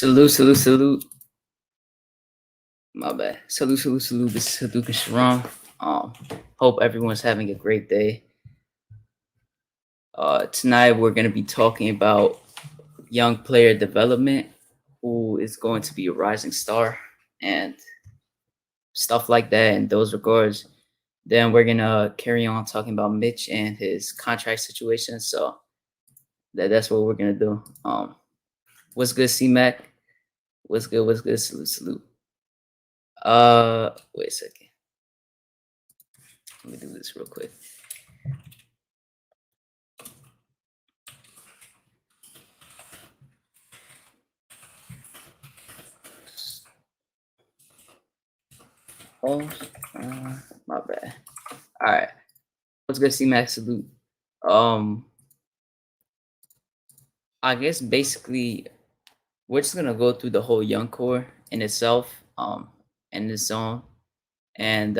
Salute, salute, salute. My bad. Salute, salute, salute. This is HadukenSharon's. Hope everyone's having a great day. Tonight we're gonna be talking about young player development, who is going to be a rising star, and stuff like that in those regards. Then we're gonna carry on talking about Mitch and his contract situation. So that's what we're gonna do. What's good, C-Mac? What's good? What's good? Salute, salute. Wait a second. Let me do this real quick. Oh, my bad. All right. What's good, C-Mac? Salute. I guess basically we're just gonna go through the whole young core in itself, in its own, and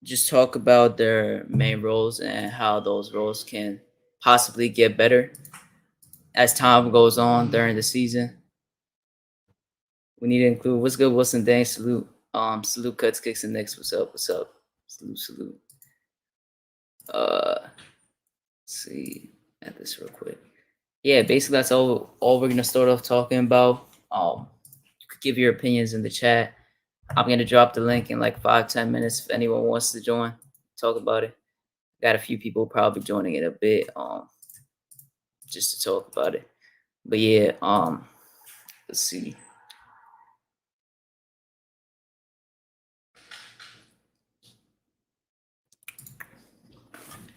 just talk about their main roles and how those roles can possibly get better as time goes on during the season. We need to include what's good, Wilson Dang, salute. Salute Cuts, Kicks, and Nicks. What's up? What's up? Salute, salute. Let's see at this real quick. Yeah, basically that's all we're gonna start off talking about. You could give your opinions in the chat. I'm gonna drop the link in like 5-10 minutes if anyone wants to join, talk about it. Got a few people probably joining in a bit, just to talk about it. But yeah, let's see.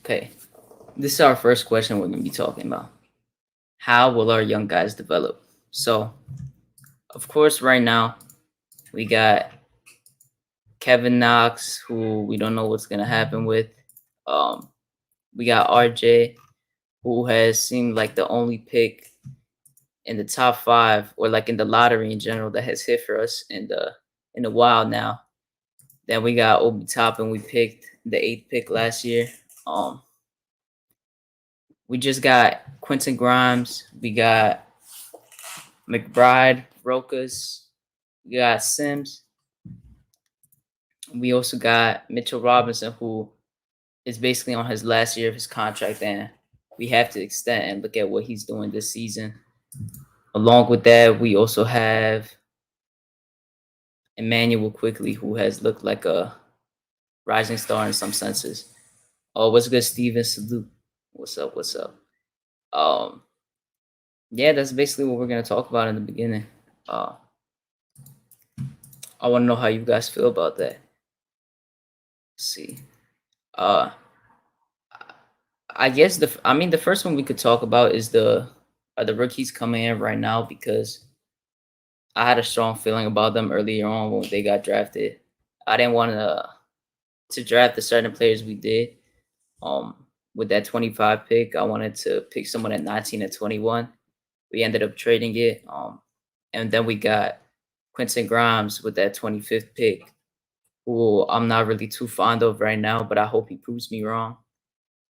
Okay, this is our first question we're gonna be talking about. How will our young guys develop? So, of course, right now we got Kevin Knox, who we don't know what's gonna happen with. We got RJ, who has seemed like the only pick in the top 5 or like in the lottery in general that has hit for us in a while now. Then we got Obi Toppin, we picked the 8th pick last year. We just got Quentin Grimes, we got Mcbride, Rokas, we got Sims. We also got Mitchell Robinson, who is basically on his last year of his contract, and we have to extend and look at what he's doing this season. Along with that, we also have Emmanuel Quickly, who has looked like a rising star in some senses. Oh, what's good, Steven? Salute. What's up? What's up? Yeah, that's basically what we're gonna talk about in the beginning. I want to know how you guys feel about that. Let's see. I guess the first one we could talk about is the rookies coming in right now, because I had a strong feeling about them earlier on when they got drafted. I didn't want to draft the certain players we did. With that 25 pick, I wanted to pick someone at 19 and 21. We ended up trading it. And then we got Quentin Grimes with that 25th pick, who I'm not really too fond of right now, but I hope he proves me wrong.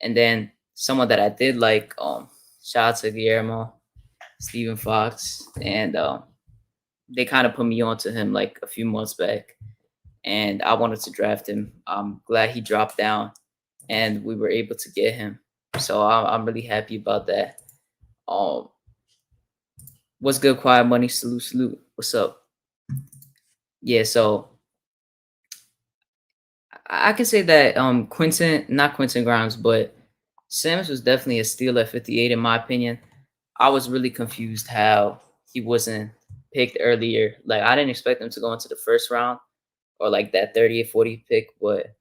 And then someone that I did like, shout out to Guillermo, Stephen Fox, and they kind of put me onto him like a few months back, and I wanted to draft him. I'm glad he dropped down, and we were able to get him. So I'm really happy about that. What's good, Quiet Money? Salute, salute. What's up? Yeah, so I can say that not Quentin Grimes, but Sims was definitely a steal at 58 in my opinion. I was really confused how he wasn't picked earlier. Like, I didn't expect him to go into the first round or like that 30 or 40 pick, but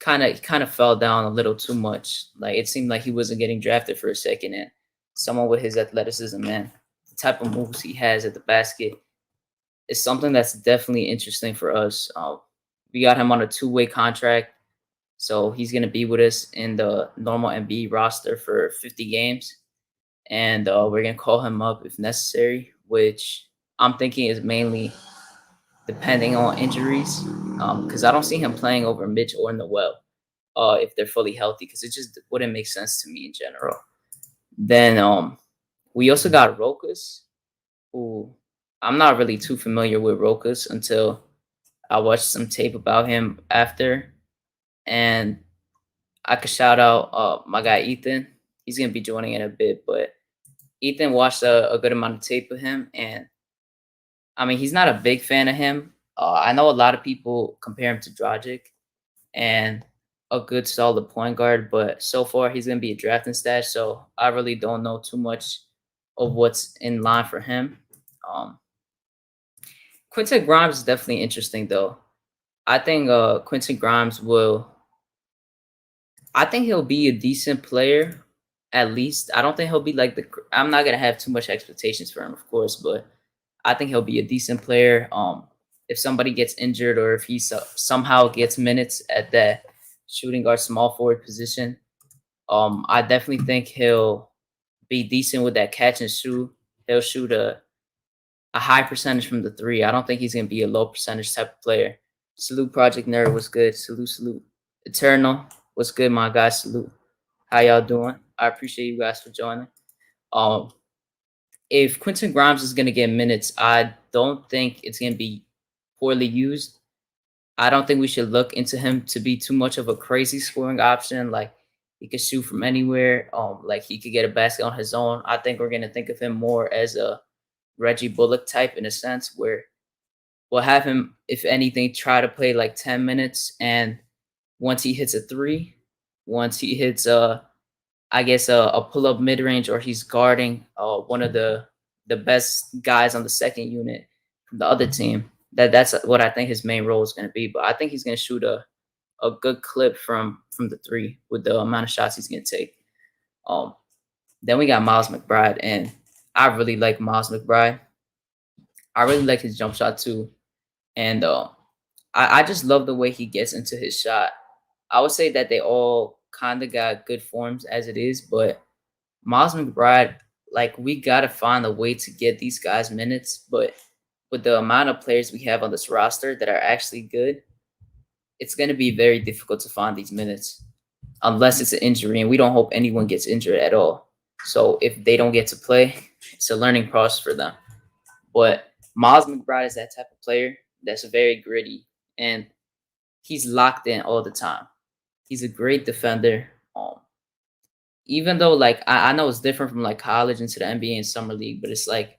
kind of fell down a little too much. Like, it seemed like he wasn't getting drafted for a second, and someone with his athleticism, man, the type of moves he has at the basket is something that's definitely interesting for us. We got him on a 2-way contract, so he's going to be with us in the normal NBA roster for 50 games. And we're going to call him up if necessary, which I'm thinking is mainly depending on injuries, because I don't see him playing over Mitch or Noel if they're fully healthy, because it just wouldn't make sense to me in general. Then we also got Rokas. who I'm not really too familiar with Rokas until I watched some tape about him after. And I could shout out my guy Ethan. He's gonna be joining in a bit, but Ethan watched a good amount of tape of him, and I mean he's not a big fan of him. I know a lot of people compare him to Dragic and a good solid point guard, but so far he's gonna be a drafting stash, so I really don't know too much of what's in line for him. Um, Quentin Grimes is definitely interesting though. I think Quentin Grimes will. I think he'll be a decent player, at least. I don't think he'll be like the. I'm not gonna have too much expectations for him, of course, but I think he'll be a decent player. If somebody gets injured or if he somehow gets minutes at that shooting guard small forward position, I definitely think he'll be decent with that catch and shoot. He'll shoot a high percentage from the three. I don't think he's gonna be a low percentage type of player. Salute Project Nerd was good. Salute. Eternal was good, my guys. Salute. How y'all doing? I appreciate you guys for joining. Um, if Quentin Grimes is gonna get minutes, I don't think it's gonna be poorly used. I don't think we should look into him to be too much of a crazy scoring option. Like he could shoot from anywhere. Like he could get a basket on his own. I think we're gonna think of him more as a Reggie Bullock type in a sense where we'll have him, if anything, try to play like 10 minutes. And once he hits a three, once he hits I guess a pull up mid range, or he's guarding one of the best guys on the second unit from the other team. That's what I think his main role is going to be. But I think he's going to shoot a good clip from the three with the amount of shots he's going to take. Then we got Miles Mcbride, and I really like Miles Mcbride. I really like his jump shot too, and I just love the way he gets into his shot. I would say that they all kind of got good forms as it is, but Miles McBride, like we gotta find a way to get these guys minutes. But with the amount of players we have on this roster that are actually good, it's gonna be very difficult to find these minutes unless it's an injury, and we don't hope anyone gets injured at all. So if they don't get to play, it's a learning process for them. But Miles McBride is that type of player that's very gritty, and he's locked in all the time. He's a great defender. Even though like I know it's different from like college into the NBA and summer league, but it's like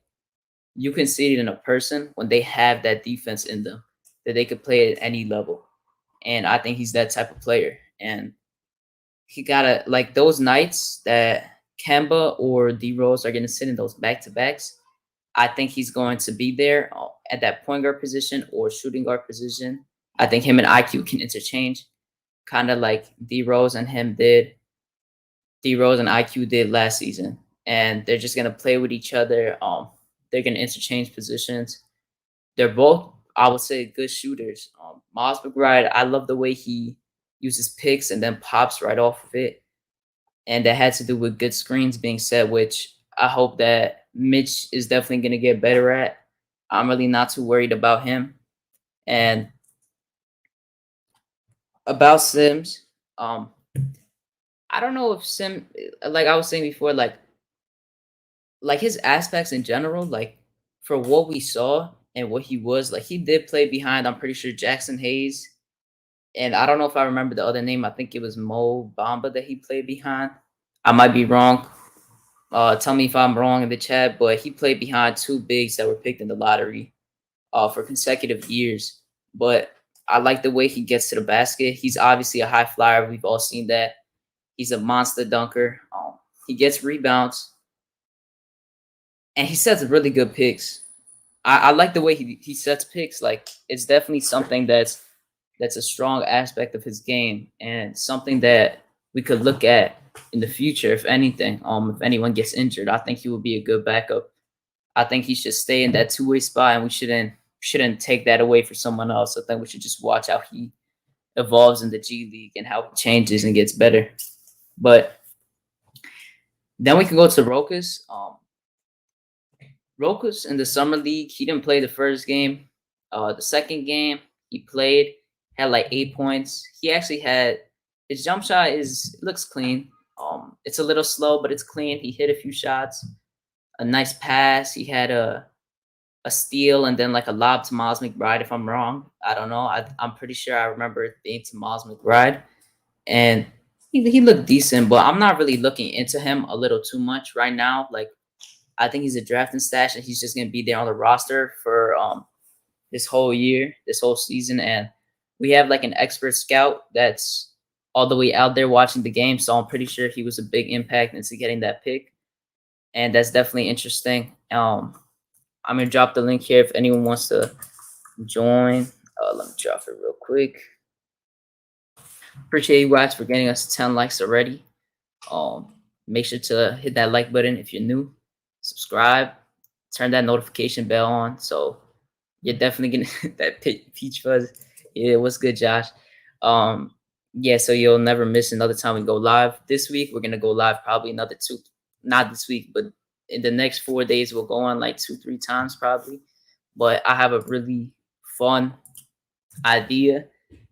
you can see it in a person when they have that defense in them that they could play at any level. And I think he's that type of player. And he gotta like those nights that Kemba or D Rose are gonna sit in those back to backs. I think he's going to be there at that point guard position or shooting guard position. I think him and IQ can interchange, kind of like D Rose and him did. D Rose and IQ did last season, and they're just gonna play with each other. They're gonna interchange positions. They're both, I would say, good shooters. Miles McBride, I love the way he uses picks and then pops right off of it, and that had to do with good screens being set, which I hope that Mitch is definitely gonna get better at. I'm really not too worried about him. And about Sims, I don't know if Sim, like I was saying before, like his aspects in general, like for what we saw and what he was, like he did play behind, I'm pretty sure Jackson Hayes. And I don't know if I remember the other name. I think it was Mo Bamba that he played behind. I might be wrong. Tell me if I'm wrong in the chat, but he played behind two bigs that were picked in the lottery for consecutive years. But I like the way he gets to the basket. He's obviously a high flyer. We've all seen that. He's a monster dunker. He gets rebounds, and he sets really good picks. I like the way he sets picks. Like it's definitely something that's a strong aspect of his game, and something that we could look at in the future. If anything, if anyone gets injured, I think he would be a good backup. I think he should stay in that two-way spot, and we shouldn't take that away for someone else. I think we should just watch how he evolves in the G League and how he changes and gets better. But then we can go to Rokas. Rokas in the summer league, he didn't play the first game. The second game he played, had like 8 points. He actually had his jump shot looks clean. It's a little slow, but it's clean. He hit a few shots, a nice pass. He had a steal and then like a lob to Miles McBride. If I'm wrong, I don't know. I'm pretty sure I remember it being to Miles McBride, and he looked decent, but I'm not really looking into him a little too much right now. Like I think he's a drafting stash, and he's just gonna be there on the roster for this whole year, this whole season, and we have like an expert scout that's all the way out there watching the game. So I'm pretty sure he was a big impact into getting that pick, and that's definitely interesting. I'm gonna drop the link here if anyone wants to join. Let me drop it real quick. Appreciate you guys for getting us 10 likes already. Make sure to hit that like button if you're new. Subscribe. Turn that notification bell on so you're definitely getting that peach fuzz. Yeah, what's good, Josh? Yeah, so you'll never miss another time we go live. This week we're gonna go live probably another two, not this week, but in the next 4 days we'll go on like 2-3 times probably. But I have a really fun idea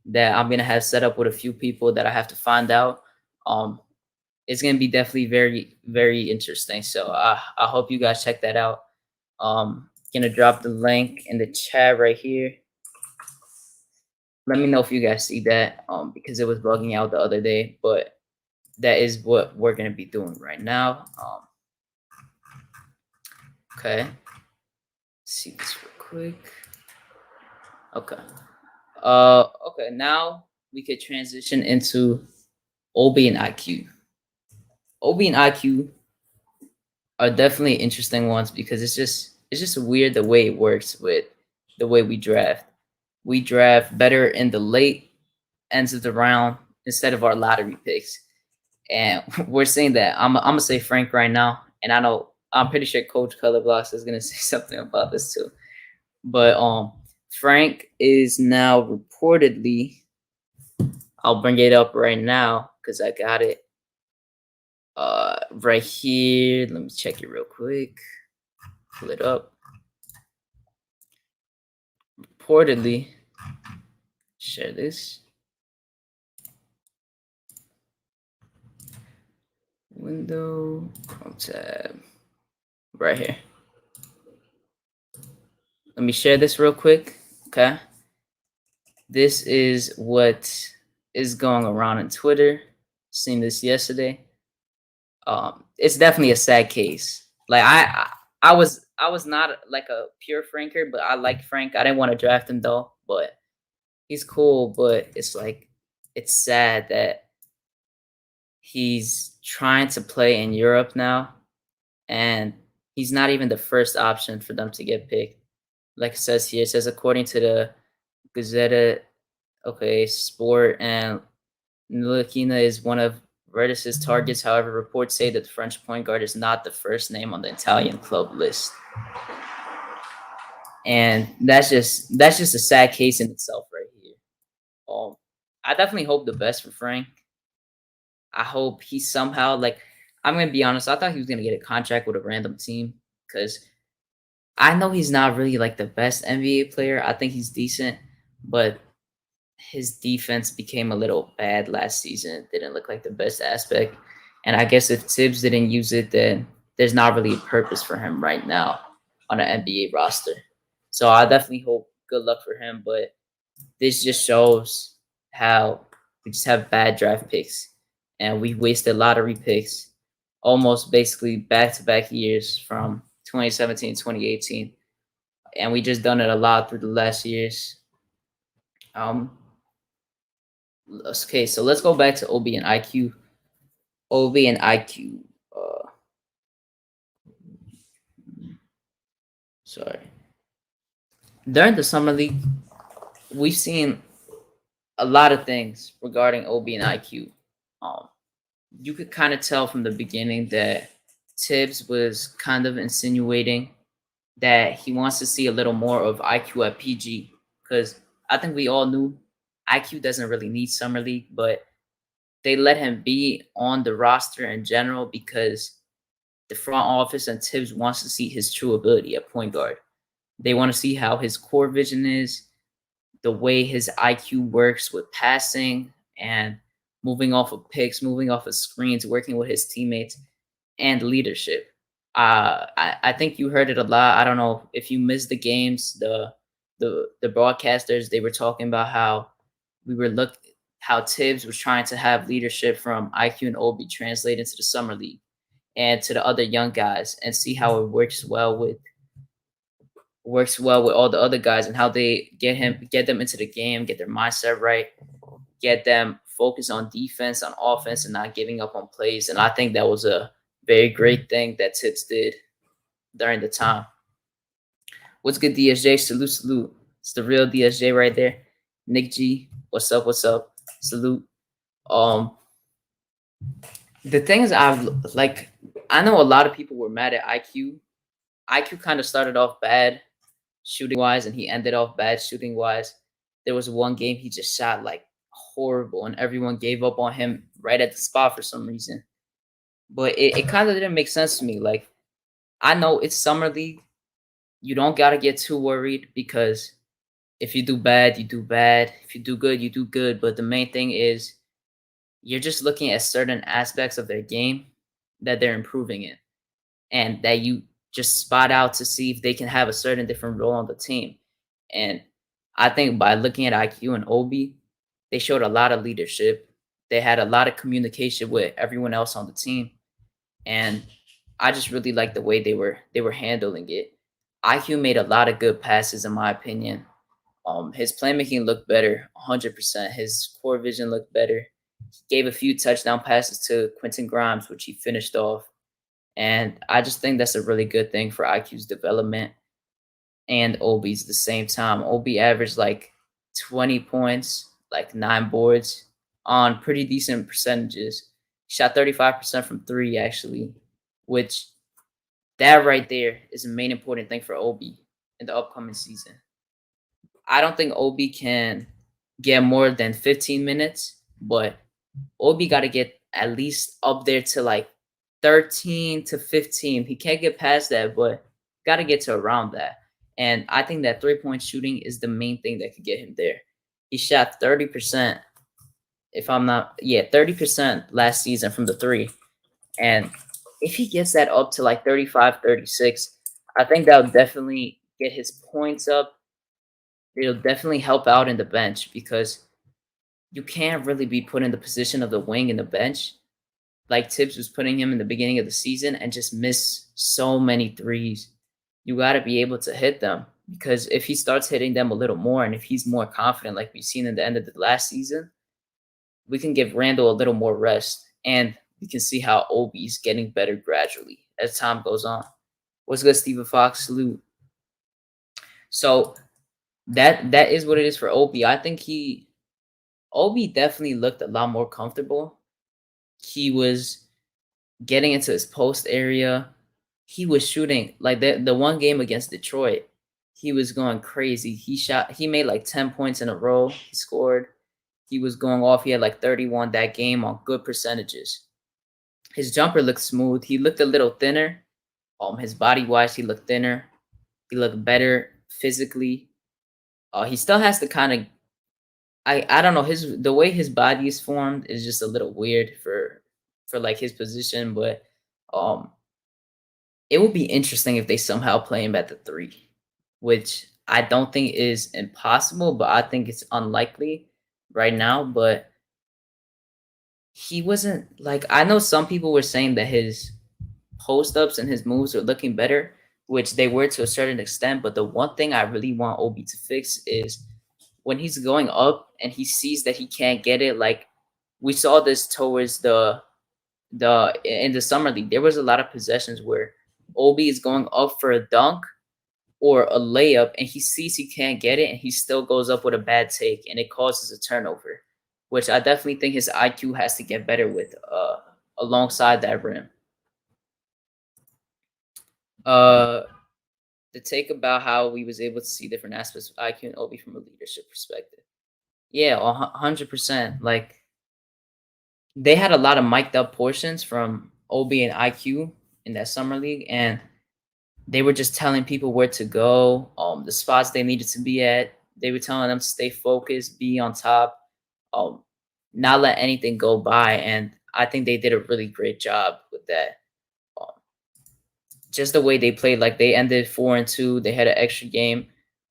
that I'm gonna have set up with a few people that I have to find out. It's gonna be definitely very, very interesting. So I hope you guys check that out. Gonna drop the link in the chat right here. Let me know if you guys see that, because it was bugging out the other day, but that is what we're gonna be doing right now. Okay, let's see this real quick. Okay. Okay, now we could transition into OB and IQ. OB and IQ are definitely interesting ones because it's just weird the way it works with the way we draft. We draft better in the late ends of the round instead of our lottery picks. And we're saying that I'm gonna say Frank right now, and I'm pretty sure Coach Colorblocks is gonna say something about this too. But Frank is now reportedly, I'll bring it up right now because I got it right here. Let me check it real quick. Pull it up. Reportedly, share this. Window, Chrome tab, right here. Let me share this real quick, okay? This is what is going around on Twitter. Seen this yesterday. It's definitely a sad case. Like I was not like a pure Franker, but I like Frank. I didn't want to draft him though, but he's cool. But it's like it's sad that he's trying to play in Europe now, and he's not even the first option for them to get picked. Like it says here, it says according to the Gazette, okay, Sport and Ntilikina is one of Redis's targets. However, reports say that the French point guard is not the first name on the Italian club list, and that's just a sad case in itself right here. I definitely hope the best for Frank. I hope he somehow, like, I'm gonna be honest, I thought he was gonna get a contract with a random team because I know he's not really like the best NBA player. I think he's decent, but his defense became a little bad last season. Didn't look like the best aspect. And I guess if Tibbs didn't use it, then there's not really a purpose for him right now on an NBA roster. So I definitely hope good luck for him. But this just shows how we just have bad draft picks. And we wasted lottery picks almost basically back-to-back years from 2017 2018. And we just done it a lot through the last years. Okay, so let's go back to OB and IQ. OB and IQ. Sorry. During the summer league, we've seen a lot of things regarding OB and IQ. You could kind of tell from the beginning that Tibbs was kind of insinuating that he wants to see a little more of IQ at PG, because I think we all knew IQ doesn't really need summer league, but they let him be on the roster in general because the front office and Tibbs wants to see his true ability at point guard. They want to see how his core vision is, the way his IQ works with passing and moving off of picks, moving off of screens, working with his teammates, and leadership. I think you heard it a lot. I don't know if you missed the games. The broadcasters, they were talking about how we were look how Tibbs was trying to have leadership from IQ and Obi translate into the summer league and to the other young guys, and see how it works well with all the other guys, and how they get them into the game, get their mindset right, get them focused on defense, on offense, and not giving up on plays. And I think that was a very great thing that Tibbs did during the time. What's good, DSJ? Salute, salute. It's the real DSJ right there. Nick G, what's up? What's up? Salute. Um, the things I know a lot of people were mad at IQ. IQ kind of started off bad shooting wise, and he ended off bad shooting wise. There was one game he just shot like horrible, and everyone gave up on him right at the spot for some reason. But it kind of didn't make sense to me. Like, I know it's summer league. You don't gotta get too worried, because if you do bad, you do bad. If you do good, you do good. But the main thing is you're just looking at certain aspects of their game that they're improving in, and that you just spot out to see if they can have a certain different role on the team. And I think by looking at IQ and Obi, they showed a lot of leadership. They had a lot of communication with everyone else on the team, and I just really like the way they were handling it. IQ made a lot of good passes, in my opinion. His playmaking looked better, 100%. His core vision looked better. He gave a few touchdown passes to Quentin Grimes, which he finished off. And I just think that's a really good thing for IQ's development and Obi's at the same time. Obi averaged like 20 points, like 9 boards on pretty decent percentages. Shot 35% from three, actually, which that right there is the main important thing for Obi in the upcoming season. I don't think Obi can get more than 15 minutes, but Obi got to get at least up there to like 13 to 15. He can't get past that, but got to get to around that. And I think that 3-point shooting is the main thing that could get him there. He shot 30%, if I'm not, yeah, 30% last season from the three. And if he gets that up to like 35, 36, I think that'll definitely get his points up. It'll definitely help out in the bench, because you can't really be put in the position of the wing in the bench like Tibbs was putting him in the beginning of the season and just miss so many threes. You got to be able to hit them, because if he starts hitting them a little more, and if he's more confident, like we've seen in the end of the last season, we can give Randall a little more rest, and we can see how Obi's getting better gradually as time goes on. What's good, Stephen Fox? Salute. So that is what it is for Obi. I think Obi definitely looked a lot more comfortable. He was getting into his post area. He was shooting like the one game against Detroit. He was going crazy. He made like 10 points in a row. He scored. He was going off. He had like 31 that game on good percentages. His jumper looked smooth. He looked a little thinner. His body wise, he looked thinner. He looked better physically. He still has to kind of, I don't know, the way his body is formed is just a little weird for like his position, but it would be interesting if they somehow play him at the three, which I don't think is impossible, but I think it's unlikely right now. But he wasn't like, I know some people were saying that his post ups and his moves are looking better, which they were to a certain extent. But the one thing I really want Obi to fix is when he's going up and he sees that he can't get it. Like we saw this towards the in the summer league, there was a lot of possessions where Obi is going up for a dunk or a layup, and he sees he can't get it, and he still goes up with a bad take, and it causes a turnover, which I definitely think his IQ has to get better with alongside that rim. The take about how we was able to see different aspects of IQ and Obi from a leadership perspective. Yeah, 100%. Like they had a lot of mic'd up portions from Obi and IQ in that summer league, and they were just telling people where to go, the spots they needed to be at. They were telling them to stay focused, be on top, not let anything go by. And I think they did a really great job with that. Um, just the way they played, like they ended 4-2. They had an extra game,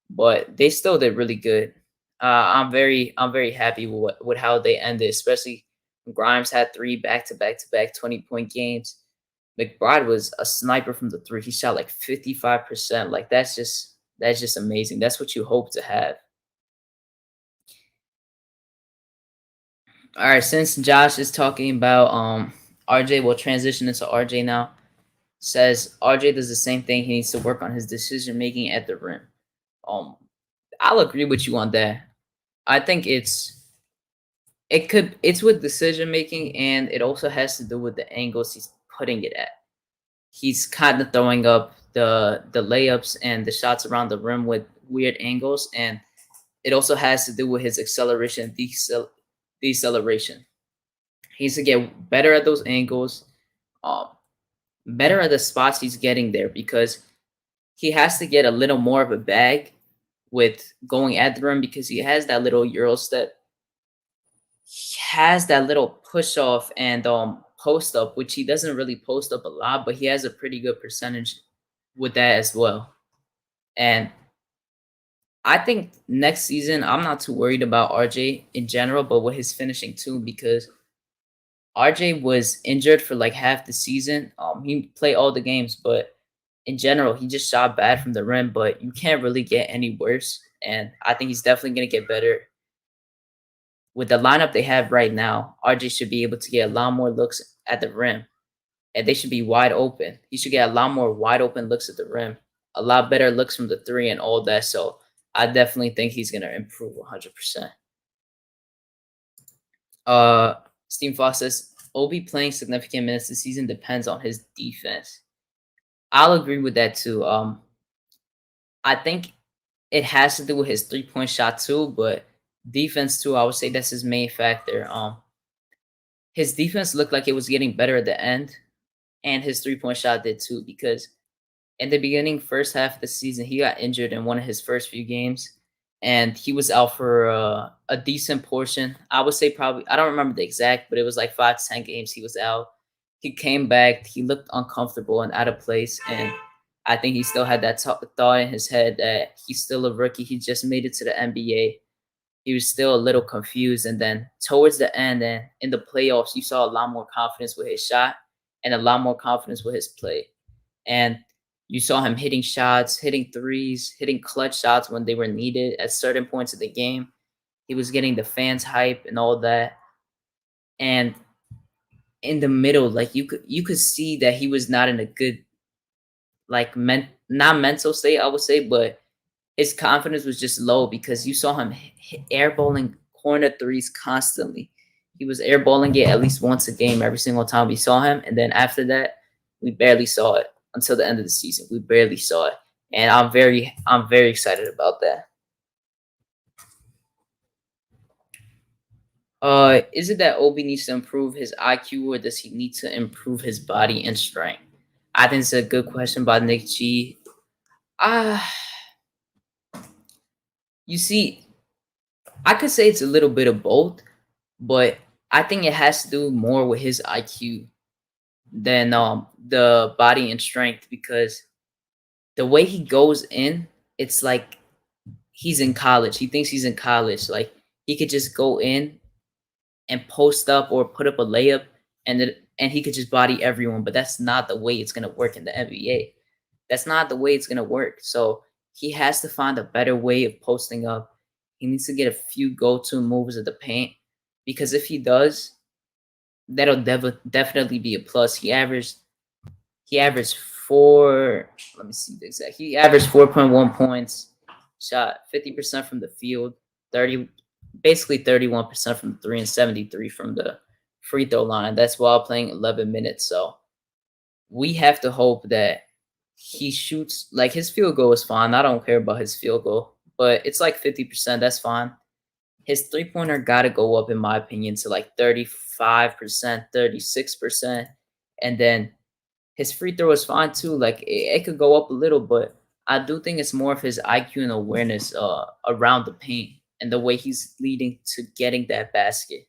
but they still did really good. I'm very happy with with how they ended, especially Grimes had three back-to-back 20-point games. McBride was a sniper from the three. He shot like 55%. Like that's just amazing. That's what you hope to have. All right, since Josh is talking about RJ, we'll transition into RJ now. Says RJ does the same thing. He needs to work on his decision making at the rim. Um, I'll agree with you on that. I think it's with decision making, and it also has to do with the angles he's putting it at. He's kind of throwing up the layups and the shots around the rim with weird angles, and it also has to do with his acceleration and deceleration. He needs to get better at those angles, um, better at the spots he's getting there, because he has to get a little more of a bag with going at the rim, because he has that little euro step. He has that little push off and post up, which he doesn't really post up a lot, but he has a pretty good percentage with that as well. And I think next season I'm not too worried about RJ in general, but with his finishing too, because RJ was injured for like half the season. He played all the games, but in general, he just shot bad from the rim. But you can't really get any worse, and I think he's definitely gonna get better. With the lineup they have right now, RJ should be able to get a lot more looks at the rim, and they should be wide open. He should get a lot more wide open looks at the rim, a lot better looks from the three, and all that. So I definitely think he's gonna improve 100%. Uh, Steam Fox says Obi playing significant minutes this season depends on his defense. I'll agree with that too. I think it has to do with his 3-point shot too, but defense too. I would say that's his main factor. His defense looked like it was getting better at the end, and his 3-point shot did too. Because in the beginning, first half of the season, he got injured in one of his first few games, and he was out for a decent portion. I would say probably, I don't remember the exact, but it was like 5 to 10 games he was out. He came back. He looked uncomfortable and out of place, and I think he still had that thought in his head that he's still a rookie. He just made it to the NBA. He was still a little confused, and then towards the end and in the playoffs, you saw a lot more confidence with his shot and a lot more confidence with his play. And you saw him hitting shots, hitting threes, hitting clutch shots when they were needed at certain points of the game. He was getting the fans hype and all that. And in the middle, like you could see that he was not in a good, like, not mental state, I would say, but his confidence was just low, because you saw him airballing corner threes constantly. He was airballing it at least once a game every single time we saw him, and then after that, we barely saw it until the end of the season. We barely saw it, and I'm very excited about that. Is it that Obi needs to improve his IQ, or does he need to improve his body and strength? I think it's a good question by Nick G. Ah, you see, I could say it's a little bit of both, but I think it has to do more with his IQ than the body and strength, because the way he goes in, it's like he's in college. He thinks he's in college. Like he could just go in and post up or put up a layup, and he could just body everyone. But that's not the way it's gonna work in the NBA. That's not the way it's gonna work. So he has to find a better way of posting up. He needs to get a few go-to moves at the paint, because if he does, that'll definitely be a plus. He averaged four. Let me see the exact. He averaged 4.1 points, shot 50% from the field, 30, basically 31% from three, and 73 from the free throw line. That's while playing 11 minutes. So we have to hope that he shoots, like, his field goal is fine. I don't care about his field goal, but it's like 50%. That's fine. His 3-pointer got to go up, in my opinion, to like 35%, 36%. And then his free throw is fine too. Like it could go up a little, but I do think it's more of his IQ and awareness around the paint and the way he's leading to getting that basket.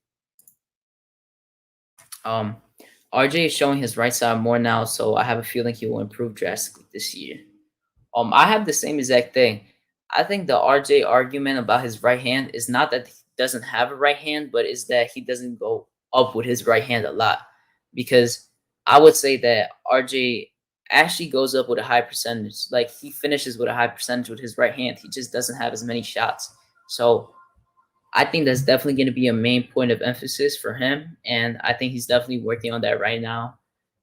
Um, RJ is showing his right side more now, so I have a feeling he will improve drastically this year. I have the same exact thing. I think the RJ argument about his right hand is not that he doesn't have a right hand, but is that he doesn't go up with his right hand a lot. Because I would say that RJ actually goes up with a high percentage. Like he finishes with a high percentage with his right hand. He just doesn't have as many shots. So I think that's definitely going to be a main point of emphasis for him. And I think he's definitely working on that right now.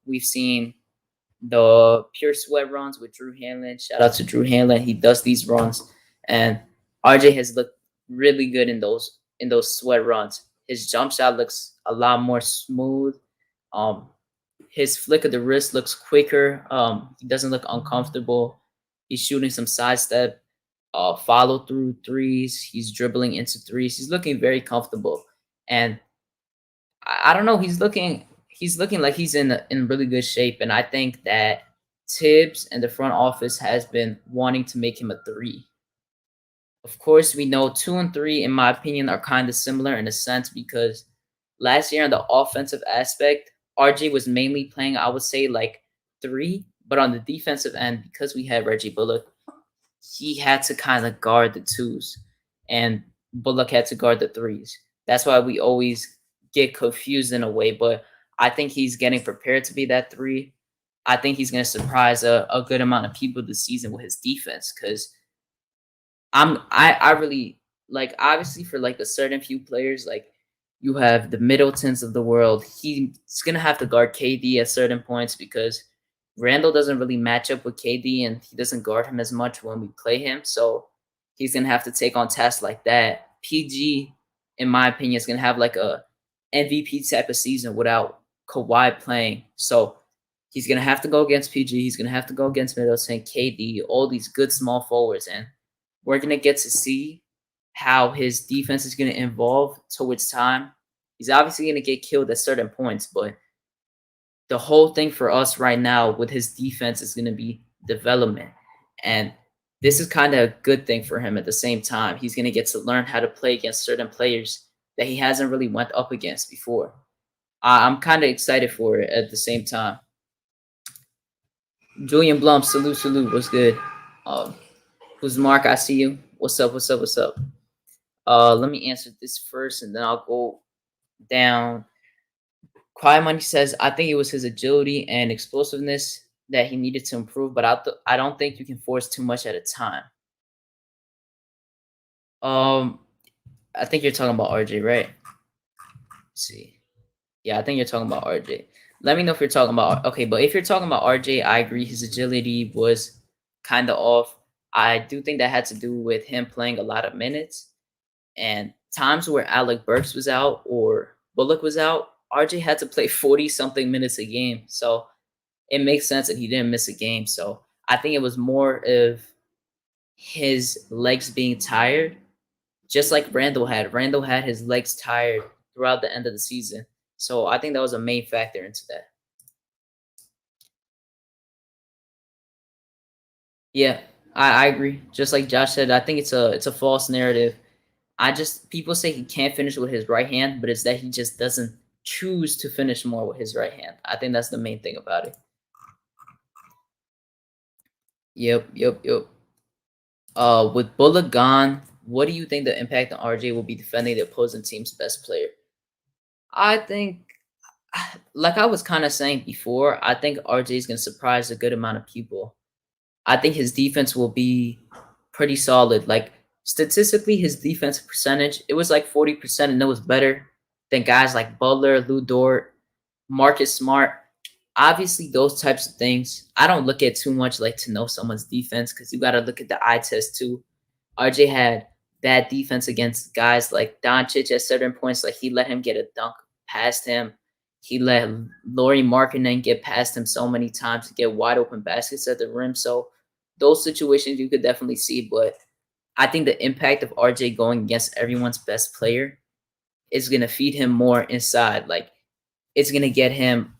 We've seen the pure sweat runs with Drew Hanlon. Shout out to Drew Hanlon. He does these runs, and RJ has looked really good in those sweat runs. His jump shot looks a lot more smooth. Um, his flick of the wrist looks quicker. He doesn't look uncomfortable. He's shooting some sidestep, follow through threes. He's dribbling into threes. He's looking very comfortable, and I don't know. He's looking like he's in really good shape, and I think that Tibbs and the front office has been wanting to make him a three. Of course, we know two and three, in my opinion, are kind of similar in a sense because last year on the offensive aspect, RJ was mainly playing, I would say, like three, but on the defensive end, because we had Reggie Bullock, he had to kind of guard the twos, and Bullock had to guard the threes. That's why we always get confused in a way, but I think he's getting prepared to be that three. I think he's going to surprise a good amount of people this season with his defense because I really like obviously for like a certain few players like you have the Middletons of the world. He's gonna have to guard KD at certain points because Randall doesn't really match up with KD and he doesn't guard him as much when we play him. So he's gonna have to take on tasks like that. PG, in my opinion, is gonna have like a MVP type of season without Kawhi playing. So he's gonna have to go against PG. He's gonna have to go against Middleton, KD, all these good small forwards, and we're going to get to see how his defense is going to evolve towards time. He's obviously going to get killed at certain points, but the whole thing for us right now with his defense is going to be development. And this is kind of a good thing for him at the same time. He's going to get to learn how to play against certain players that he hasn't really went up against before. I'm kind of excited for it at the same time. Julian Blum, salute, what's good? Who's Mark? I see you. What's up? Let me answer this first, and then I'll go down. Quiet Money says, I think it was his agility and explosiveness that he needed to improve, but I don't think you can force too much at a time. I think you're talking about RJ, right? Let's see. Yeah, I think you're talking about RJ. Let me know if you're talking about okay, but if you're talking about RJ, I agree his agility was kind of off. I do think that had to do with him playing a lot of minutes and times where Alec Burks was out or Bullock was out, RJ had to play 40 something minutes a game. So it makes sense that he didn't miss a game. So I think it was more of his legs being tired, just like Randall had. Randall had his legs tired throughout the end of the season. So I think that was a main factor into that. Yeah, I agree. Just like Josh said, I think it's a false narrative. People say he can't finish with his right hand, but it's that he just doesn't choose to finish more with his right hand. I think that's the main thing about it. Yep. With Bullock gone, what do you think the impact on RJ will be defending the opposing team's best player? I think, like I was kind of saying before, I think RJ is going to surprise a good amount of people. I think his defense will be pretty solid. Like statistically, his defensive percentage, it was like 40%, and it was better than guys like Butler, Lou Dort, Marcus Smart. Obviously, those types of things, I don't look at too much like to know someone's defense because you got to look at the eye test too. RJ had bad defense against guys like Doncic at certain points. Like he let him get a dunk past him. He let Lauri Markkanen get past him so many times to get wide open baskets at the rim. So those situations you could definitely see. But I think the impact of RJ going against everyone's best player is going to feed him more inside. Like it's going to get him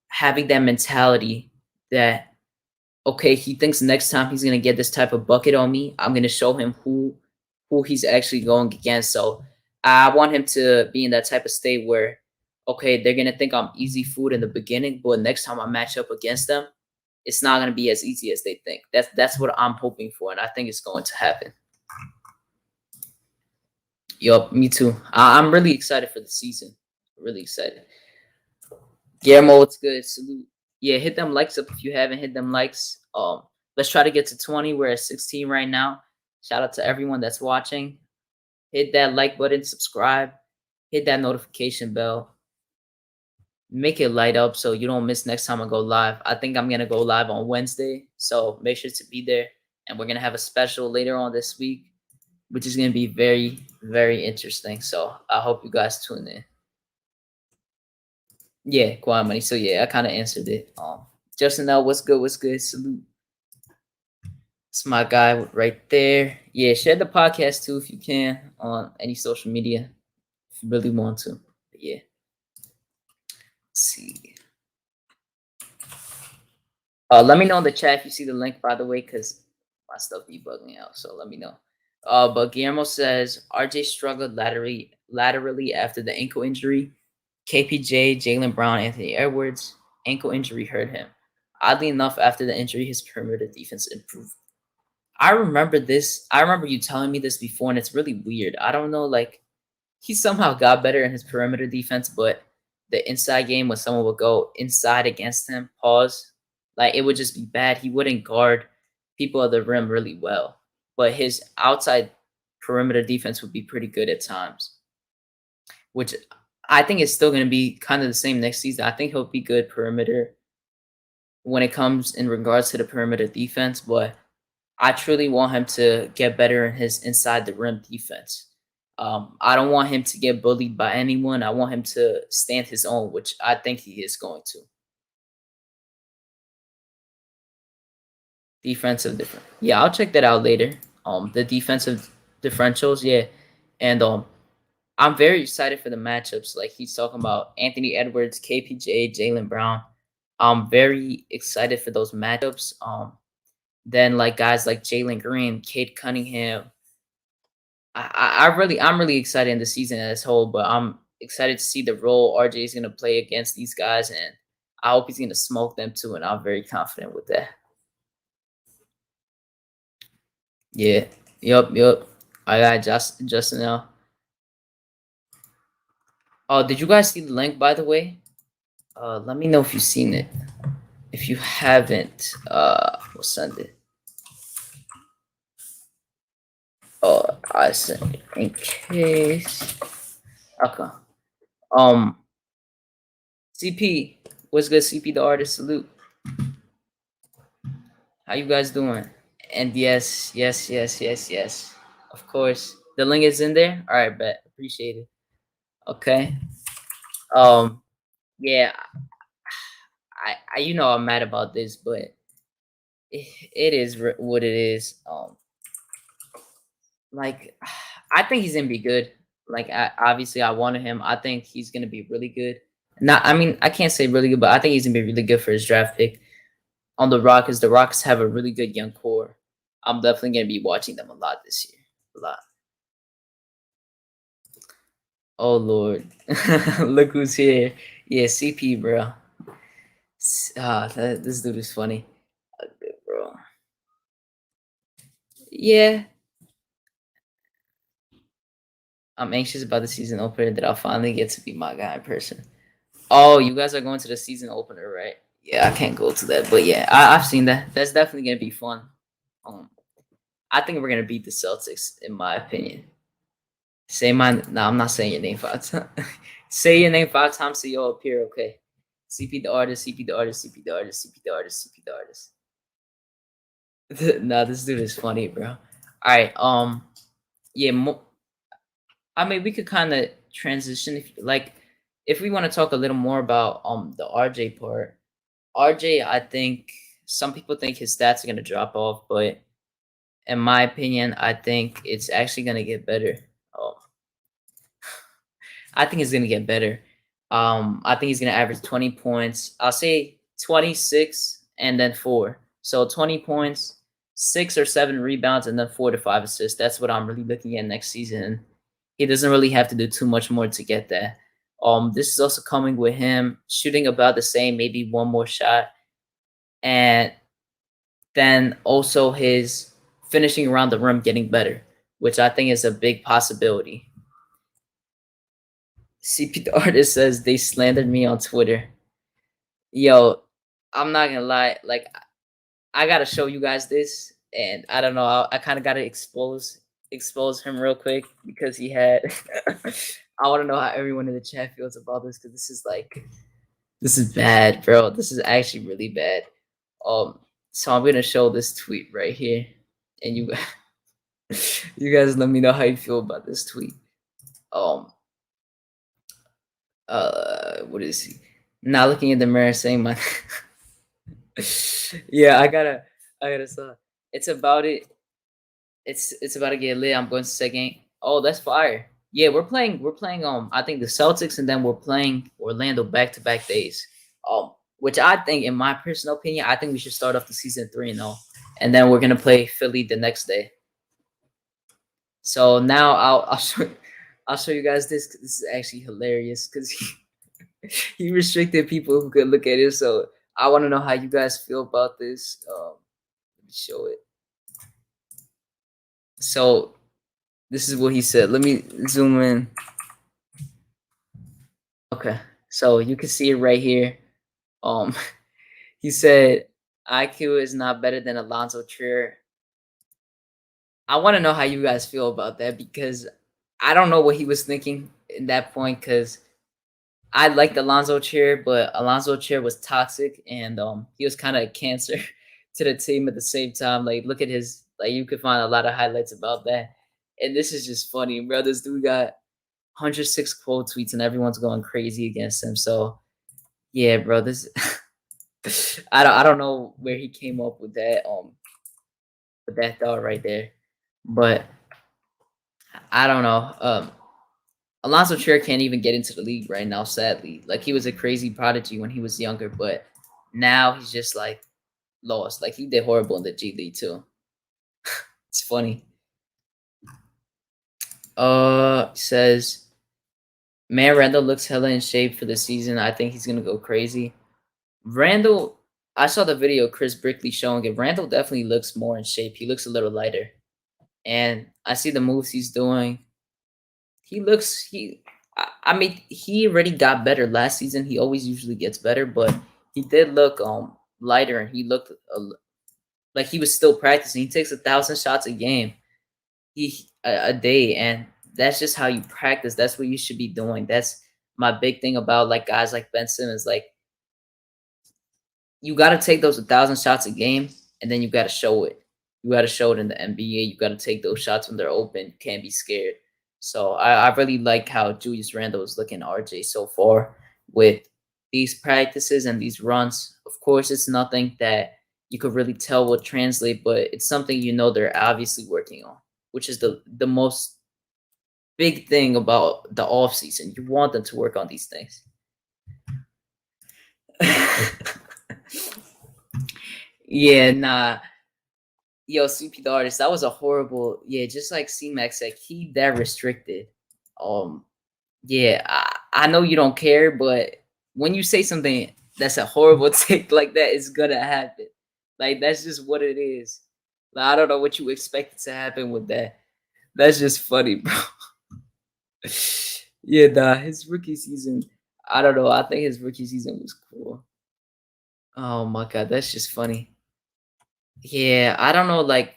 having that mentality that, okay, he thinks next time he's going to get this type of bucket on me, I'm going to show him who he's actually going against. So I want him to be in that type of state where, okay, they're gonna think I'm easy food in the beginning, but next time I match up against them, it's not gonna be as easy as they think. That's what I'm hoping for, and I think it's going to happen. Yup, me too. I'm really excited for the season. Really excited. Guillermo, what's good? Salute. Yeah, hit them likes up if you haven't hit them likes. Let's try to get to 20. We're at 16 right now. Shout out to everyone that's watching. Hit that like button, subscribe, hit that notification bell. Make it light up so you don't miss next time I go live. I think I'm gonna go live on Wednesday, so make sure to be there. And we're gonna have a special later on this week, which is gonna be very, very interesting. So I hope you guys tune in. Yeah, quiet money. So yeah, I kind of answered it. Justin L, what's good? What's good? Salute. It's my guy right there. Yeah, share the podcast too if you can on any social media if you really want to. But yeah. Let's see. Let me know in the chat if you see the link, by the way, because my stuff be bugging out. So let me know. But Guillermo says RJ struggled laterally after the ankle injury. KPJ, Jaylen Brown, Anthony Edwards, ankle injury hurt him. Oddly enough, after the injury, his perimeter defense improved. I remember this. I remember you telling me this before, and it's really weird. I don't know, like, he somehow got better in his perimeter defense, but the inside game when someone would go inside against him, pause, like it would just be bad. He wouldn't guard people at the rim really well, but his outside perimeter defense would be pretty good at times, which I think is still going to be kind of the same next season. I think he'll be good perimeter when it comes in regards to the perimeter defense, but I truly want him to get better in his inside the rim defense. I don't want him to get bullied by anyone. I want him to stand his own, which I think he is going to. Defensive different. Yeah, I'll check that out later. The defensive differentials, yeah. And I'm very excited for the matchups. Like he's talking about Anthony Edwards, KPJ, Jaylen Brown. I'm very excited for those matchups. Then like guys like Jalen Green, Cade Cunningham. I'm really excited in the season as a whole, but I'm excited to see the role RJ is gonna play against these guys, and I hope he's gonna smoke them too, and I'm very confident with that. Yeah. Yup. I got Justin now. Oh, did you guys see the link by the way? Let me know if you've seen it. If you haven't, we'll send it. Oh, I sent it in case. Okay. CP, what's good? CP the artist, salute. How you guys doing? And yes. Of course, the link is in there. All right, bet. Appreciate it. Okay. Yeah. I you know I'm mad about this, but it is what it is. Like I think he's gonna be good. Like obviously I wanted him. I think he's gonna be really good. Not, I mean, I can't say really good, but I think he's gonna be really good for his draft pick. On the Rockets, the Rockets have a really good young core. I'm definitely gonna be watching them a lot this year. A lot. Oh Lord, look who's here. Yeah, CP, bro. This dude is funny, bro. Yeah, I'm anxious about the season opener that I'll finally get to be my guy in person. Oh, you guys are going to the season opener, right? Yeah, I can't go to that, but yeah, I've seen that. That's definitely gonna be fun. I think we're gonna beat the Celtics, in my opinion. Say my no, I'm not saying your name 5 times. Say your name 5 times so you'll appear, okay? CP the artist, CP the artist, CP the artist, CP the artist, CP the artist. Nah, this dude is funny, bro. Alright, yeah, I mean we could kind of transition if we want to talk a little more about the RJ part. RJ, I think some people think his stats are gonna drop off, but in my opinion, I think it's actually gonna get better. I think it's gonna get better. I think he's gonna average 20 points. I'll say 26 and then 4. So 20 points, 6 or 7 rebounds, and then 4 to 5 assists. That's what I'm really looking at next season. He doesn't really have to do too much more to get that. This is also coming with him shooting about the same, maybe one more shot, and then also his finishing around the rim getting better, which I think is a big possibility. CP the artist says they slandered me on Twitter. Yo, I'm not gonna lie, like I gotta show you guys this, and I don't know, I kind of gotta expose him real quick because he had. I want to know how everyone in the chat feels about this because this is bad, bro. This is actually really bad. So I'm gonna show this tweet right here, and you guys let me know how you feel about this tweet. What is he? Not looking in the mirror, saying my. Yeah, I gotta stop. It's about it. It's about to get lit. I'm going to second. Oh, that's fire. Yeah, we're playing I think the Celtics, and then we're playing Orlando back-to-back days. Which I think, in my personal opinion, I think we should start off the season 3-0, and then we're gonna play Philly the next day. So now I'll show you guys this. 'Cause this is actually hilarious because he restricted people who could look at it. So I want to know how you guys feel about this. Let me show it. So this is what he said. Let me zoom in. Okay, so you can see it right here. He said IQ is not better than Alonzo Trier. I want to know how you guys feel about that because I don't know what he was thinking in that point because I liked Alonzo Trier, but Alonzo Trier was toxic and he was kind of a cancer to the team at the same time. Like, look at his, like, you could find a lot of highlights about that. And this is just funny, bro. This dude got 106 quote tweets and everyone's going crazy against him. So yeah, bro, this I don't know where he came up with that thought right there. But I don't know. Alonzo Trier can't even get into the league right now, sadly. Like, he was a crazy prodigy when he was younger, but now he's just like lost. Like, he did horrible in the G League too. It's funny. Says, man, Randall looks hella in shape for the season. I think he's gonna go crazy. Randall, I saw the video Chris Brickley showing it. Randall definitely looks more in shape. He looks a little lighter. And I see the moves he's doing. I mean, he already got better last season. He always usually gets better, but he did look lighter, and he looked like he was still practicing. He takes 1,000 shots a game, a day, and that's just how you practice. That's what you should be doing. That's my big thing about like guys like Ben Simmons. Like, you got to take those 1,000 shots a game, and then you got to show it. You got to show it in the NBA. You got to take those shots when they're open. You can't be scared. So I really like how Julius Randle is looking RJ so far with these practices and these runs. Of course, it's nothing that you could really tell will translate, but it's something they're obviously working on, which is the most big thing about the offseason. You want them to work on these things. Yeah, nah. Yo, CP the artist, that was a horrible. Yeah, just like C-Max said, keep that restricted. Yeah, I know you don't care, but when you say something that's a horrible take like that, it's gonna happen. Like, that's just what it is. Like, I don't know what you expected to happen with that. That's just funny, bro. Yeah, nah, his rookie season. I don't know. I think his rookie season was cool. Oh my god, that's just funny. Yeah, I don't know. Like,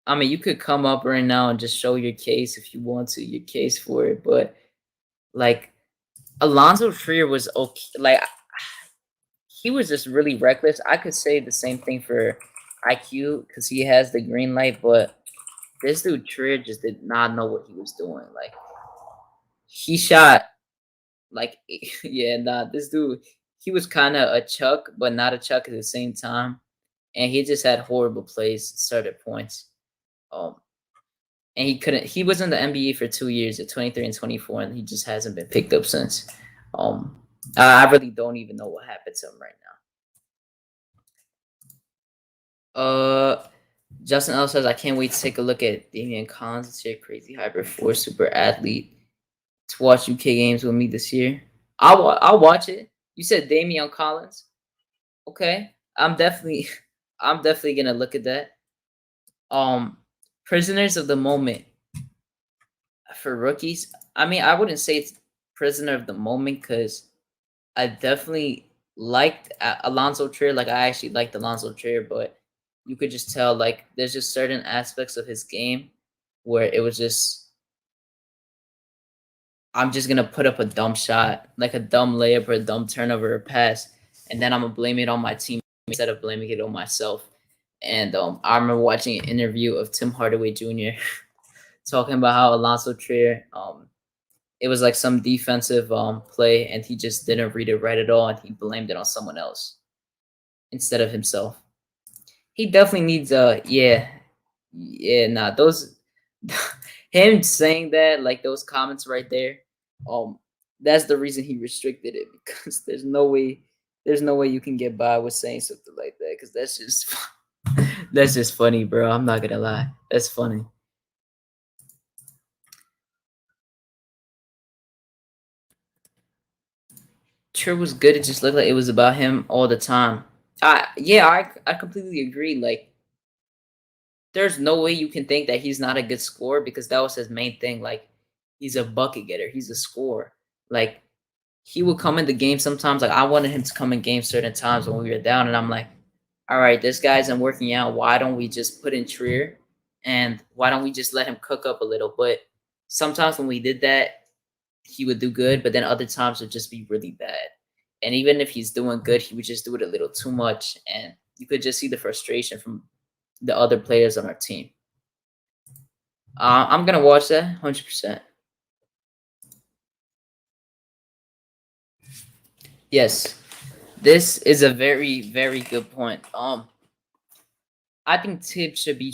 I mean, you could come up right now and just show your case if you want to, your case for it. But like, Alonzo Trier was okay. Like, he was just really reckless. I could say the same thing for IQ because he has the green light, but this dude Trier just did not know what he was doing. Like, he shot like yeah, nah, this dude, he was kind of a Chuck, but not a Chuck at the same time, and he just had horrible plays, certain points. Um, and he was in the NBA for 2 years at 23 and 24, and he just hasn't been picked up since. I really don't even know what happened to him right now. Justin L says, I can't wait to take a look at Damian Collins. It's your crazy hybrid 4 super athlete to watch UK games with me this year. I'll watch it. You said Damian Collins. Okay, I'm definitely I'm definitely gonna look at that. Prisoners of the moment for rookies. I mean, I wouldn't say it's prisoner of the moment because I definitely liked Alonzo Trier. Like I actually liked Alonzo Trier, but you could just tell like there's just certain aspects of his game where it was just I'm just gonna put up a dumb shot, like a dumb layup or a dumb turnover or pass, and then I'm gonna blame it on my team instead of blaming it on myself. And I remember watching an interview of Tim Hardaway Jr. talking about how Alonzo Trier, it was like some defensive play, and he just didn't read it right at all, and he blamed it on someone else instead of himself. He definitely needs nah, those him saying that, like those comments right there, um that's the reason he restricted it because there's no way you can get by with saying something like that because that's just that's just funny, bro. I'm not gonna lie. That's funny. True was good. It just looked like it was about him all the time. I completely agree. Like there's no way you can think that he's not a good scorer because that was his main thing. Like he's a bucket getter. He's a scorer. Like he would come in the game sometimes. Like I wanted him to come in games certain times when we were down, and I'm like, all right, this guy isn't working out. Why don't we just put in Trier, and why don't we just let him cook up a little? But sometimes when we did that, he would do good, but then other times it would just be really bad. And even if he's doing good, he would just do it a little too much, and you could just see the frustration from the other players on our team. I'm gonna watch that 100%. Yes, this is a very very good point. I think Tibbs should definitely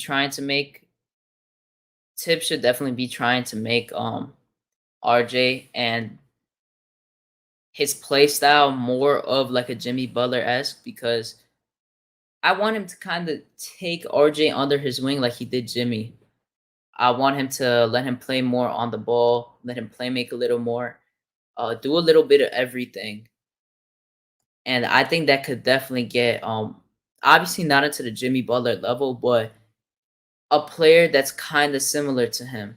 be trying to make RJ and his play style more of like a Jimmy Butler esque because I want him to kind of take RJ under his wing like he did Jimmy. I want him to let him play more on the ball, let him play make a little more, do a little bit of everything. And I think that could definitely get obviously not into the Jimmy Butler level, but a player that's kind of similar to him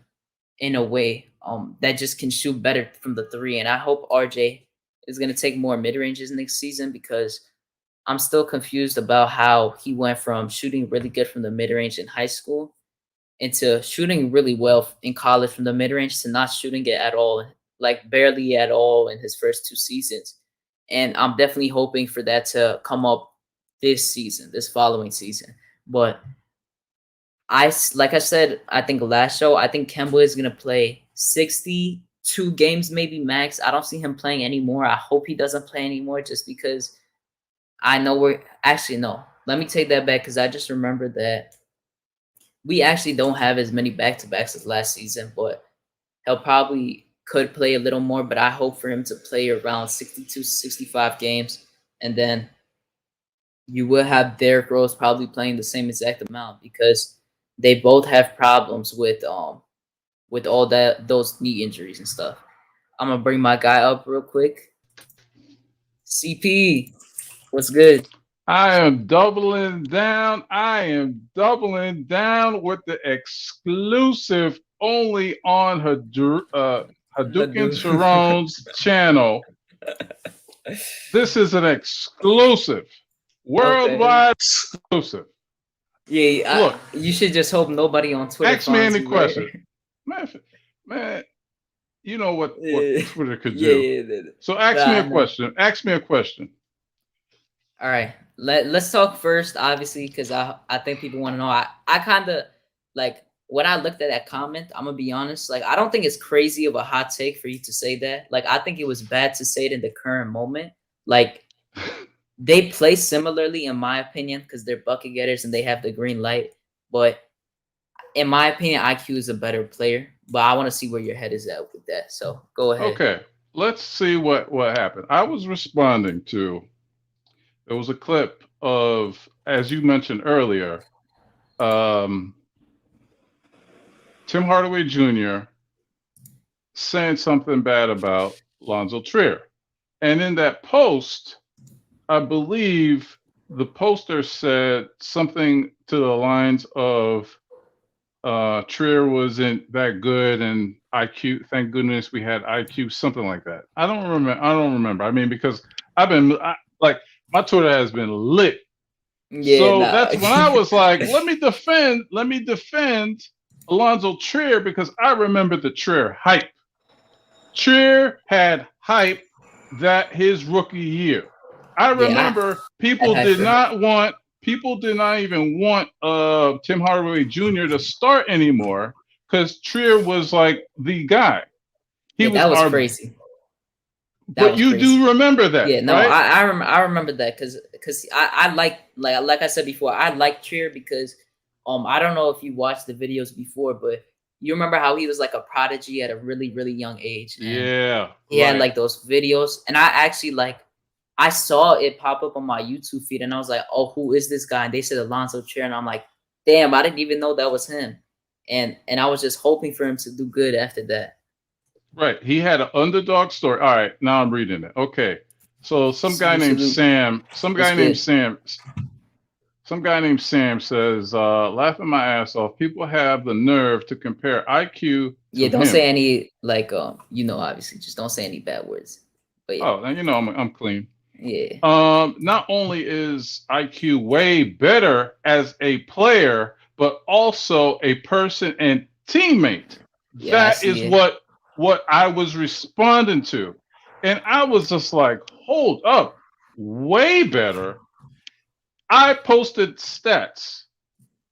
in a way that just can shoot better from the three. And I hope RJ is going to take more mid ranges next season because I'm still confused about how he went from shooting really good from the mid range in high school into shooting really well in college from the mid range to not shooting it at all, like barely at all in his first 2 seasons. And I'm definitely hoping for that to come up this season, this following season. But like I said, I think last show, I think Kemba is gonna play 62 games, maybe max. I don't see him playing anymore. I hope he doesn't play anymore, just because I know we're actually no. Let me take that back because I just remembered that we actually don't have as many back to backs as last season, but he'll probably could play a little more. But I hope for him to play around 62, 65 games, and then you will have Derrick Rose probably playing the same exact amount because they both have problems with all those knee injuries and stuff. I'm gonna bring my guy up real quick. CP, what's good? I am doubling down. I am doubling down with the exclusive only on Hadouken Hadou. Sharon's channel. This is an exclusive, Okay. worldwide exclusive. Yeah, Look, you should just hope nobody on Twitter ask me finds any you, right? question. Man, man, you know what Yeah, Twitter could yeah, do. yeah. So ask me Nah, a I know. question. Ask me a question. All right, let's talk first, obviously, because I think people want to know. I kind of like when I looked at that comment. I'm gonna be honest. Like, I don't think it's crazy of a hot take for you to say that. Like, I think it was bad to say it in the current moment. Like, they play similarly, in my opinion, because they're bucket getters and they have the green light. But in my opinion, IQ is a better player. But I want to see where your head is at with that. So go ahead. Okay, let's see what happened. I was responding to. There was a clip of, as you mentioned earlier, um, Tim Hardaway Jr. saying something bad about Lonzo Trier. And in that post, I believe the poster said something to the lines of Trier wasn't that good and IQ. Thank goodness we had IQ, something like that. I don't remember. I mean, because like my Twitter has been lit. Yeah, So nah. that's when I was like, let me defend Alonzo Trier because I remember the Trier hype. Trier had hype that his rookie year. I Yeah, remember I people had did for not want people did not even want Tim Hardaway Jr. to start anymore because Trier was like the guy. He yeah, was that was our crazy. That but was you crazy. do remember that, Yeah, no, right? I remember that because I like I said before, I like Trier because I don't know if you watched the videos before, but you remember how he was like a prodigy at a really young age, and Yeah, he had right. like those videos, and I actually I saw it pop up on my YouTube feed, and I was like, oh, who is this guy? And they said Alonzo Trier, and I'm like, damn, I didn't even know that was him, and I was just hoping for him to do good after that. Right. He had an underdog story. All right, now I'm reading it. Okay. So Salute, salute. What's good? Some guy named Sam says, laughing my ass off, people have the nerve to compare IQ Yeah, to don't say him. any obviously, just don't say any bad words. But yeah, Oh, and you know I'm clean. yeah, Not only is IQ way better as a player, but also a person and teammate. yeah, I That is see it. what I was responding to. And I was just like, hold up, way better. I posted stats.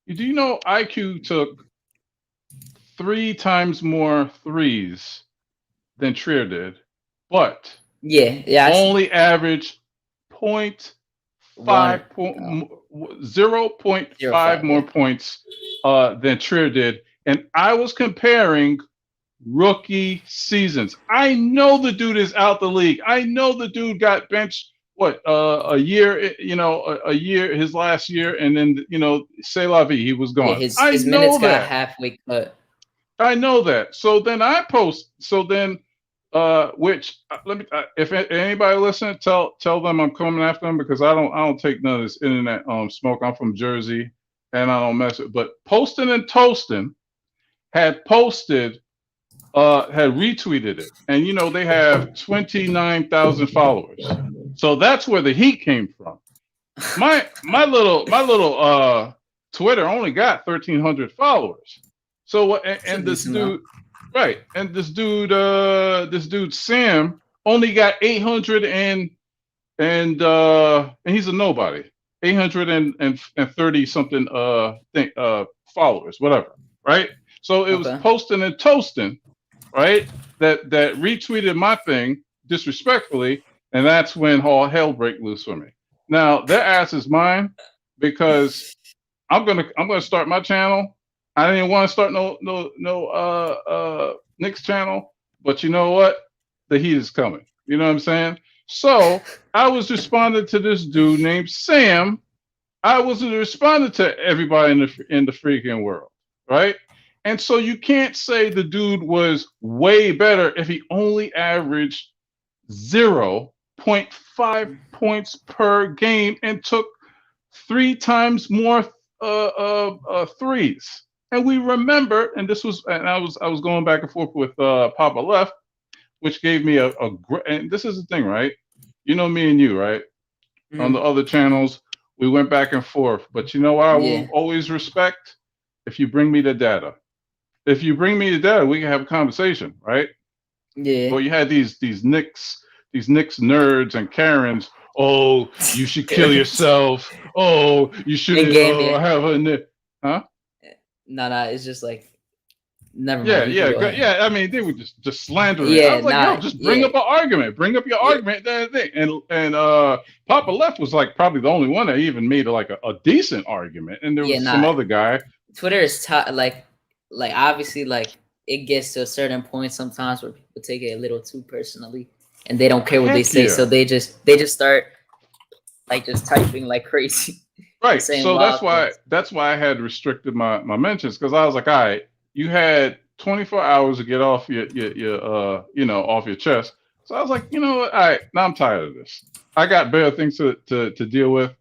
Do you know IQ took 3 times more threes than Trier did, but Yeah, yeah, I see. only averaged point One, 5 point, 0.5 0.5, more yeah. points than Trier did. And I was comparing rookie seasons. I know the dude is out the league. I know the dude got benched a year, a year, his last year, and then c'est la vie, he was Yeah, gone. I his minutes know got that. halfway cut. I know that. So then which let me if anybody listening, tell them I'm coming after them because I don't take none of this internet smoke. I'm from Jersey and I don't mess with. But Postin' and Toastin' had posted had retweeted it, and they have 29,000 followers. So that's where the heat came from. My little Twitter only got 1,300 followers. So It's a and this decent amount. dude, right? And this dude Sam only got 800 and he's a nobody. 830 something followers, whatever, right? So it was Okay. Postin' and Toastin', right? That retweeted my thing disrespectfully, and that's when all hell break loose for me. Now their ass is mine because I'm gonna start my channel. I didn't want to start no Nick's channel, but you know what? The heat is coming. You know what I'm saying? So I was responding to this dude named Sam. I wasn't responding to everybody in the freaking world, right? And so you can't say the dude was way better if he only averaged 0.5 points per game and took 3 times more threes. And we remember, and I was going back and forth with Papa Left, which gave me a great. And this is the thing, right? You know me and you, right? On the Mhm. other channels, we went back and forth. But you know what I will Yeah, always respect? If you bring me the data. If you bring me the data, we can have a conversation, right? yeah. But you had these Knicks nerds and Karens. Oh, you should kill yourself. Oh, you In should game, yeah. have a huh? Nah, it's just like never Yeah, mind. You can yeah, go ahead. yeah. I mean, they were just slandering it. I Yeah, was like, yo, nah, just bring yeah, up an argument. Bring up your yeah, argument. That thing. And Papa Left was like probably the only one that even made like a decent argument. And there yeah. was some Nah, other guy. Twitter is like obviously like it gets to a certain point sometimes where people take it a little too personally and they don't care what they Heck say, so yeah. they just start like just typing like crazy and Right. saying So wild things. that's why I had restricted my mentions because I was like, all right, you had 24 hours to get off your off your chest. So I was like, you know what? All right, now I'm tired of this. I got better things to deal with,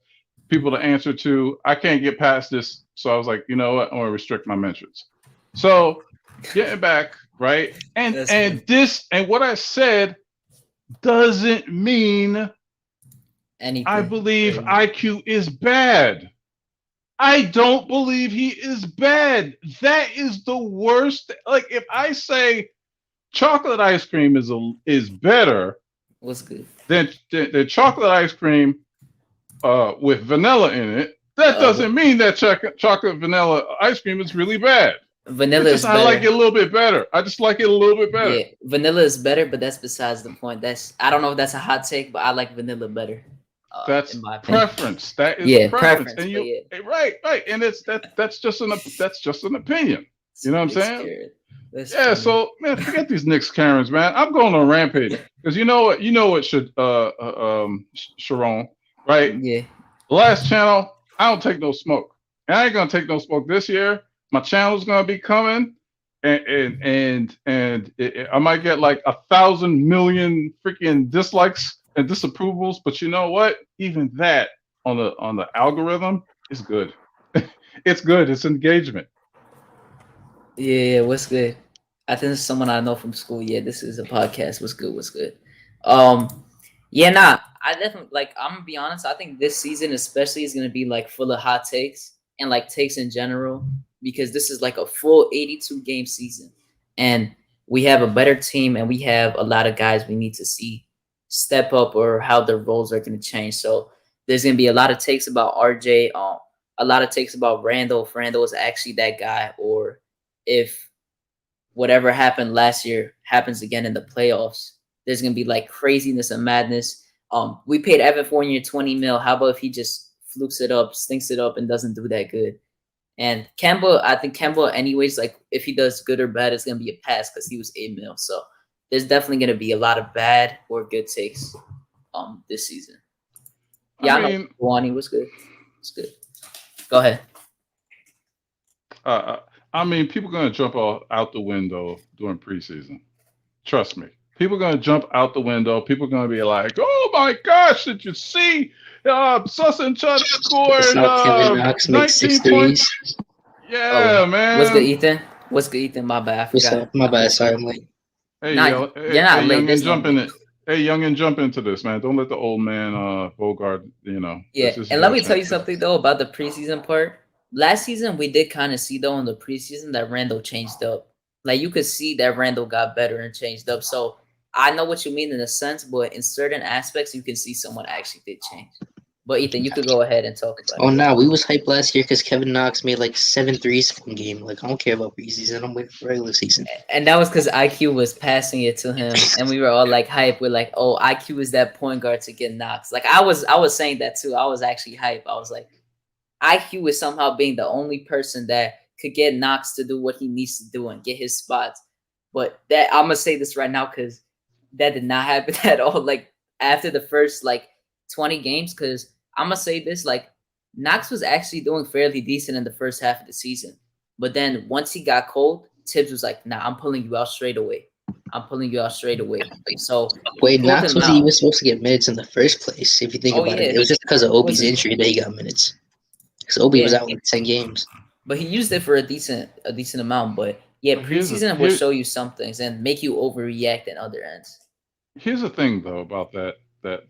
people to answer to. I can't get past this. So I was like, you know what? I'm gonna restrict my mentions. So getting back, right? And That's and funny. this and what I said doesn't mean I Anything. believe Crazy. IQ is bad. I don't believe he is bad. That is the worst. Like if I say chocolate ice cream is better What's good? than chocolate ice cream with vanilla in it, that Uh, doesn't mean that chocolate vanilla ice cream is really bad. Vanilla It's just is I like it better. a little bit better. I just like it a little bit better. Yeah, vanilla is better, but that's besides the point. That's I don't know if that's a hot take, but I like vanilla better, in That's my opinion. preference. That is Yeah, preference. preference, And but you yeah, right, right. And that's just an opinion. You know what I'm Nick's saying? carrot. That's Yeah, funny. so man, forget these Knicks Karens, man. I'm going on a rampage because you know what should Sharon, right? Yeah, The last channel, I don't take no smoke. And I ain't gonna take no smoke this year. My channel's gonna be coming, I might get like 1,000,000,000 freaking dislikes and disapprovals. But you know what? Even that on the algorithm is good. It's good. It's engagement. yeah. What's good? I think this is someone I know from school. Yeah, this is a podcast. What's good? What's good? Um, yeah, nah. I definitely like. I'm gonna be honest. I think this season, especially, is gonna be like full of hot takes and like takes in general because this is like a full 82 game season, and we have a better team and we have a lot of guys we need to see step up or how their roles are gonna change. So there's gonna be a lot of takes about RJ. A lot of takes about Randall. If Randall is actually that guy, or if whatever happened last year happens again in the playoffs. There's gonna be like craziness and madness. We paid Evan Fournier 20 mil. How about if he just flukes it up, stinks it up, and doesn't do that good? And Kemba, I think Kemba, anyways, like if he does good or bad, it's gonna be a pass because he was 8 mil. So there's definitely gonna be a lot of bad or good takes this season. I Yeah, I know mean, Wani was good. It's good. Go ahead. uh, uh, I mean, people gonna jump out the window during preseason. Trust me. People are gonna jump out the window. People are gonna be like, "Oh my gosh, did you see? Suss and Chud I scored saw Kevin Knox make 19 six points." threes. Oh, Yeah, what's good, man. Ethan? What's good, Ethan? My bad. I What's forgot. up? My I'm bad. just Sorry, late. I'm late. Hey, Nah, yo, you're not hey, late. youngin, There's no jump in it. late. Hey, youngin, jump into this, man. Don't let the old man Bogart. You know, Yeah, this is and let your me tell you chance. something though about the preseason part. Last season, we did kind of see though in the preseason that Randall changed up. Like you could see that Randall got better and changed up. So I know what you mean in a sense, but in certain aspects, you can see someone actually did change. But Ethan, you could go ahead and talk about Oh, it. Go nah, ahead. we was hyped last year because Kevin Knox made like 7 threes one game. Like, I don't care about preseason. I'm waiting for regular season. And that was because IQ was passing it to him, and we were all like hype. We're like, "Oh, IQ is that point guard to get Knox." Like I was saying that too. I was actually hype. I was like, IQ is somehow being the only person that could get Knox to do what he needs to do and get his spots. But that I'm gonna say this right now because that did not happen at all. Like after the first like 20 games, because I'm gonna say this, like Knox was actually doing fairly decent in the first half of the season. But then once he got cold, Tibbs was like, nah, I'm pulling you out straight away. I'm pulling you out straight away. So he Wait, pulled Knox him wasn't out. even supposed to get minutes in the first place, if you think Oh about it. yeah. It was just because of He Obi's wasn't. injury that he got minutes. Because Obi was Yeah. out like 10 games. But he used it for a decent amount. But yeah, But preseason will show you some things and make you overreact in other ends. here's the thing though about that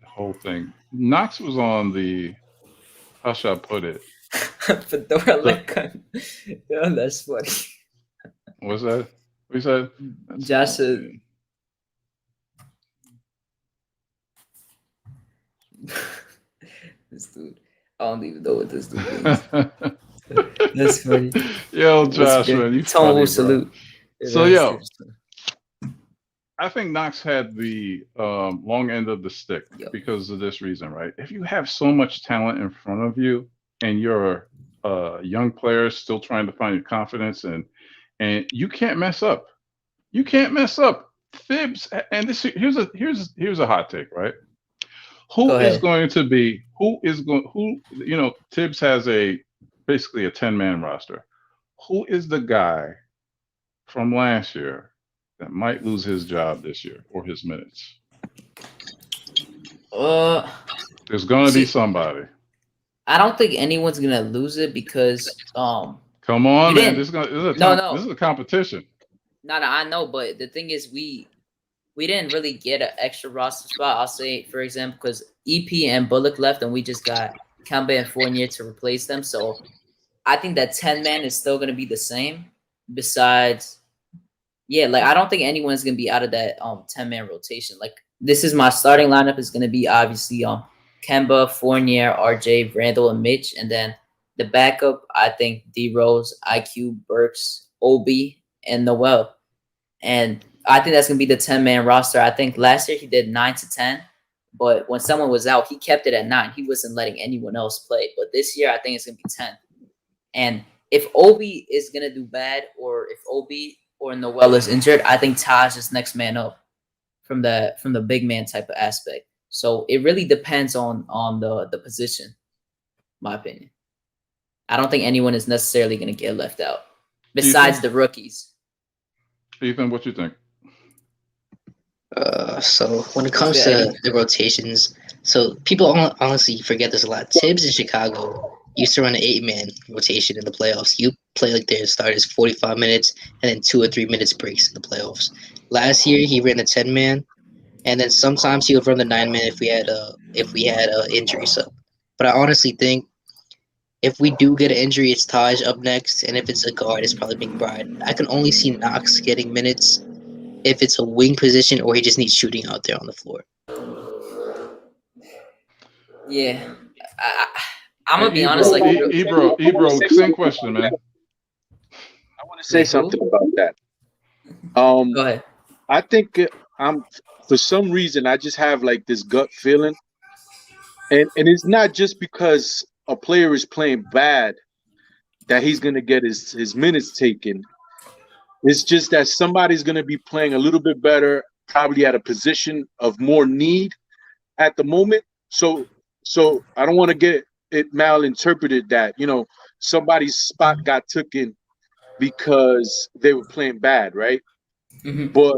whole thing. Knox was on the how should I put it? Fedora The like yeah, that's funny. what's that? What you said? That's Josh said funny. this dude. I don't even know what this dude means. That's funny. Yo, What's Josh, man, good? you Tone funny, Wu bro. salute. So, That's yo, interesting. I think Knox had the long end of the stick Yo. because of this reason, right? If you have so much talent in front of you and you're a young player still trying to find your confidence and you can't mess up. You can't mess up. Fibs, and this here's a hot take, right? Go Who is ahead. going to be who you know Tibbs has basically a 10-man roster. Who is the guy from last year that might lose his job this year or his minutes? There's gonna be See, somebody. I don't think anyone's gonna lose it because Come on, you man. didn't. This is a competition. No, I know, but the thing is, we didn't really get an extra roster spot. I'll say, for example, because EP and Bullock left, and we just got Kemba and Fournier to replace them. So I think that 10-man is still gonna be the same. Besides, yeah, like I don't think anyone's gonna be out of that 10-man rotation. Like this is my starting lineup is gonna be obviously Kemba, Fournier, RJ, Randall, and Mitch, and then the backup I think D Rose, IQ, Burks, Obi, and Noel. And I think that's gonna be the 10-man roster. I think last year he did 9 to 10, but when someone was out, he kept it at 9. He wasn't letting anyone else play. But this year I think it's gonna be 10. And if Obi is gonna do bad, or if Obi or Noel is injured, I think Taj is next man up from the big man type of aspect. So it really depends on the position, my opinion. I don't think anyone is necessarily gonna get left out besides the rookies. Ethan, what you think? So when it comes to the rotations, so people honestly forget this a lot. Tibbs in Chicago used to run an 8-man rotation in the playoffs. You play like their starters 45 minutes and then 2 or 3 minutes breaks in the playoffs. Last year he ran a 10-man, and then sometimes he would run the 9-man if we had a injury. So, but I honestly think if we do get an injury, it's Taj up next, and if it's a guard, it's probably Mcbride. I can only see Knox getting minutes if it's a wing position or he just needs shooting out there on the floor. Yeah, I'm gonna be honest. Ebro, Like, Ebro, same question, man. I want to say something about that. Go ahead. I think I'm for some reason I just have like this gut feeling, and it's not just because a player is playing bad that he's gonna get his minutes taken. It's just that somebody's gonna be playing a little bit better, probably at a position of more need at the moment. So I don't want to get it malinterpreted that somebody's spot got taken because they were playing bad, right? Mm-hmm. But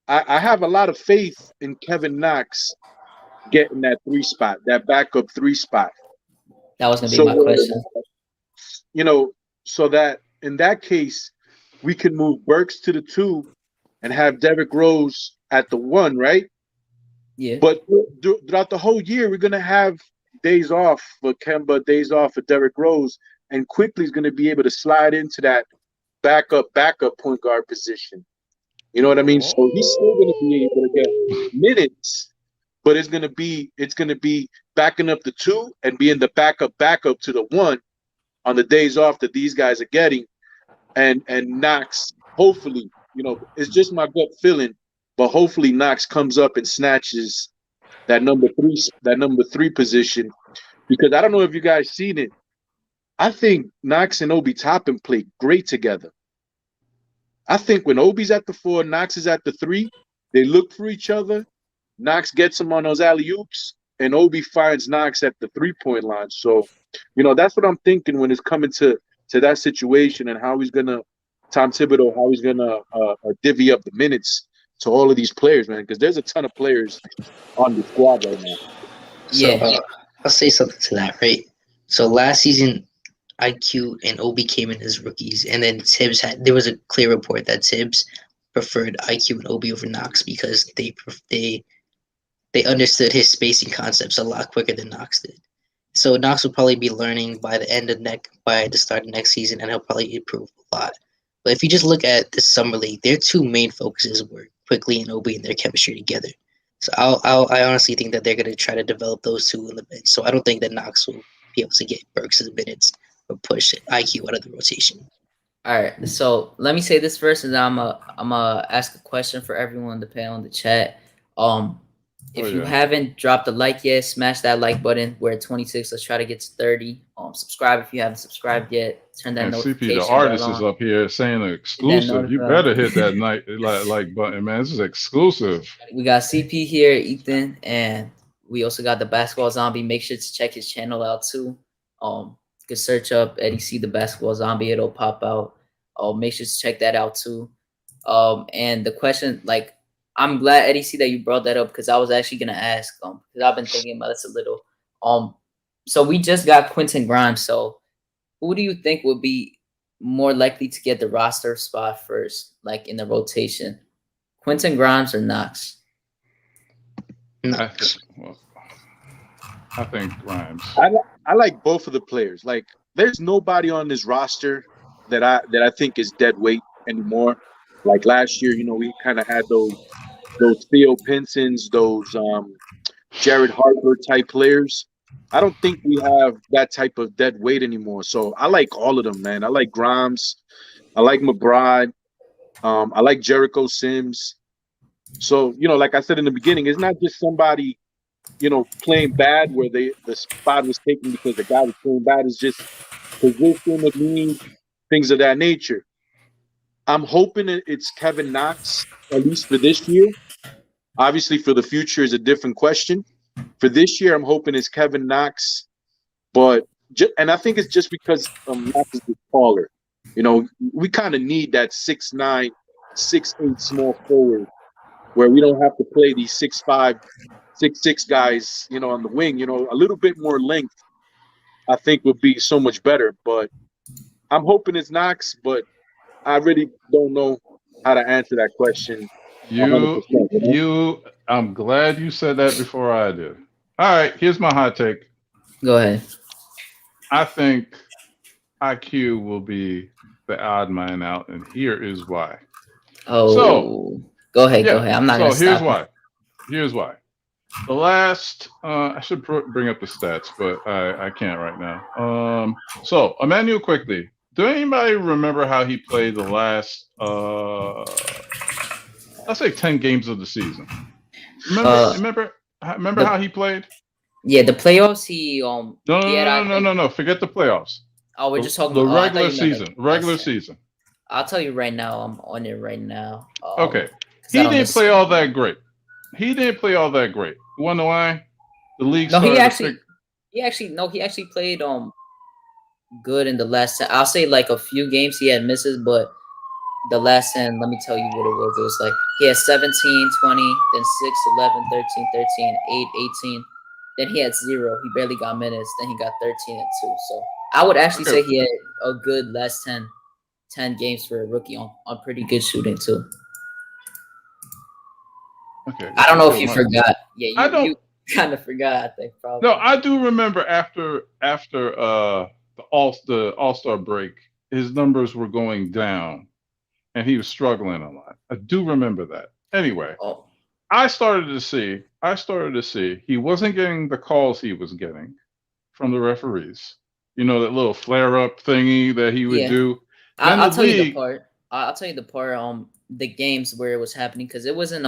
I have a lot of faith in Kevin Knox getting that 3 spot, that backup 3 spot. That was gonna be my question. So that in that case, we can move Burks to the 2 and have Derrick Rose at the 1, right? Yeah. But throughout the whole year, we're gonna have days off for Kemba, days off for Derrick Rose, and quickly is gonna be able to slide into that backup point guard position. You know what I mean? So he's still going to be able to get minutes, but it's going to be backing up the 2 and being the backup to the 1 on the days off that these guys are getting, and Knox. Hopefully, it's just my gut feeling, but hopefully Knox comes up and snatches that number 3 position, because I don't know if you guys seen it. I think Knox and Obi Toppin play great together. I think when Obi's at the 4, Knox is at the 3, they look for each other. Knox gets him on those alley-oops, and Obi finds Knox at the 3-point line. So, that's what I'm thinking when it's coming to that situation, and how he's gonna Tom Thibodeau, how he's gonna divvy up the minutes to all of these players, man. Because there's a ton of players on the squad right now. So I'll say something to that, right? So last season, IQ and Obi came in as rookies, and then Tibbs there was a clear report that Tibbs preferred IQ and Obi over Knox because they understood his spacing concepts a lot quicker than Knox did. So Knox will probably be learning by the start of next season, and he'll probably improve a lot. But if you just look at the summer league, their 2 main focuses were Quickly and Obi and their chemistry together. So I honestly think that they're going to try to develop those 2 in the bench. So I don't think that Knox will be able to get Burks' minutes or push IQ out of the rotation. All right. So let me say this first, and then I'm gonna ask a question for everyone in the panel in the chat. If you haven't dropped a like yet, smash that like button. We're at 26. Let's try to get to 30. Subscribe if you haven't subscribed yet. Turn that notification CP, the artist is up here saying exclusive. You better hit that like button, man. This is exclusive. We got CP here, Ethan, and we also got the Basketball Zombie. Make sure to check his channel out too. You can search up Eddie C, the Basketball Zombie. It'll pop out. Make sure to check that out too. And the question, I'm glad, Eddie, see that you brought that up because I was actually gonna ask because I've been thinking about this a little. So we just got Quentin Grimes. So who do you think would be more likely to get the roster spot first, like in the rotation? Quentin Grimes or Knox? I think Grimes. I like both of the players. Like, there's nobody on this roster that I think is dead weight anymore. Like last year, we kind of had those Theo Pinsons, those Jared Harper type players. I don't think we have that type of dead weight anymore. So I like all of them, man. I like Grimes. I like Mcbride. I like Jericho Sims. So, like I said in the beginning, it's not just somebody, playing bad where the spot was taken because the guy was playing bad. It's just position of need, things of that nature. I'm hoping it's Kevin Knox, at least for this year. Obviously, for the future is a different question. For this year, I'm hoping it's Kevin Knox, and I think it's just because Knox is taller. We kind of need that 6'9", 6'8" small forward where we don't have to play these 6'5", 6'6" guys, on the wing. A little bit more length, I think, would be so much better. But I'm hoping it's Knox, but I really don't know how to answer that question. I'm glad you said that before I did. All right, here's my hot take. Go ahead. I think IQ will be the odd man out, and here is why. Oh, so go ahead. I'm not gonna stop. Here's why. The last, I should bring up the stats, but I can't right now. So Emmanuel, quickly. Do anybody remember how he played the last, let's say 10 games of the season? Remember how he played? Yeah, the playoffs. No. Forget the playoffs. Oh, we're just talking the regular season. Regular season. I'll tell you right now. I'm on it right now. Okay. He didn't play all that great. You wanna know why? The league. No, he actually played good in the last. I'll say like a few games he had misses, but the last 10, let me tell you what it was. It was like he had 17, 20, then 6, 11, 13, 13, 8, 18. Then he had 0. He barely got minutes. Then he got 13 and 2. So I would actually say he had a good last 10 games for a rookie on pretty good shooting too. Okay. I don't know if you forgot. Yeah, you kind of forgot, I think, probably. No, I do remember after the All-Star break, his numbers were going down and he was struggling a lot. I do remember that. Anyway, I started to see he wasn't getting the calls he was getting from the referees. That little flare-up thingy that he would do. I'll tell you the part. I'll tell you the part. The games where it was happening, because it wasn't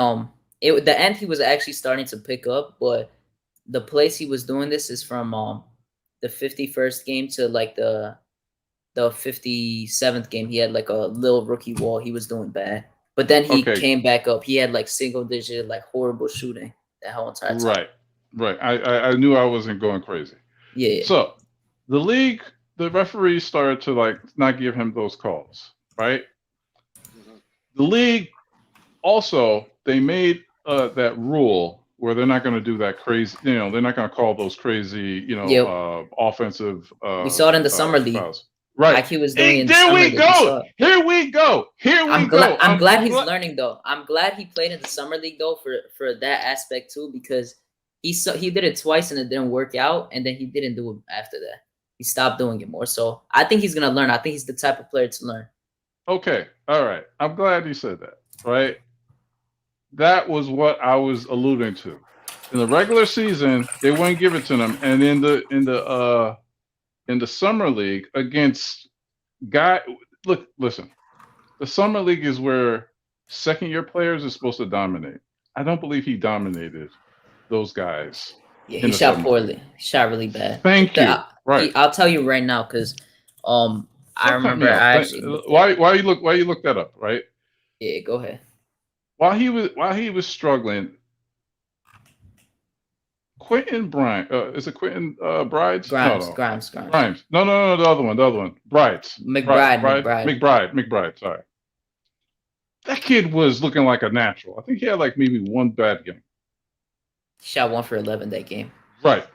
the end he was actually starting to pick up, but the place he was doing this is from the 51st game to like the 57th game. He had like a little rookie wall. He was doing bad, but then he came back up. He had like single digit, like horrible shooting that whole entire time. Right. I knew I wasn't going crazy. Yeah. So the referees started to like not give him those calls. Right. Mm-hmm. The league also, they made that rule where they're not going to do that crazy. They're not going to call those crazy. Offensive. We saw it in the summer league. Fouls. Right. IQ was doing. Here we go. I'm glad he's learning though. I'm glad he played in the summer league though for that aspect too, because he did it twice and it didn't work out, and then he didn't do it after that. He stopped doing it more. So I think he's gonna learn. I think he's the type of player to learn. Okay. All right. I'm glad you said that. Right. That was what I was alluding to. In the regular season, they wouldn't give it to them, and in the summer league against listen, the summer league is where second-year players are supposed to dominate. I don't believe he dominated those guys. Yeah, he shot poorly. He shot really bad. Thank you. Right. I'll tell you right now, because I remember why you look that up, right? Yeah, go ahead. While he was struggling, Quentin Grimes. Is it Quentin Brides? Grimes. No, the other one. Brides. Mcbride. Sorry. that kid was looking like a natural. I think he had like maybe one bad game. Shot 1 for 11 that game. Right.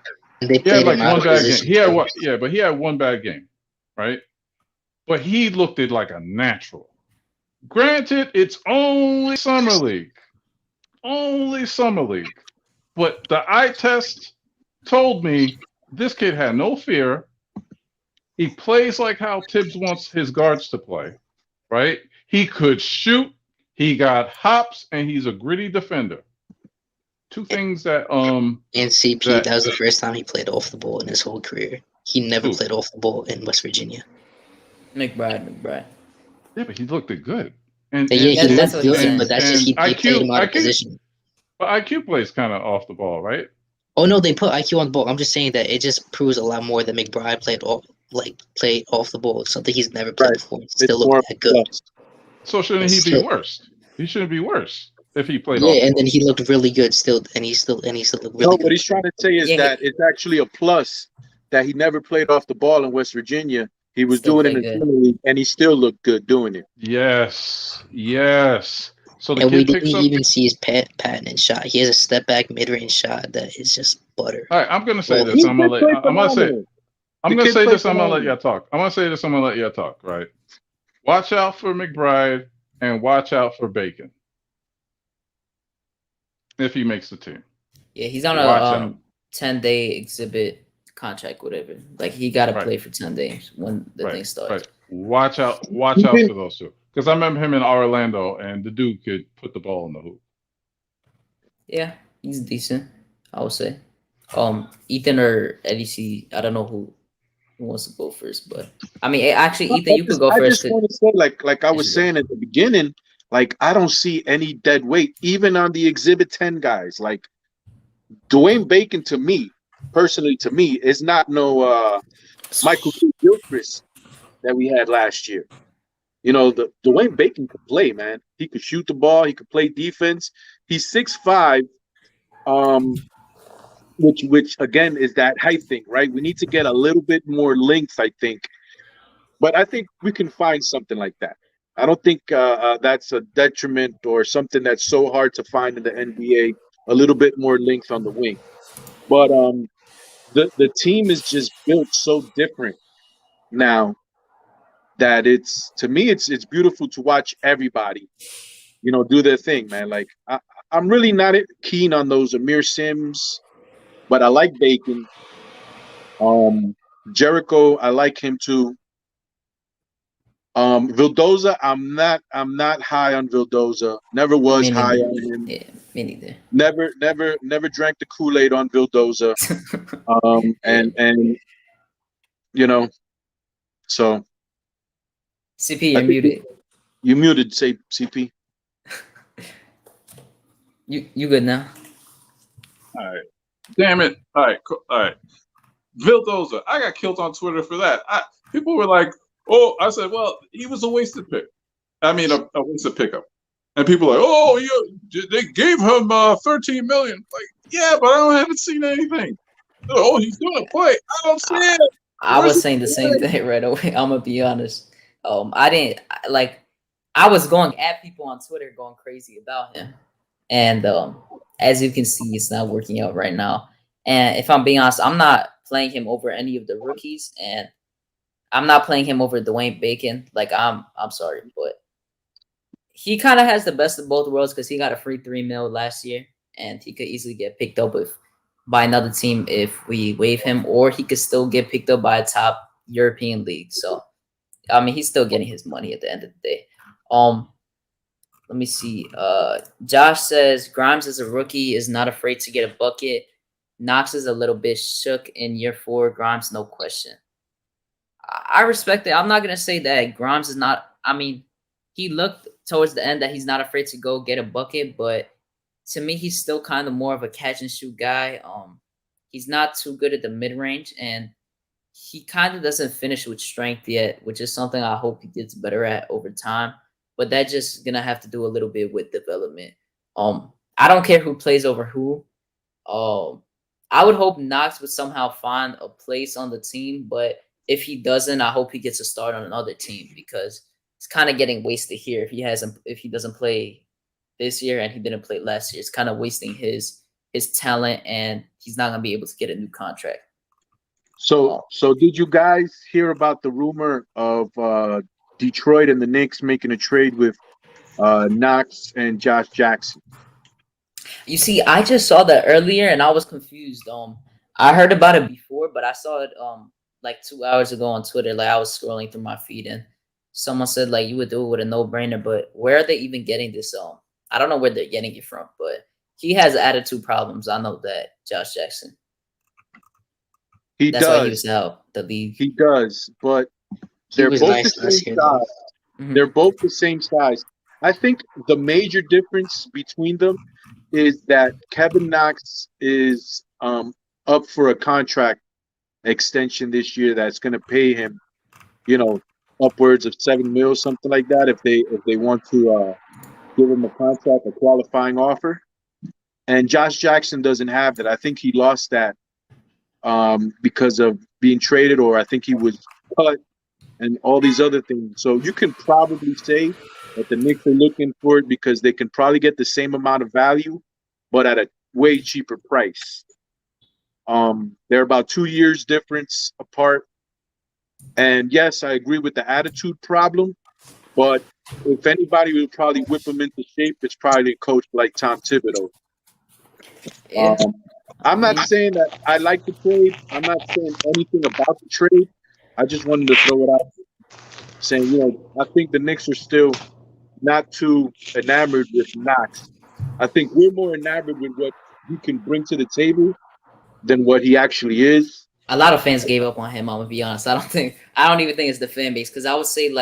And they He had played like him out one of bad game. position. He had what? Yeah, but he had one bad game, right? But he looked it like a natural. Granted, it's only summer league, but the eye test told me this kid had no fear. He plays like how Tibbs wants his guards to play, right? He could shoot. He got hops, and he's a gritty defender. Two things that And CP, that that was the first time he played off the ball in his whole career. He never Who? played off the ball in West Virginia. McBride. Yeah, but he looked it good. And Yeah, he that's looked what he's good, saying. but that's just he played him out of position. But IQ plays kind of off the ball, right? Oh no, they put IQ on the ball. I'm just saying that it just proves a lot more that McBride played off the ball, something he's never played before. It still looked that good. So shouldn't he be worse? He shouldn't be worse if he played. Yeah, and then he looked really good still, and he still looked really good. No, what he's trying to say is that it's actually a plus that he never played off the ball in West Virginia. He was Still doing it in summer league, and he still looked good doing it. Yes. So the And we kid didn't picks up. even see his patented shot. He has a step back mid range shot that is just butter. All right, I'm gonna say Well, this. I'm gonna say this. I'm gonna let y'all talk. Right. Watch out for McBride and watch out for Bacon if he makes the team. Yeah, he's on a 10-day exhibit contract, whatever. Like he got to play for 10 days when the thing starts. Right. Watch out for those two. Because I remember him in Orlando, and the dude could put the ball in the hoop. Yeah, he's decent, I would say. Ethan or Eddie C, I don't know who wants to go first, but I mean, actually, Ethan, you could go first. I just want to say, like I was saying at the beginning, like I don't see any dead weight, even on the Exhibit 10 guys. Like Dwayne Bacon, to me, personally, is not no Michael Gilchrist that we had last year. You know, the Dwayne Bacon could play, man. He could shoot the ball. He could play defense. He's 6'5", which again is that height thing, right? We need to get a little bit more length, I think. But I think we can find something like that. I don't think that's a detriment or something that's so hard to find in the NBA. A little bit more length on the wing, but the team is just built so different now that it's beautiful to watch everybody, do their thing, man. Like I'm really not keen on those Amir Sims, but I like Bacon. Jericho, I like him too. Vildoza, I'm not high on Vildoza. Never was high on him. Yeah, me neither. Never drank the Kool-Aid on Vildoza. And so CP, you're muted. You muted, say CP. You good now? All right. Damn it. All right. Vildoza, I got killed on Twitter for that. People were like, "Oh," I said, "Well, he was a wasted pick. I mean, a wasted pickup." And people are like, "Oh, they gave him $13 million." Like, yeah, but I haven't seen anything. Oh, he's gonna play. I don't see it. I was saying the same thing right away. I'm gonna be honest. I was going at people on Twitter going crazy about him. And as you can see, it's not working out right now. And if I'm being honest, I'm not playing him over any of the rookies, and I'm not playing him over Dwayne Bacon. Like I'm sorry, but he kind of has the best of both worlds because he got a free $3 million last year, and he could easily get picked up by another team if we waive him, or he could still get picked up by a top European league. So I mean, he's still getting his money at the end of the day. Let me see. Josh says Grimes as a rookie is not afraid to get a bucket. Knox is a little bit shook in year 4. Grimes, no question. I respect it. I'm not gonna say that Grimes is not. I mean, he looked towards the end that he's not afraid to go get a bucket, but to me, he's still kind of more of a catch and shoot guy. He's not too good at the mid range, and he kind of doesn't finish with strength yet, which is something I hope he gets better at over time. But that's just gonna have to do a little bit with development. I don't care who plays over who. I would hope Knox would somehow find a place on the team, but if he doesn't, I hope he gets a start on another team because it's kind of getting wasted here if he doesn't play this year and he didn't play last year. It's kind of wasting his talent, and he's not gonna be able to get a new contract. So did you guys hear about the rumor of Detroit and the Knicks making a trade with Knox and Josh Jackson? You see, I just saw that earlier and I was confused. I heard about it before, but I saw it like 2 hours ago on Twitter. Like I was scrolling through my feed and someone said like you would do it with a no-brainer, but where are they even getting this? I don't know where they're getting it from, but he has attitude problems. I know that, Josh Jackson. That's why he was out the league. He does, but they're both the same size. Mm-hmm. They're both the same size. I think the major difference between them is that Kevin Knox is up for a contract extension this year that's going to pay him, upwards of $7 million, something like that, if they want to give him a contract, a qualifying offer. And Josh Jackson doesn't have that. I think he lost that because of being traded, or I think he was cut and all these other things. So you can probably say that the Knicks are looking for it because they can probably get the same amount of value, but at a way cheaper price. They're about 2 years difference apart. And yes, I agree with the attitude problem, but if anybody would probably whip him into shape, it's probably a coach like Tom Thibodeau. Yeah. I'm not saying that I like the trade. I'm not saying anything about the trade. I just wanted to throw it out there, saying, I think the Knicks are still not too enamored with Knox. I think we're more enamored with what he can bring to the table than what he actually is. A lot of fans gave up on him. I'm gonna be honest. I don't even think it's the fan base, because I would say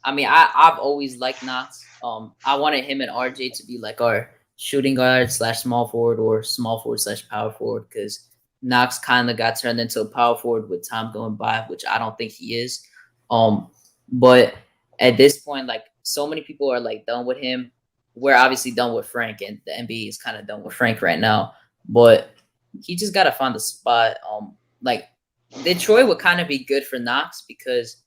I've always liked Knox. I wanted him and RJ to be like our shooting guard / small forward, or small forward / power forward, because Knox kind of got turned into a power forward with time going by, which I don't think he is. But at this point, like, so many people are like done with him. We're obviously done with Frank, and the NBA is kind of done with Frank right now. But he just gotta find a spot. Like Detroit would kind of be good for Knox because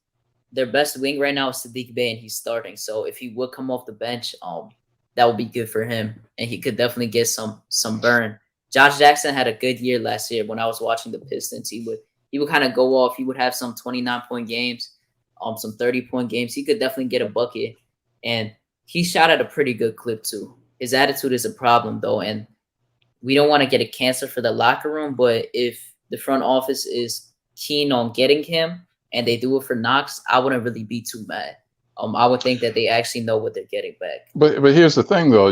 their best wing right now is Saddiq Bey, and he's starting. So if he would come off the bench, that would be good for him, and he could definitely get some burn. Josh Jackson had a good year last year. When I was watching the Pistons, he would kind of go off. He would have some 29-point games, some 30-point games. He could definitely get a bucket, and he shot at a pretty good clip too. His attitude is a problem though, and we don't want to get a cancer for the locker room. But if the front office is keen on getting him and they do it for Knox, I wouldn't really be too mad. I would think that they actually know what they're getting back. But here's the thing though,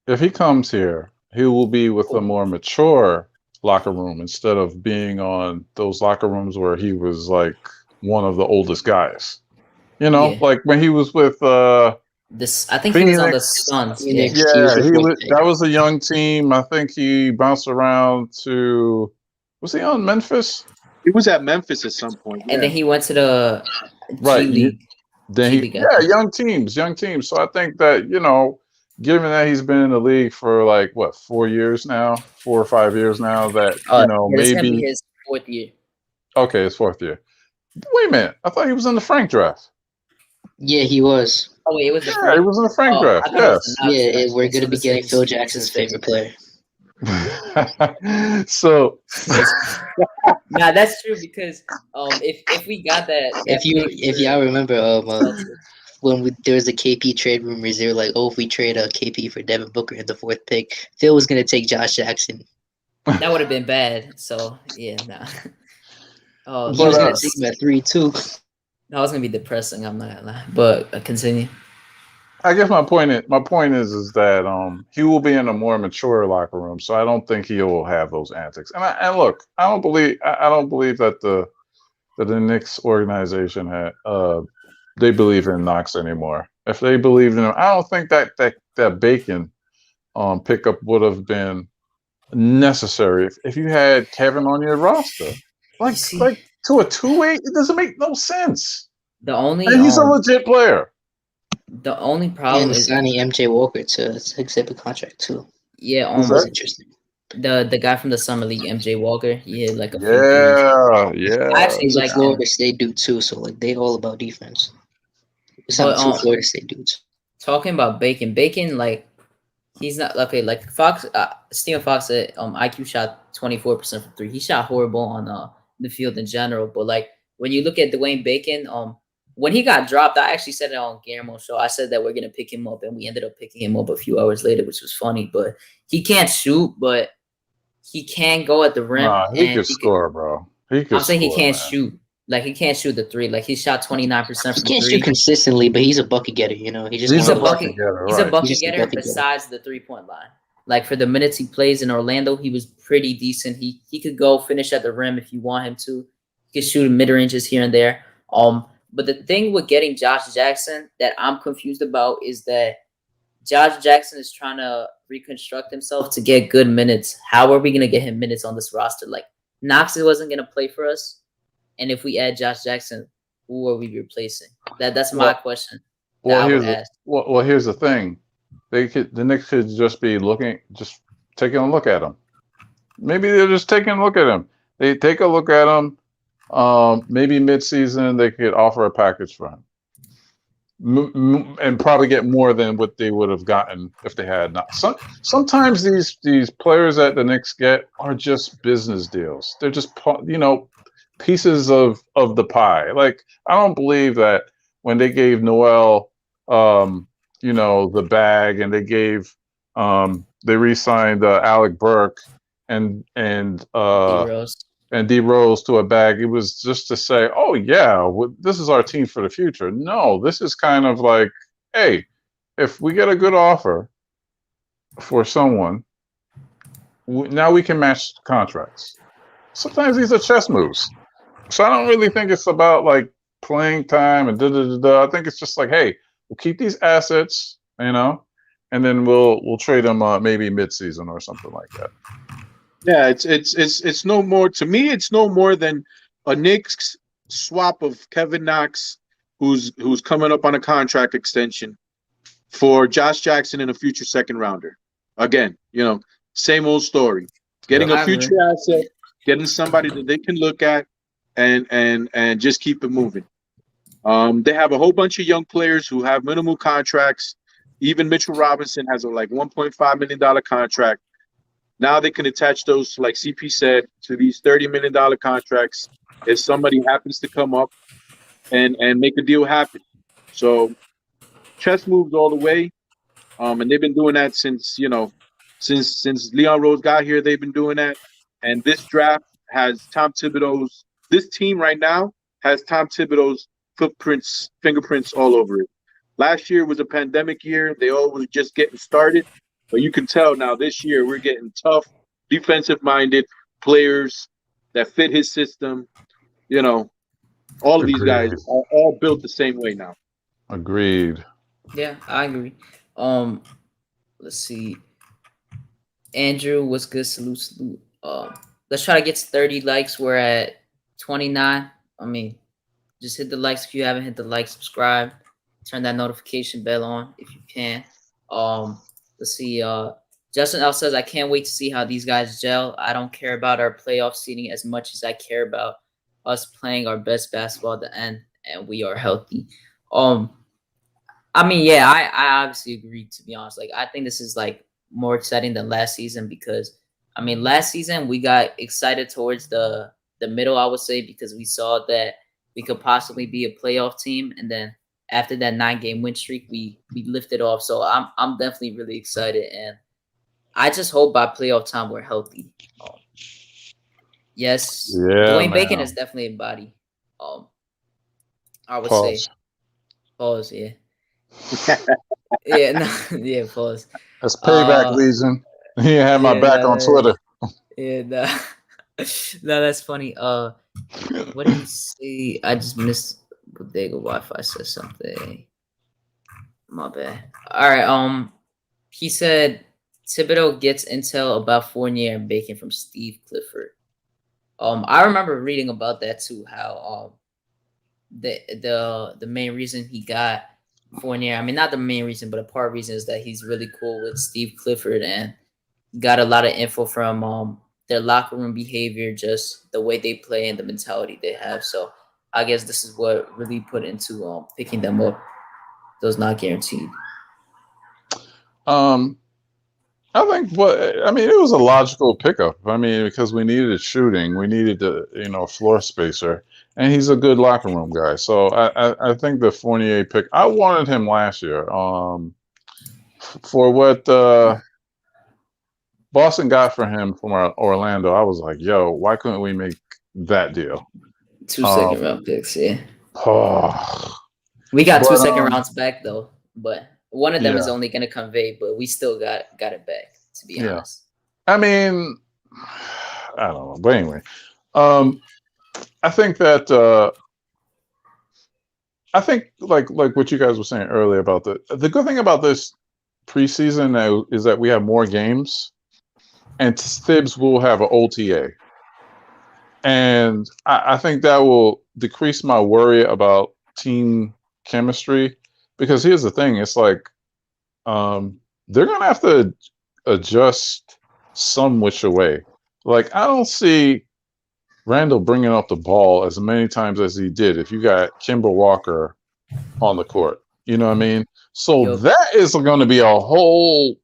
if he comes here, he will be with a more mature locker room instead of being on those locker rooms where he was like one of the oldest guys. Like when he was with I think Phoenix. He was on the Suns. That was a young team. I think he bounced around to. Was he on Memphis? He was at Memphis at some point, and then he went to the right. G League. Then young teams. So I think that given that he's been in the league for like 4 years now, 4 or 5 years now, that maybe be his 4th year. Okay, his 4th year. Wait a minute, I thought he was in the Frank draft. Yeah, he was. Oh, wait, it was. He was in the Frank draft. Yes. Yeah, we're going to be getting Phil Jackson's favorite player. So, nah, that's true because if we got that, if y'all remember, when there was a KP trade rumors, they were like, "Oh, if we trade KP for Devin Booker at the 4th pick, Phil was going to take Josh Jackson." That would have been bad. So yeah, nah. Oh, he was going to take him at 3 too. That was going to be depressing. I'm not gonna lie, but continue. I guess my point is that he will be in a more mature locker room, so I don't think he will have those antics. And look, I don't believe that the Knicks organization they believe in Knox anymore. If they believed in him, I don't think that Bacon pickup would have been necessary if you had Kevin on your roster. Like to a 2-way, it doesn't make no sense. And he's a legit player. The only problem is signing MJ Walker to exhibit contract too. Yeah, almost interesting. The guy from the summer league, MJ Walker, he had like a yeah. I actually he's like Florida State dude too, so like they all about defense. It's not But two Florida State dudes. talking about Bacon, like he's not okay. Like Fox, Stephen Fox said, IQ shot 24% from three. He shot horrible on the field in general. But like when you look at Dwayne Bacon, when he got dropped, I actually said it on Guillermo's show. I said that we're gonna pick him up, and we ended up picking him up a few hours later, which was funny. But he can't shoot, but he can go at the rim. Nah, he and could score, bro. He could. I'm saying he score, can't man. shoot. Like he can't shoot the three. Like he shot 29% He from can't three. shoot consistently, but he's a bucket getter. You know, he just He's one a of those- bucket. getter, He's a right. bucket He's just a getter. bucket getter. Besides the 3-point line, like for the minutes he plays in Orlando, he was pretty decent. He could go finish at the rim if you want him to. He could shoot mid ranges here and there. But the thing with getting Josh Jackson that I'm confused about is that Josh Jackson is trying to reconstruct himself to get good minutes. How are we gonna get him minutes on this roster? Like Knox wasn't gonna play for us, and if we add Josh Jackson, who are we replacing? That's my question. Well, I would here's ask. here's the thing. The Knicks could just be just taking a look at him. Maybe they're just taking a look at him. They take a look at him. Maybe mid-season they could offer a package for him, and probably get more than what they would have gotten if they had not. Sometimes these players that the Knicks get are just business deals. They're just pieces of the pie. Like I don't believe that when they gave Noel the bag, and they gave they re-signed Alec Burke and D-Rose. and D Rose to a bag, it was just to say, oh yeah, this is our team for the future. No, this is kind of like, hey, if we get a good offer for someone, now we can match contracts. Sometimes these are chess moves. So I don't really think it's about like playing time and I think it's just like, hey, we'll keep these assets, and then we'll trade them maybe mid-season or something like that. Yeah, it's no more to me. It's no more than a Knicks swap of Kevin Knox, who's coming up on a contract extension, for Josh Jackson and a future second rounder. Again, same old story. Getting a future asset, getting somebody that they can look at, and just keep it moving. They have a whole bunch of young players who have minimal contracts. Even Mitchell Robinson has a $1.5 million contract. Now they can attach those, like CP said, to these $30 million contracts if somebody happens to come up and make a deal happen. So chess moves all the way, and they've been doing that since Leon Rose got here. They've been doing that, and this draft has Tom Thibodeau's. This team right now has Tom Thibodeau's fingerprints all over it. Last year was a pandemic year. They all was just getting started. But you can tell now this year we're getting tough, defensive-minded players that fit his system. All of these guys are all built the same way now. Agreed. Yeah, I agree. Let's see. Andrew, what's good? Salute. Let's try to get to 30 likes. We're at 29. I mean, just hit the likes if you haven't hit the like, subscribe, turn that notification bell on if you can. Let's see. Justin L says, I can't wait to see how these guys gel. I don't care about our playoff seeding as much as I care about us playing our best basketball at the end, and we are healthy. I mean, yeah, I obviously agree, to be honest. Like, I think this is like more exciting than last season because, I mean, last season we got excited towards the middle, I would say, because we saw that we could possibly be a playoff team, and then after that 9-game win streak, we lifted off. So I'm definitely really excited, and I just hope by playoff time we're healthy. Yes, Dwayne Bacon is definitely a body. I would say. Pause. Yeah. Yeah. Pause. That's payback reason. He had my back on Twitter. Yeah. No, that's funny. What did he say? I just missed. Bodega Wi-Fi says something. My bad. All right. He said Thibodeau gets intel about Fournier and Bacon from Steve Clifford. I remember reading about that too. How the main reason he got Fournier, I mean, not the main reason, but a part reason is that he's really cool with Steve Clifford and got a lot of info from their locker room behavior, just the way they play and the mentality they have. So I guess this is what really put into picking them up. So it's not guaranteed. I think it was a logical pickup. I mean, because we needed shooting, we needed the floor spacer, and he's a good locker room guy. So I think the Fournier pick, I wanted him last year. For what Boston got for him from Orlando, I was like, yo, why couldn't we make that deal? 2 second round picks, yeah. Oh, We got 2 second rounds back though, but one of them is yeah. only going to convey, but we still got it back, to be honest. I mean, I don't know. But anyway, I think that like what you guys were saying earlier about the good thing about this preseason now is that we have more games, and Thibs will have an OTA. And I think that will decrease my worry about team chemistry, because here's the thing, it's like they're gonna have to adjust some which way. Like, I don't see Randall bringing up the ball as many times as he did if you got Kemba Walker on the court. You know what I mean? So that is going to be a whole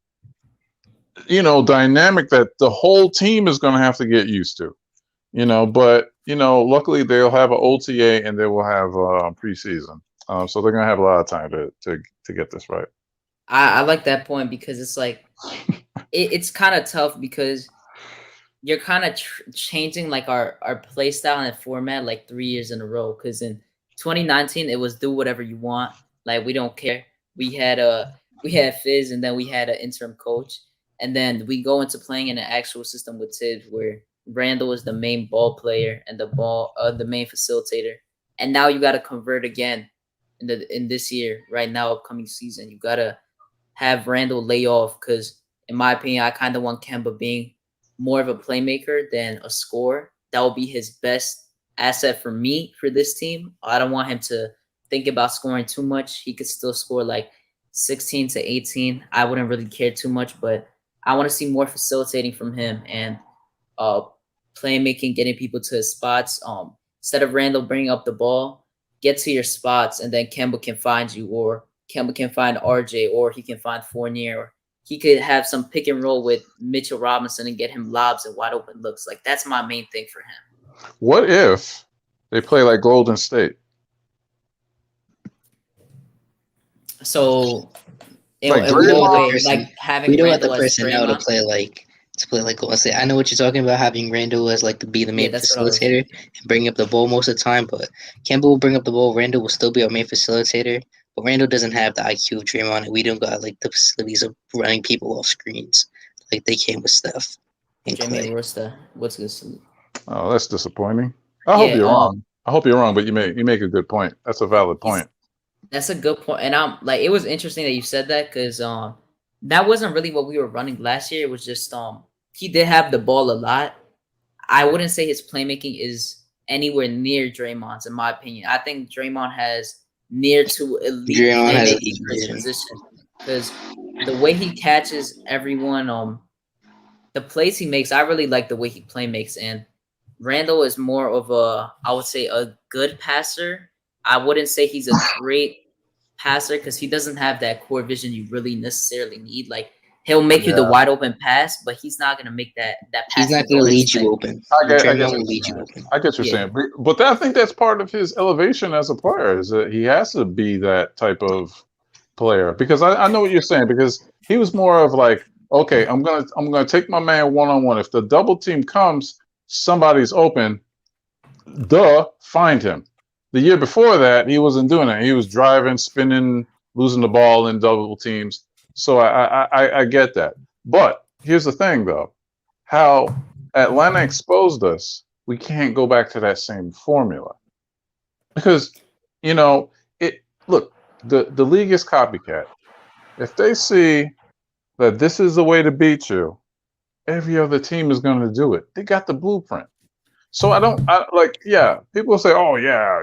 dynamic that the whole team is going to have to get used to. But luckily they'll have an OTA and they will have preseason, so they're gonna have a lot of time to get this right. I like that point, because it's like it's kind of tough, because you're kind of changing like our play style and format like 3 years in a row. Because in 2019 it was do whatever you want, like we don't care. We had Fizz, and then we had an interim coach, and then we go into playing in an actual system with Tibbs where Randall is the main ball player and the main facilitator. And now you got to convert again in this year, right now, upcoming season. You got to have Randall lay off, because in my opinion, I kind of want Kemba being more of a playmaker than a scorer. That will be his best asset for me for this team. I don't want him to think about scoring too much. He could still score like 16 to 18. I wouldn't really care too much, but I want to see more facilitating from him and playmaking, getting people to his spots. Instead of Randall bringing up the ball, get to your spots, and then Kemba can find you, or Kemba can find RJ, or he can find Fournier, or he could have some pick and roll with Mitchell Robinson and get him lobs and wide open looks. Like, that's my main thing for him. What if they play like Golden State? So, we don't want the personnel to play like Golden State. I know what you're talking about, having Randall as like to be the main facilitator and bring up the ball most of the time. But Kemba will bring up the ball. Randall will still be our main facilitator. But Randall doesn't have the IQ of Draymond, and we don't got like the facilities of running people off screens like they came with Steph and Clay. What's this? Oh, that's disappointing. I hope you're wrong. I hope you're wrong, but you make a good point. That's a valid point. That's a good point. And I'm like, it was interesting that you said that, because that wasn't really what we were running last year. It was just he did have the ball a lot. I wouldn't say his playmaking is anywhere near Draymond's, in my opinion. I think Draymond has near to elite playmaking for his position, because the way he catches everyone, the plays he makes, I really like the way he play makes. And Randall is more of I would say a good passer. I wouldn't say he's a great passer, because he doesn't have that core vision you really necessarily need. Like, he'll make you the wide open pass, but he's not gonna make that pass. He's not gonna lead you open. I get what you're saying, but I think that's part of his elevation as a player, is that he has to be that type of player. Because I know what you're saying, because he was more of like, okay, I'm gonna take my man one-on-one. If the double team comes, somebody's open. Find him. The year before that, he wasn't doing that. He was driving, spinning, losing the ball in double teams. So I get that. But here's the thing, though. How Atlanta exposed us, we can't go back to that same formula. Because, look, the league is copycat. If they see that this is the way to beat you, every other team is going to do it. They got the blueprint. So people say, oh yeah,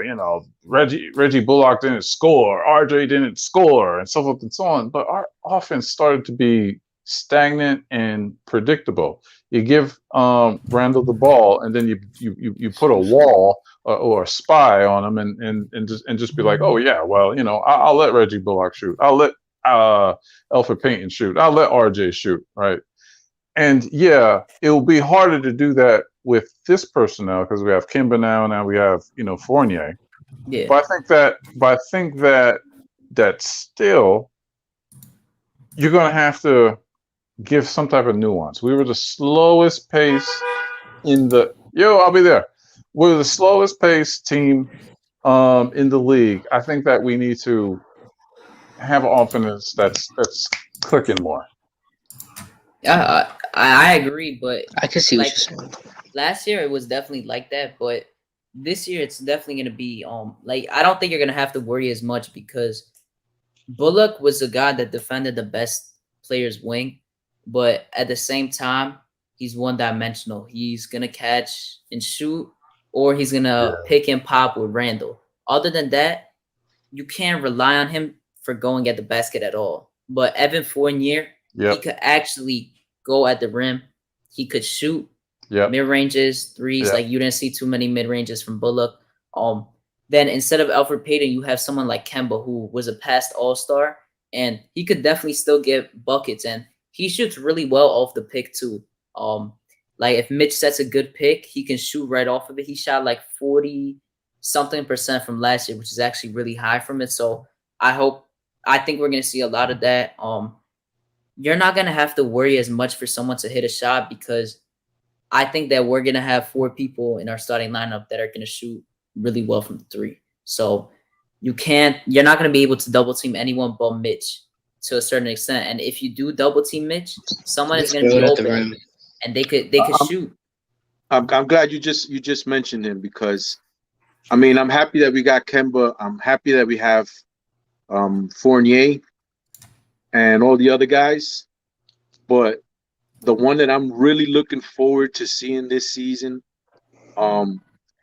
Reggie Bullock didn't score, RJ didn't score, and so forth and so on. But our offense started to be stagnant and predictable. You give Randall the ball, and then you put a wall or a spy on him, and just be like, oh yeah, well, I'll let Reggie Bullock shoot. I'll let Alfred Payton shoot. I'll let RJ shoot. Right. And yeah, it'll be harder to do that with this personnel because we have Kimba now we have Fournier. Yeah. But I think that still you're gonna have to give some type of nuance. We were the slowest pace I'll be there. We're the slowest pace team in the league. I think that we need to have an offense that's clicking more. Yeah, I agree, but I can see what like you're saying. last year it was definitely like that, but this year it's definitely gonna be like I don't think you're gonna have to worry as much because Bullock was a guy that defended the best player's wing, but at the same time, he's one dimensional. He's gonna catch and shoot, or he's gonna pick and pop with Randall. Other than that, you can't rely on him for going at the basket at all. But Evan Fournier, he could actually go at the rim. He could shoot mid ranges, threes. Like you didn't see too many mid ranges from Bullock. Then instead of Alfred Payton, you have someone like Kemba, who was a past All-Star, and he could definitely still get buckets, and he shoots really well off the pick too. Like if Mitch sets a good pick, he can shoot right off of it. He shot like 40-something% from last year, which is actually really high from it. So I think we're gonna see a lot of that. You're not gonna have to worry as much for someone to hit a shot because I think that we're gonna have 4 people in our starting lineup that are gonna shoot really well from the 3. So you're not going to be able to double team anyone but Mitch to a certain extent. And if you do double team Mitch, someone is going to be open and they could shoot. I'm glad you just mentioned him because I mean, I'm happy that we got Kemba. I'm happy that we have Fournier and all the other guys. But the one that I'm really looking forward to seeing this season,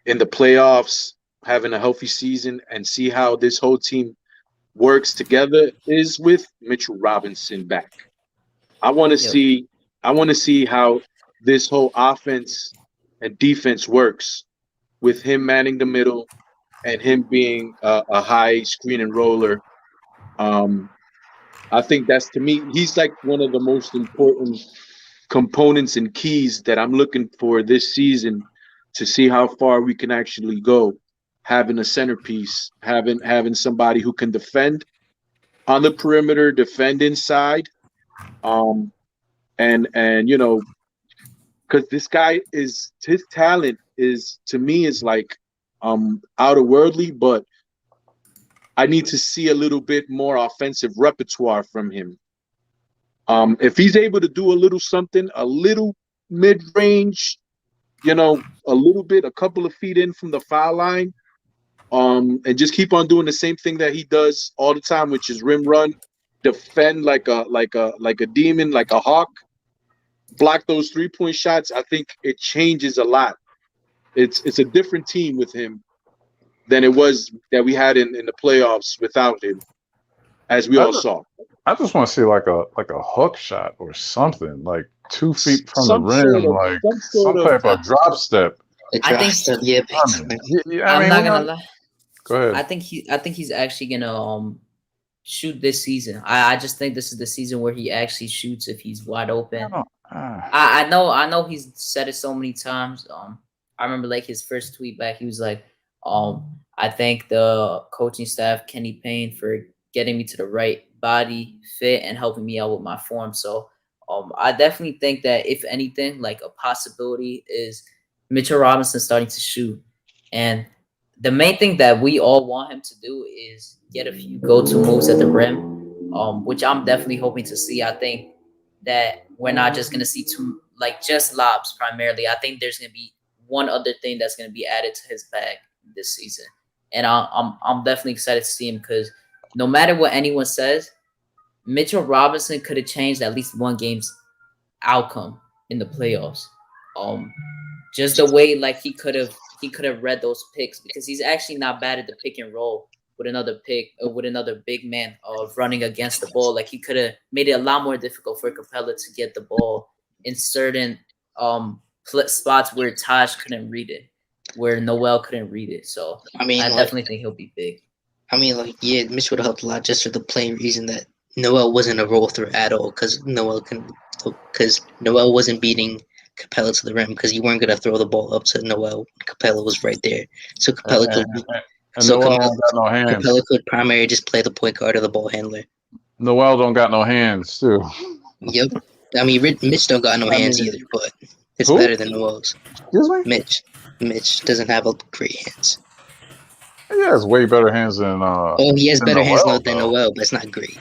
in the playoffs, having a healthy season and see how this whole team works together is with Mitchell Robinson back. I want to see how this whole offense and defense works with him manning the middle and him being a high screen and roller. I think that's, to me, he's like one of the most important components and keys that I'm looking for this season to see how far we can actually go, having a centerpiece, having somebody who can defend on the perimeter, defend inside, and because this guy his talent is, to me, is like outerworldly, but I need to see a little bit more offensive repertoire from him. If he's able to do a little something, a little mid-range, a little bit, a couple of feet in from the foul line, and just keep on doing the same thing that he does all the time, which is rim run, defend like a demon, like a hawk, block those 3-point shots. I think it changes a lot. It's a different team with him than it was that we had in the playoffs without him, as we all saw. I just want to see like a hook shot or something, like 2 feet from the rim, some type of drop step. I'm not gonna lie. Go ahead. I think he's actually gonna shoot this season. I just think this is the season where he actually shoots if he's wide open. I know he's said it so many times. I remember like his first tweet back, he was like, I thank the coaching staff, Kenny Payne, for getting me to the right body fit and helping me out with my form. So I definitely think that if anything, like a possibility is Mitchell Robinson starting to shoot. And the main thing that we all want him to do is get a few go-to moves at the rim, which I'm definitely hoping to see. I think that we're not just going to see just lobs primarily. I think there's going to be one other thing that's going to be added to his bag this season. And I'm definitely excited to see him because no matter what anyone says, Mitchell Robinson could have changed at least one game's outcome in the playoffs. Just the way like he could have read those picks, because he's actually not bad at the pick and roll with another big man running against the ball. Like he could have made it a lot more difficult for Capela to get the ball in certain spots where Taj couldn't read it. where Noel couldn't read it. So I mean, I like, definitely think he'll be big. I mean, like, yeah, Mitch would have helped a lot just for the plain reason that Noel wasn't a roll through at all, because Noel wasn't beating Capela to the rim because you weren't gonna throw the ball up to Noel. Capela was right there, so Capela could. And So Noel don't got no hands. Capela could primarily just play the point guard or the ball handler. Noel don't got no hands too. Yep. I mean, Mitch don't got no hands either, but it's Who? better than Noel's. Excuse me? Mitch doesn't have great hands. He has way better hands than Oh, he has than better hands Noel, than though. Noel, but it's not great.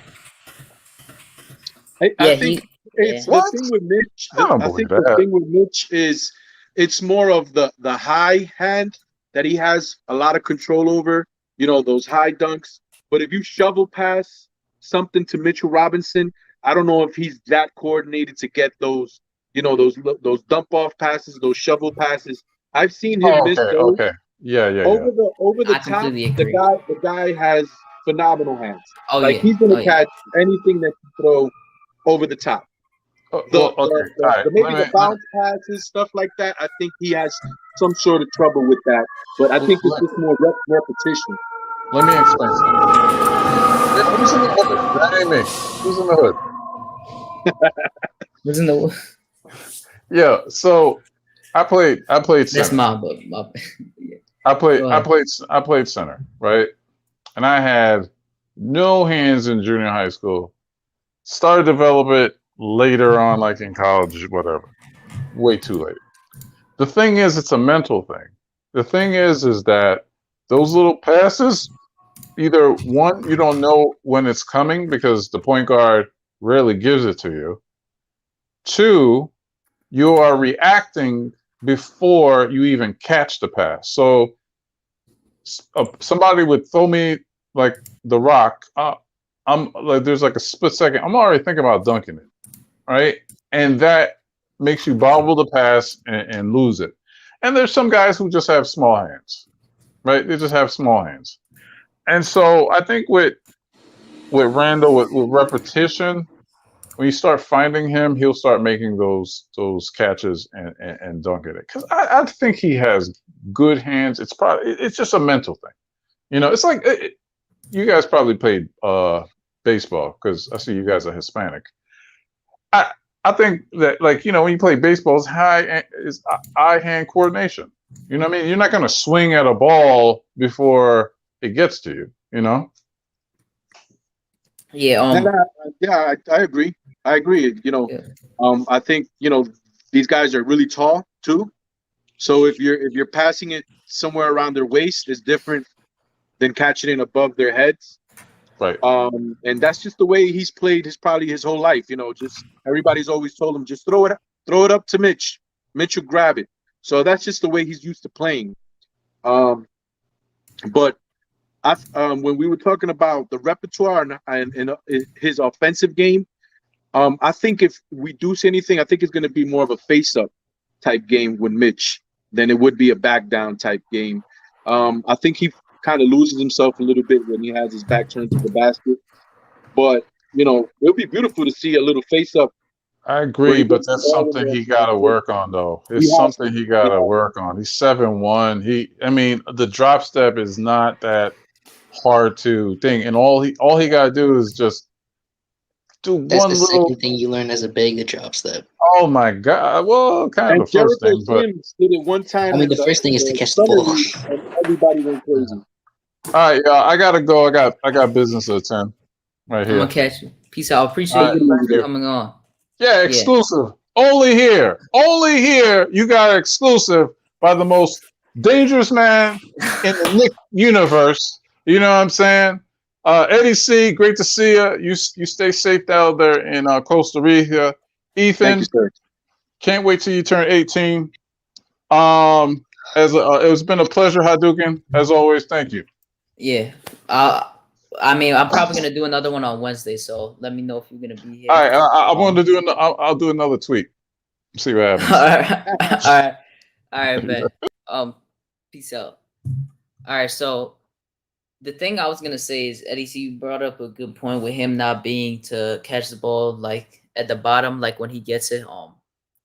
I think it's the What? thing with Mitch. I don't I believe think the that. thing with Mitch is it's more of the high hand that he has a lot of control over. You know, those high dunks. But if you shovel pass something to Mitchell Robinson, I don't know if he's that coordinated to get those, you know, those dump off passes, those shovel passes. I've seen him miss those. Okay. Yeah. Over the I top, completely the agree. guy has phenomenal hands. Oh Like yeah. he's gonna Oh yeah. catch anything that you throw over the top. Well, okay. All right. Maybe the bounce passes, stuff like that. I think he has some sort of trouble with that. But I think it's just more repetition. Let me explain something. Who's in the hood? That ain't me. Who's in the hood? Wasn't the Yeah. So I played center. that's my yeah. I played center, right? And I had no hands in junior high school. Started to develop it later on, like in college, whatever. Way too late. The thing is, it's a mental thing. The thing is that those little passes, either one, you don't know when it's coming because the point guard rarely gives it to you. Two, you are reacting before you even catch the pass. So somebody would throw me like the rock. I'm like, there's like a split second. I'm already thinking about dunking it, right? And that makes you bobble the pass and lose it. And there's some guys who just have small hands, right? They just have small hands. And so I think with Randall, with repetition, when you start finding him, he'll start making those catches and dunking it. Because I think he has good hands. It's just a mental thing. You know, it's like you guys probably played baseball because I see you guys are Hispanic. I think that, like, you know, when you play baseball, it's eye-hand coordination. You know what I mean? You're not going to swing at a ball before it gets to you, you know? Yeah. I agree. I agree. You know, I think, you know, these guys are really tall too. So if you're passing it somewhere around their waist, it's different than catching it above their heads. Right. And that's just the way he's played his whole life. You know, just everybody's always told him, just throw it up to Mitch. Mitch will grab it. So that's just the way he's used to playing. But when we were talking about the repertoire and his offensive game, I think if we do see anything, I think it's going to be more of a face-up type game with Mitch than it would be a back-down type game. I think he kind of loses himself a little bit when he has his back turned to the basket. But, you know, it'll be beautiful to see a little face-up. I agree, but that's something he got to work on, though. It's something he got to work on. He's 7'1". I mean, the drop step is not that hard to think, and all he got to do is just do That's one the little. second thing you learn as a big, the drop step. Oh my God! Well, kind of the first thing, but did it one time. I mean, the first thing is to catch the ball. And everybody went crazy. All right, y'all. I gotta go. I got business at 10. Right here. I'm gonna catch you. Peace out. Appreciate you coming on. Yeah, exclusive. Only here. Only here. You got exclusive by the most dangerous man in the Knick universe. You know what I'm saying? Eddie C, great to see you. You stay safe down there in Costa Rica. Ethan, thank you, sir. Can't wait till you turn 18. It's been a pleasure, Hadouken, as always. Thank you. Yeah. I mean, I'm probably gonna do another one on Wednesday, so let me know if you're gonna be here. All right, I'm going to do I'll do another tweet. See what happens. All right, man. Peace out. All right, so the thing I was gonna say is, Eddie, you brought up a good point with him not being to catch the ball like at the bottom, like when he gets it.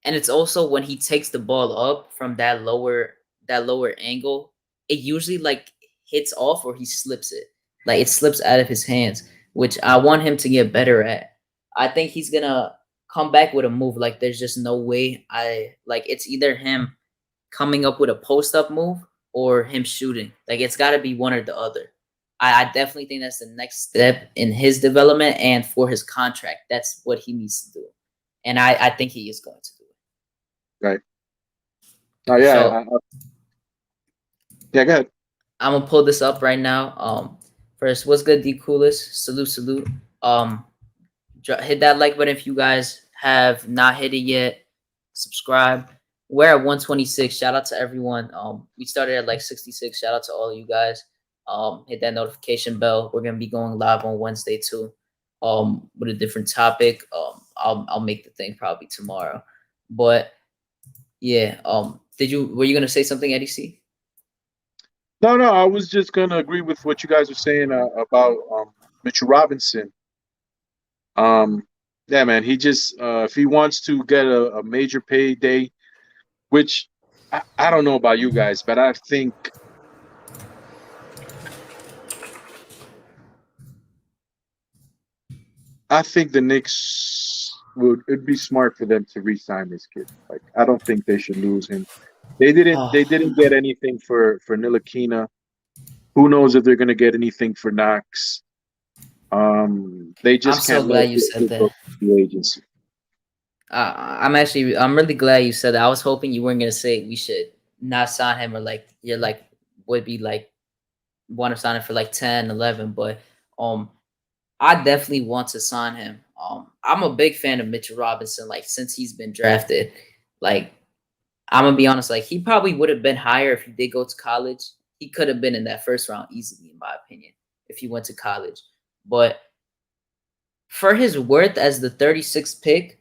And it's also when he takes the ball up from that lower that lower angle, it usually like hits off or he slips it. Like it slips out of his hands, which I want him to get better at. I think he's gonna come back with a move. Like there's just no way it's either him coming up with a post up move or him shooting. Like it's gotta be one or the other. I definitely think that's the next step in his development and for his contract. That's what he needs to do. And I think he is going to do it. Right. Oh yeah. So Yeah, go ahead. I'm gonna pull this up right now. First, what's good, D Coolest? Salute. Hit that like button if you guys have not hit it yet. Subscribe. We're at 126. Shout out to everyone. We started at like 66. Shout out to all of you guys. Hit that notification bell. We're gonna be going live on Wednesday too. With a different topic. I'll make the thing probably tomorrow. But yeah. Were you gonna say something, Eddie C? No, I was just gonna agree with what you guys were saying about Mitchell Robinson. Yeah, man, he just if he wants to get a major payday, which I don't know about you guys, but I think the Knicks it'd be smart for them to re-sign this kid. Like I don't think they should lose him. They didn't get anything for Ntilikina. Who knows if they're gonna get anything for Knox? They just I'm can't so glad you said that. The agency. I'm really glad you said that. I was hoping you weren't gonna say we should not sign him or like you're like would be like want to sign him for like 10, 11, but I definitely want to sign him. I'm a big fan of Mitchell Robinson, like since he's been drafted. Like I'm gonna be honest, like he probably would have been higher if he did go to college. He could have been in that first round easily, in my opinion, if he went to college. But for his worth as the 36th pick,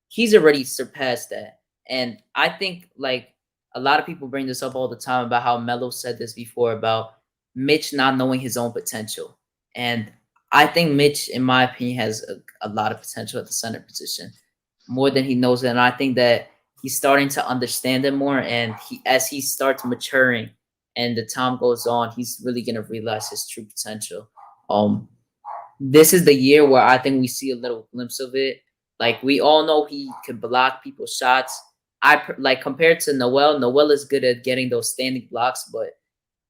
he's already surpassed that. And I think like a lot of people bring this up all the time about how Melo said this before about Mitch not knowing his own potential. And I think Mitch, in my opinion, has a lot of potential at the center position, more than he knows it. And I think that he's starting to understand it more. And as he starts maturing and the time goes on, he's really going to realize his true potential. This is the year where I think we see a little glimpse of it. Like we all know he can block people's shots. Like compared to Noel is good at getting those standing blocks, but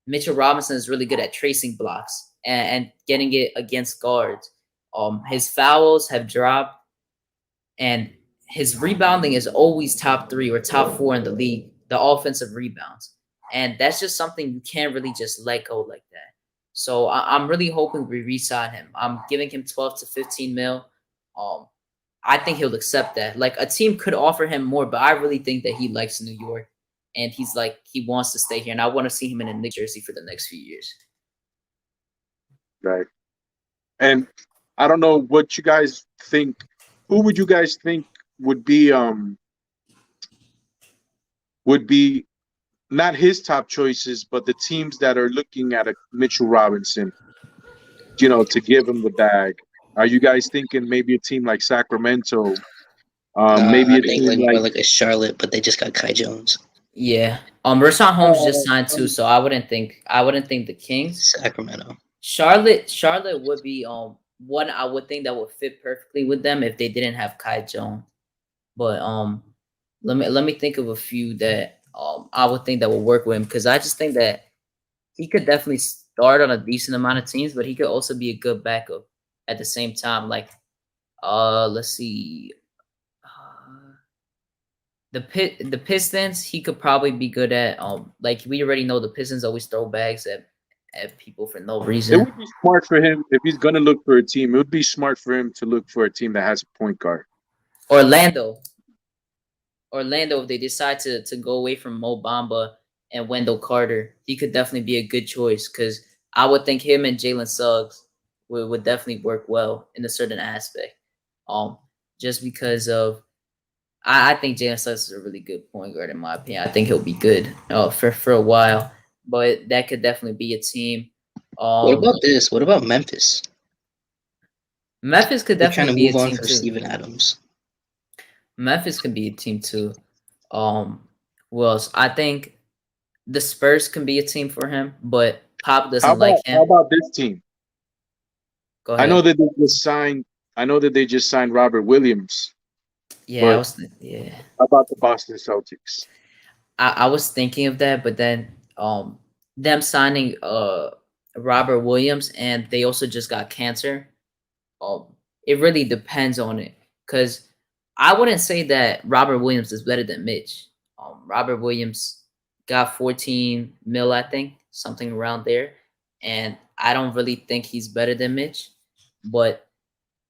Mitchell Robinson is really good at tracing blocks and getting it against guards. His fouls have dropped, and his rebounding is always top 3 or top 4 in the league, the offensive rebounds. And that's just something you can't really just let go like that. So I'm really hoping we re-sign him. I'm giving him 12 to 15 mil. I think he'll accept that. Like a team could offer him more, but I really think that he likes New York. And he's like, he wants to stay here. And I want to see him in a Knicks jersey for the next few years. Right. And I don't know what you guys think. Who would you guys think would be not his top choices, but the teams that are looking at a Mitchell Robinson, to give him the bag? Are you guys thinking maybe a team like Sacramento? Maybe a team like a Charlotte, but they just got Kai Jones. Yeah. Rashawn Holmes just signed too, so I wouldn't think the Kings. Sacramento. Charlotte would be one I would think that would fit perfectly with them if they didn't have Kai Jones. But let me think of a few that I would think that would work with him, because I just think that he could definitely start on a decent amount of teams, but he could also be a good backup at the same time. Like let's see. The Pistons, he could probably be good at. Like we already know, the Pistons always throw bags at people for no reason. It would be smart for him if he's gonna look for a team. It would be smart for him to look for a team that has a point guard. Orlando, if they decide to go away from Mo Bamba and Wendell Carter, he could definitely be a good choice, because I would think him and Jalen Suggs would definitely work well in a certain aspect. Just because of. I think Jalen Suggs is a really good point guard in my opinion. I think he'll be good for a while, but that could definitely be a team. What about this? What about Memphis? Memphis could definitely be a team for too. Steven Adams. Memphis could be a team too. Who else? I think the Spurs can be a team for him, but Pop How doesn't about like him. this team? Go I know ahead. that they just signed. I know that they just signed Robert Williams, Yeah, but yeah. how about the Boston Celtics? I was thinking of that, but then them signing Robert Williams, and they also just got cancer. Um it really depends on it, because I wouldn't say that Robert Williams is better than Mitch. Robert Williams got 14 mil, I think, something around there, and I don't really think he's better than Mitch, but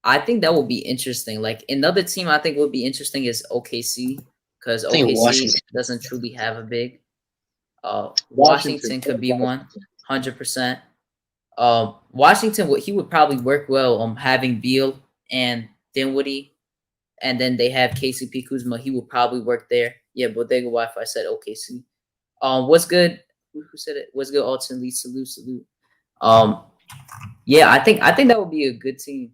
I think that will be interesting. Like another team I think would be interesting is OKC, because I think OKC Washington. doesn't truly have a big. Washington. Washington could be one, 100%. Washington he would probably work well having Beal and Dinwiddie, and then they have KCP Kuzma. He would probably work there. Yeah, Bodega Wi-Fi said OKC. What's good? Who said it? What's good? Alton Lee, salute. Um, yeah, I think that would be a good team.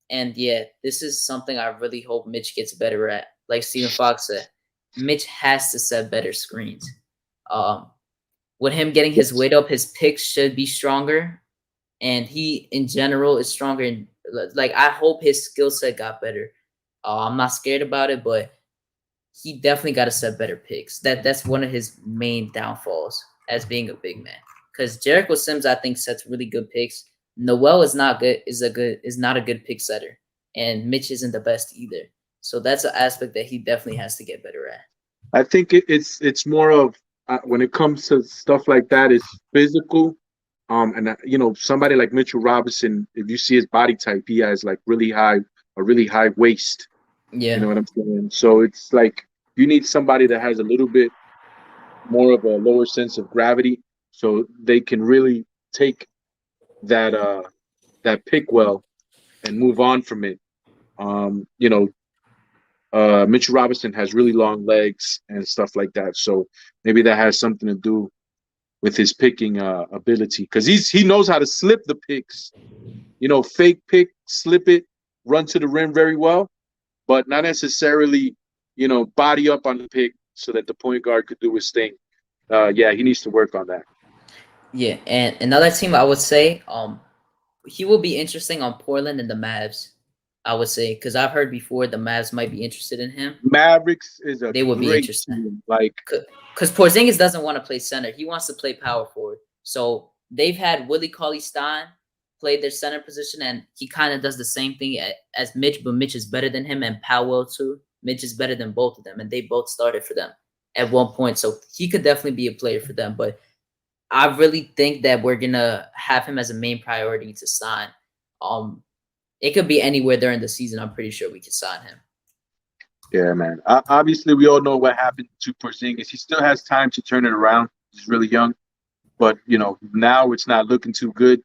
And yeah, this is something I really hope Mitch gets better at. Like Stephen Fox said, Mitch has to set better screens. Um, with him getting his weight up, his picks should be stronger, and he in general is stronger. And like I hope his skill set got better. I'm not scared about it, but he definitely got to set better picks. That's one of his main downfalls as being a big man. Because Jericho Sims, I think, sets really good picks. Noel is not good. Is not a good pick setter, and Mitch isn't the best either. So that's an aspect that he definitely has to get better at. I think it's more of when it comes to stuff like that, it's physical. And somebody like Mitchell Robinson, if you see his body type, he has like a really high waist. You know Yeah, what I'm saying? So it's like you need somebody that has a little bit more of a lower sense of gravity, so they can really take that pick well and move on from it. Um, you know, Mitchell Robinson has really long legs and stuff like that, so maybe that has something to do with his picking ability, because he knows how to slip the picks. Fake pick, slip it, run to the rim very well, but not necessarily, body up on the pick so that the point guard could do his thing. Yeah, he needs to work on that. yeah. And another team I would say, he will be interesting on Portland and the Mavs. I would say, because I've heard before the Mavs might be interested in him. Mavericks is a They would be great interesting. team. Like, Because Porzingis doesn't want to play center. He wants to play power forward. So they've had Willie Cauley-Stein play their center position, and he kind of does the same thing as Mitch, but Mitch is better than him, and Powell too. Mitch is better than both of them, and they both started for them at one point. So he could definitely be a player for them. But I really think that we're gonna have him as a main priority to sign. It could be anywhere during the season. I'm pretty sure we can sign him. yeah, man. Obviously, we all know what happened to Porzingis. He still has time to turn it around. He's really young, but now it's not looking too good.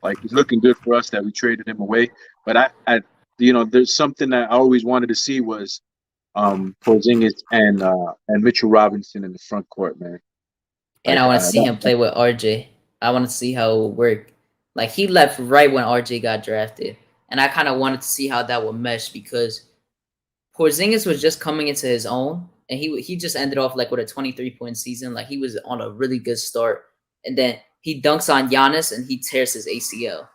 Like, it's looking good for us that we traded him away. But there's something that I always wanted to see was Porzingis and Mitchell Robinson in the front court, man. And Like, I want to see him play with RJ. I want to see how it would work. Like he left right when RJ got drafted, and I kind of wanted to see how that would mesh because Porzingis was just coming into his own, and he just ended off like with a 23-point season. Like he was on a really good start, and then he dunks on Giannis and he tears his ACL.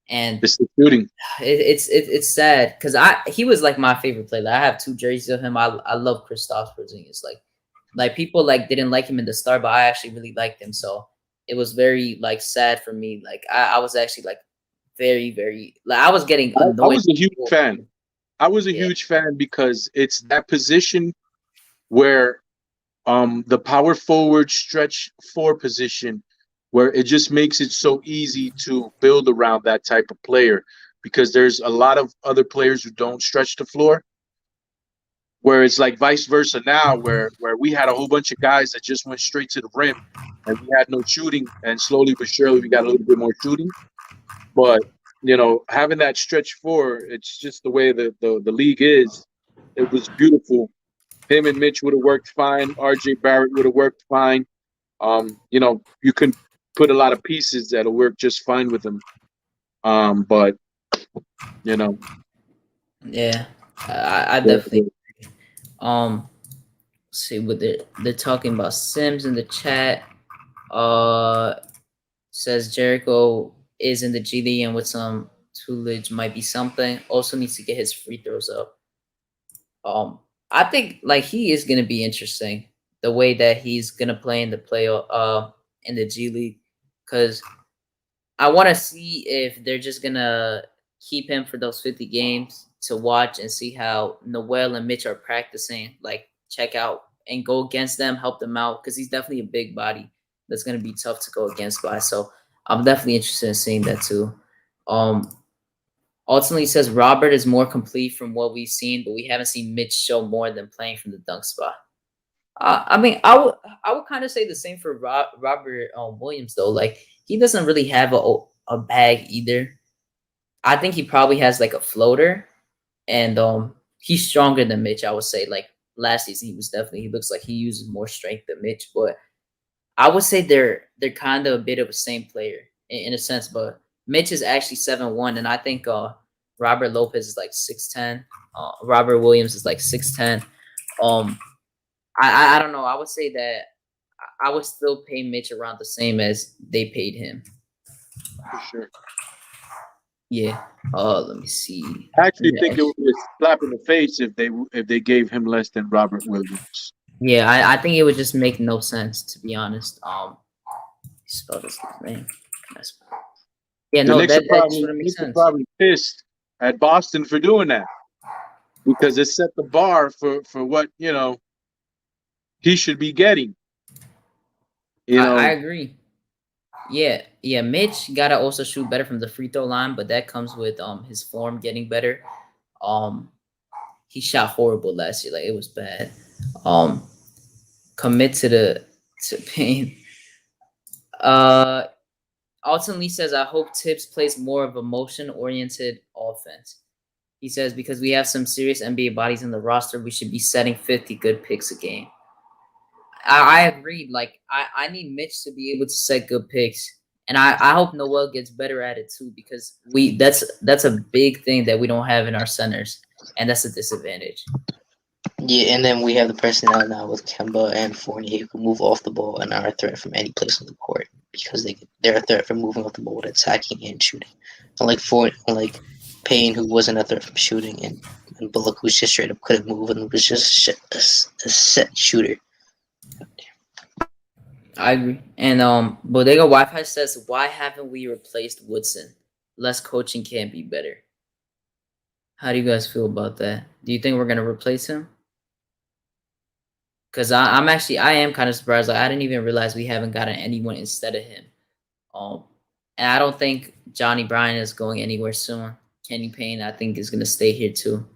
And it's the shooting. it's sad because he was like my favorite player. Like, I have 2 jerseys of him. I love Kristaps Porzingis. Like people like didn't like him in the start, but I actually really liked him. So it was very like sad for me. Like I was actually like very, very like I was getting annoyed. I was a huge fan. I was a Yeah. huge fan because it's that position where the power forward stretch 4 position where it just makes it so easy to build around that type of player, because there's a lot of other players who don't stretch the floor, where it's like vice versa now, where we had a whole bunch of guys that just went straight to the rim and we had no shooting, and slowly but surely we got a little bit more shooting. But having that stretch 4, it's just the way the league is. It was beautiful. Him and Mitch would have worked fine. RJ Barrett would have worked fine. You can put a lot of pieces that'll work just fine with them. But Yeah, I definitely. see what they're talking about. Sims in the chat. Says Jericho is in the G League and with some tutelage might be something. Also needs to get his free throws up. I think like he is gonna be interesting the way that he's gonna play in the in the G League, because I want to see if they're just gonna keep him for those 50 games to watch and see how Noel and Mitch are practicing. Like check out and go against them, help them out, because he's definitely a big body that's gonna be tough to go against by. So I'm definitely interested in seeing that too. Ultimately, says Robert is more complete from what we've seen, but we haven't seen Mitch show more than playing from the dunk spot. I mean, I would kind of say the same for Robert Williams though. Like he doesn't really have a bag either. I think he probably has like a floater, and he's stronger than Mitch. I would say like last season he looks like he uses more strength than Mitch, but I would say they're kind of a bit of the same player in a sense. But Mitch is actually 7'1", and I think Robert Lopez is like 6'10". Robert Williams is like 6'10". I don't know. I would say that I would still pay Mitch around the same as they paid him. For sure. Yeah. Let me see. I actually think it would be a slap in the face if they gave him less than Robert Williams. Yeah, I think it would just make no sense, to be honest. Spell this name. Yeah, The no, Knicks that are just wouldn't make Knicks are sense. probably pissed at Boston for doing that because it set the bar for what he should be getting. I agree. Yeah, Mitch gotta also shoot better from the free throw line, but that comes with his form getting better. He shot horrible last year, like it was bad. Commit to pain. Ultimately says, I hope Tibbs plays more of a motion-oriented offense. He says, because we have some serious NBA bodies in the roster, we should be setting 50 good picks a game. I agree. Like, I need Mitch to be able to set good picks. And I hope Noel gets better at it too, because that's a big thing that we don't have in our centers. And that's a disadvantage. Yeah, and then we have the personnel now with Kemba and Fournier who can move off the ball and are a threat from any place on the court because they're a threat from moving off the ball, attacking and shooting. Unlike Payne, who wasn't a threat from shooting, and Bullock, who just straight up couldn't move and was just a set shooter. I agree. And Bodega Wi-Fi says, why haven't we replaced Woodson? Less coaching can't be better. How do you guys feel about that? Do you think we're gonna replace him? Because I am kind of surprised. Like I didn't even realize we haven't gotten anyone instead of him. And I don't think Johnny Bryan is going anywhere soon. Kenny Payne, I think, is gonna stay here too.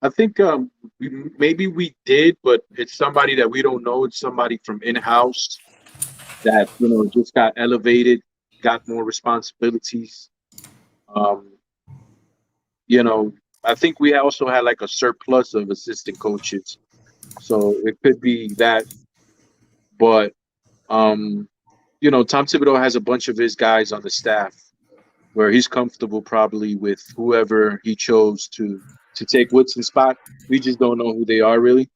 I think maybe we did, but it's somebody that we don't know. It's somebody from in-house that just got elevated, got more responsibilities. I think we also had like a surplus of assistant coaches, so it could be that. But Tom Thibodeau has a bunch of his guys on the staff where he's comfortable probably with whoever he chose to take Woodson's spot. We just don't know who they are really.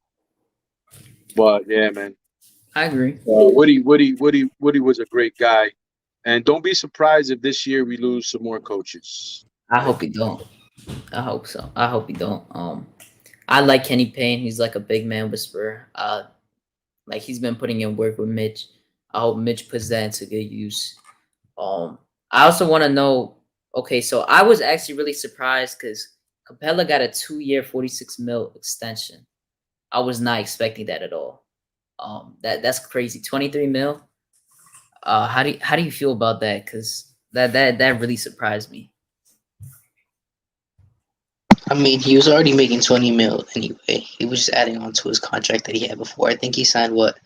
But yeah, man. I agree. Woody was a great guy. And don't be surprised if this year we lose some more coaches. I hope we don't. I hope so. I hope we don't. I like Kenny Payne. He's like a big man whisperer. Like he's been putting in work with Mitch. I hope Mitch puts that into good use. I also want to know. Okay, so I was actually really surprised because Capela got a 2-year, $46 million extension. I was not expecting that at all. That's crazy. $23 million. How do you feel about that? Because that really surprised me. I mean, he was already making $20 million anyway. He was just adding on to his contract that he had before. I think he signed what?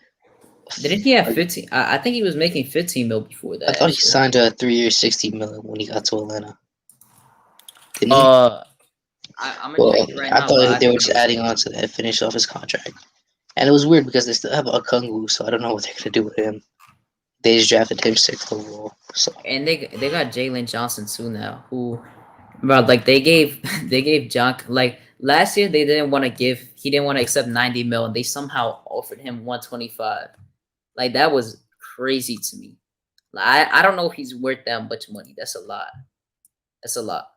Didn't he have 15? I think he was making $15 million before that. I thought he signed a 3-year, $60 million when he got to Atlanta. Didn't he? I'm gonna check it right now. I thought they were just adding on to that, finish off his contract. And it was weird because they still have Okongwu, so I don't know what they're gonna do with him. They just drafted him 6th overall. So and they got Jalen Johnson too now, who, bro, like they gave John, like last year they didn't want to he didn't want to accept 90 mil, and they somehow offered him 125. Like, that was crazy to me. Like, I don't know if he's worth that much money. That's a lot. That's a lot.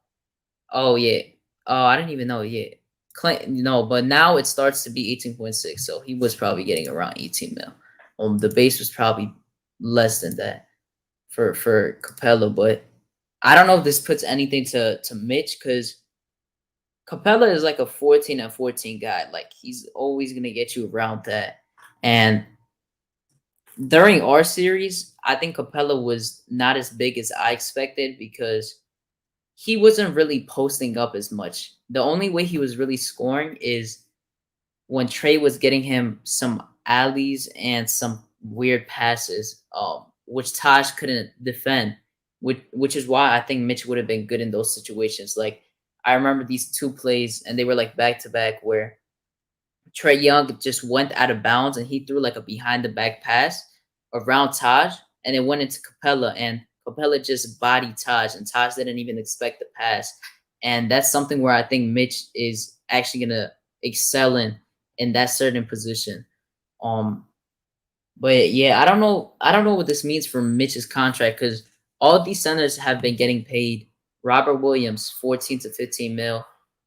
Oh yeah. Oh, I didn't even know. Yeah. Clinton, no, but now it starts to be 18.6. So he was probably getting around 18 mil. The base was probably less than that for Capela, but I don't know if this puts anything to Mitch, because Capela is like a 14 and 14 guy. Like, he's always gonna get you around that. And during our series, I think Capela was not as big as I expected, because he wasn't really posting up as much. The only way he was really scoring is when Trey was getting him some alleys and some weird passes, which Taj couldn't defend, which is why I think Mitch would have been good in those situations. Like, I remember these two plays, and they were like back to back, where Trey Young just went out of bounds and he threw like a behind the back pass around Taj, and it went into Capela, and Capela just bodied Taj, and Taj didn't even expect the pass. And that's something where I think Mitch is actually gonna excel in that certain position. But yeah, I don't know. I don't know what this means for Mitch's contract, because all these centers have been getting paid. Robert Williams, 14 to 15 mil.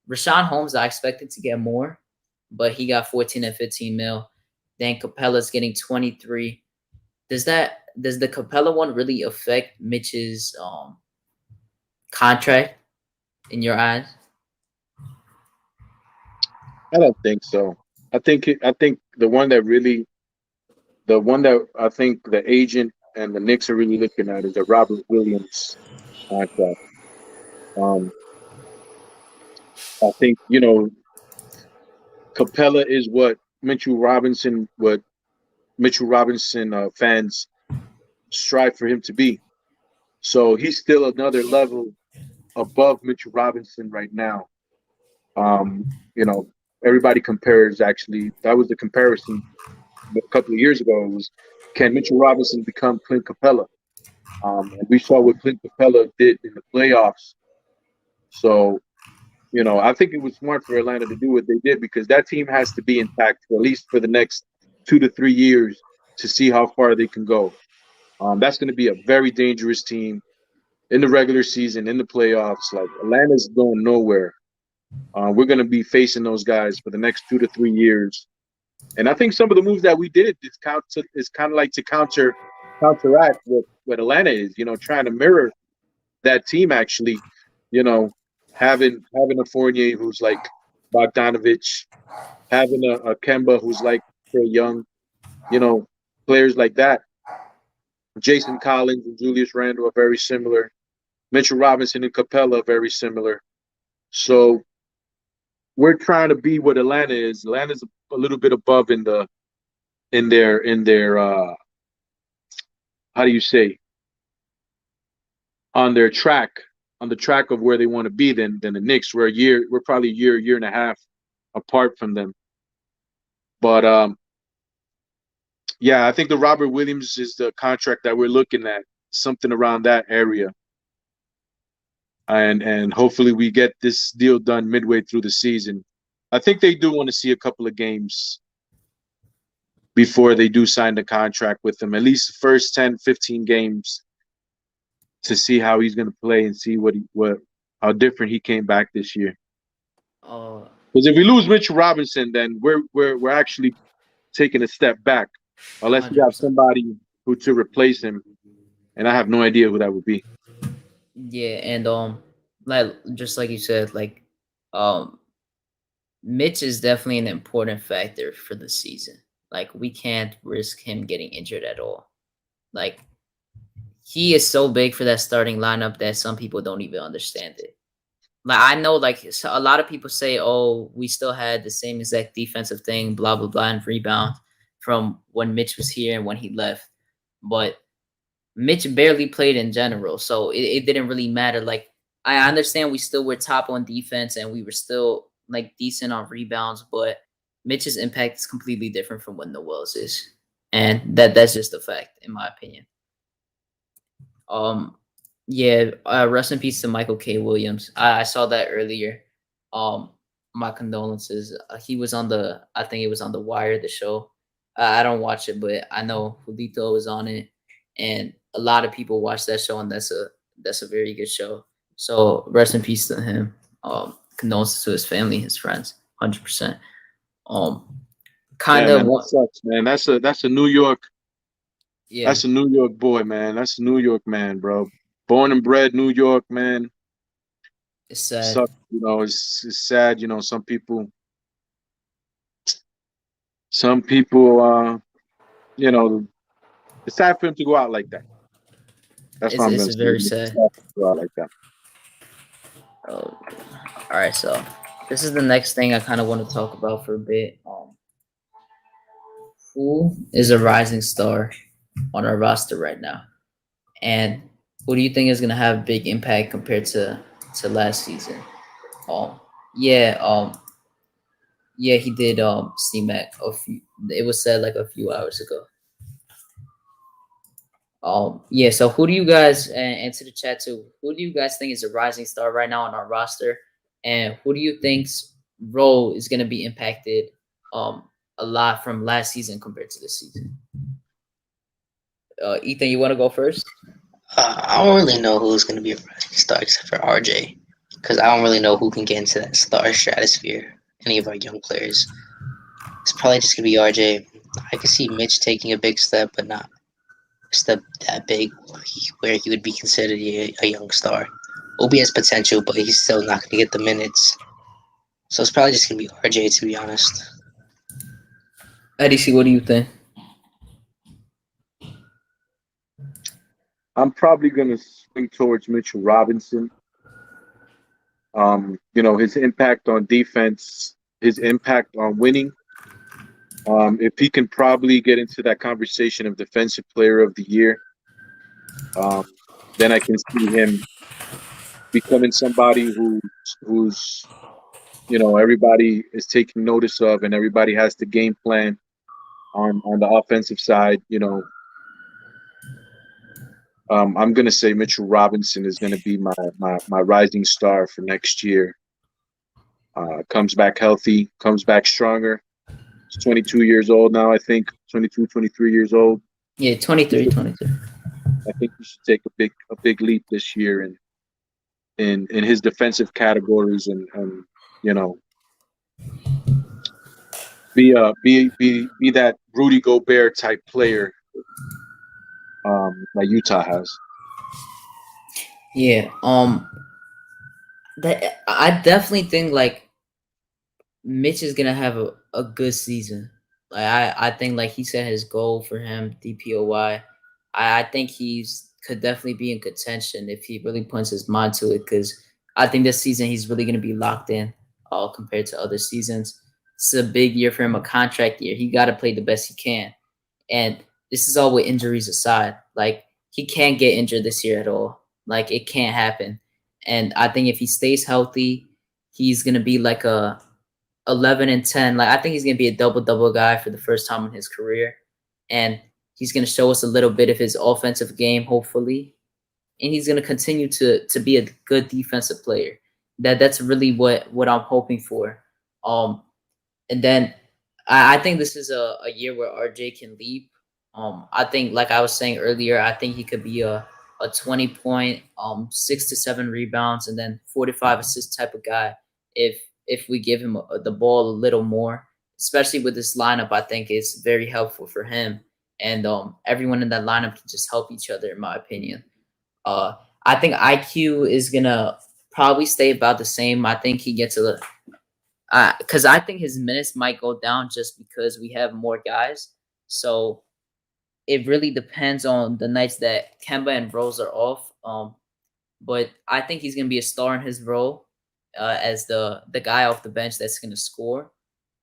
Rashawn Holmes, I expected to get more, but he got 14 and 15 mil. Then Capela's getting 23. Does the Capela one really affect Mitch's contract in your eyes? I don't think so. I think the one that I think the agent and the Knicks are really looking at is the Robert Williams contract. Um, I think, Capella is what Mitchell Robinson fans strive for him to be. So he's still another level above Mitchell Robinson right now. You know, everybody compares. Actually, that was the comparison a couple of years ago. It was, can Mitchell Robinson become Clint Capella? And we saw what Clint Capella did in the playoffs. So, I think it was smart for Atlanta to do what they did, because that team has to be intact for at least for the next 2 to 3 years to see how far they can go. That's going to be a very dangerous team in the regular season, in the playoffs. Like, Atlanta's going nowhere. We're going to be facing those guys for the next 2 to 3 years. And I think some of the moves that we did is kind of like to counteract what Atlanta is, trying to mirror that team, actually, having a Fournier who's like Bogdanovich, having a Kemba who's like Trey Young, players like that. Jason Collins and Julius Randle are very similar. Mitchell Robinson and Capella are very similar. So we're trying to be what Atlanta is. Atlanta's a little bit above in their how do you say, on the track of where they want to be than the Knicks. We're probably a year and a half apart from them. But yeah, I think the Robert Williams is the contract that we're looking at, something around that area. And hopefully we get this deal done midway through the season. I think they do want to see a couple of games before they do sign the contract with him, at least the first 10, 15 games, to see how he's going to play and see how different he came back this year. Because if we lose Mitchell Robinson, then we're actually taking a step back, unless we have somebody who to replace him, and I have no idea who that would be. Yeah, and like just like you said, like Mitch is definitely an important factor for the season. Like, we can't risk him getting injured at all. Like, he is so big for that starting lineup that some people don't even understand it. Like, I know, like, so a lot of people say, "Oh, we still had the same exact defensive thing, blah blah blah, and rebound from when Mitch was here and when he left." But Mitch barely played in general, so it didn't really matter. Like, I understand we still were top on defense and we were still like decent on rebounds, but Mitch's impact is completely different from what Noel's is, and that's just a fact, in my opinion. Yeah, rest in peace to Michael K. Williams. I saw that earlier. my condolences. He was on I think it was on The Wire, the show. I don't watch it, but I know Julito was on it, and a lot of people watch that show, and that's a very good show. So rest in peace to him. Condolences to his family, his friends, 100%. Kind Yeah, of man, that what? sucks, man. That's a New York. Yeah, That's a New York boy, man. That's a New York man, bro. Born and bred New York, man. it's sad. Sucks, it's sad. Some people, it's sad for him to go out like that. That's what I'm It's gonna say. very It's sad sad. for him to go out like that. Oh, all right, so this is the next thing I kind of want to talk about for a bit. Who is a rising star on our roster right now, and who do you think is gonna have big impact compared to last season? Um, yeah, yeah, he did. C-Mac a few. It was said like a few hours ago. Yeah. So who do you guys and to the chat too? Who do you guys think is a rising star right now on our roster, and who do you think's role is gonna be impacted a lot from last season compared to this season? Ethan, you want to go first? I don't really know who's going to be a rising star except for RJ, because I don't really know who can get into that star stratosphere. Any of our young players, it's probably just going to be RJ. I could see Mitch taking a big step, but not a step that big where he would be considered a young star. Obi has potential, but he's still not going to get the minutes. So it's probably just going to be RJ, to be honest. Eddie, what do you think? I'm probably gonna swing towards Mitchell Robinson. His impact on defense, his impact on winning. If he can probably get into that conversation of defensive player of the year, then I can see him becoming somebody who's everybody is taking notice of, and everybody has the game plan on the offensive side. I'm gonna say Mitchell Robinson is gonna be my rising star for next year. Comes back healthy, comes back stronger. He's 22 years old now, I think. 22, 23 years old. Yeah, 23, 22. I think he should take a big leap this year in his defensive categories and be that Rudy Gobert type player that Utah has. Yeah. That I definitely think like Mitch is gonna have a good season. Like I think like he set his goal for him, DPOY. I think he's could definitely be in contention if he really puts his mind to it, because I think this season he's really gonna be locked in compared to other seasons. It's a big year for him, a contract year. He gotta play the best he can. And this is all with injuries aside. Like he can't get injured this year at all. Like it can't happen. And I think if he stays healthy, he's gonna be like a 11 and 10. Like I think he's gonna be a double guy for the first time in his career, and he's gonna show us a little bit of his offensive game, hopefully, and he's gonna continue to be a good defensive player. That's really what I'm hoping for. And then I think this is a year where RJ can leap. I think like I was saying earlier, I think he could be a 20 point, 6 to 7 rebounds, and then 45 assist type of guy if we give him the ball a little more, especially with this lineup. I think it's very helpful for him, and everyone in that lineup can just help each other, in my opinion. I think IQ is gonna probably stay about the same. I think he gets because I think his minutes might go down just because we have more guys. So it really depends on the nights that Kemba and Rose are off. But I think he's gonna be a star in his role as the guy off the bench that's gonna score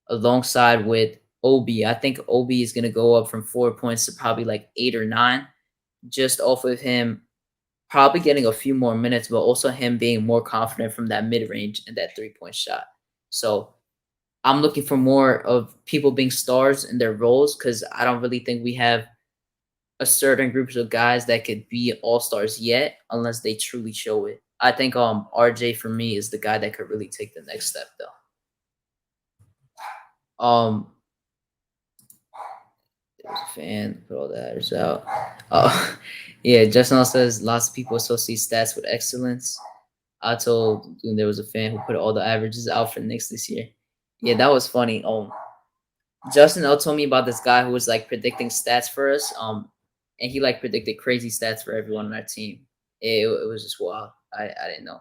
alongside with Obi. I think Obi is gonna go up from 4 points to probably like 8 or 9, just off of him probably getting a few more minutes, but also him being more confident from that mid range and that 3-point shot. So I'm looking for more of people being stars in their roles, because I don't really think we have a certain groups of guys that could be all-stars yet unless they truly show it. I think RJ for me is the guy that could really take the next step though. Um, there's a fan put all the adders out. Oh, yeah. Justin says lots of people associate stats with excellence. I told there was a fan who put all the averages out for Knicks this year. Yeah, that was funny. Justin L told me about this guy who was like predicting stats for us. And he like predicted crazy stats for everyone on our team. It was just wild. I didn't know.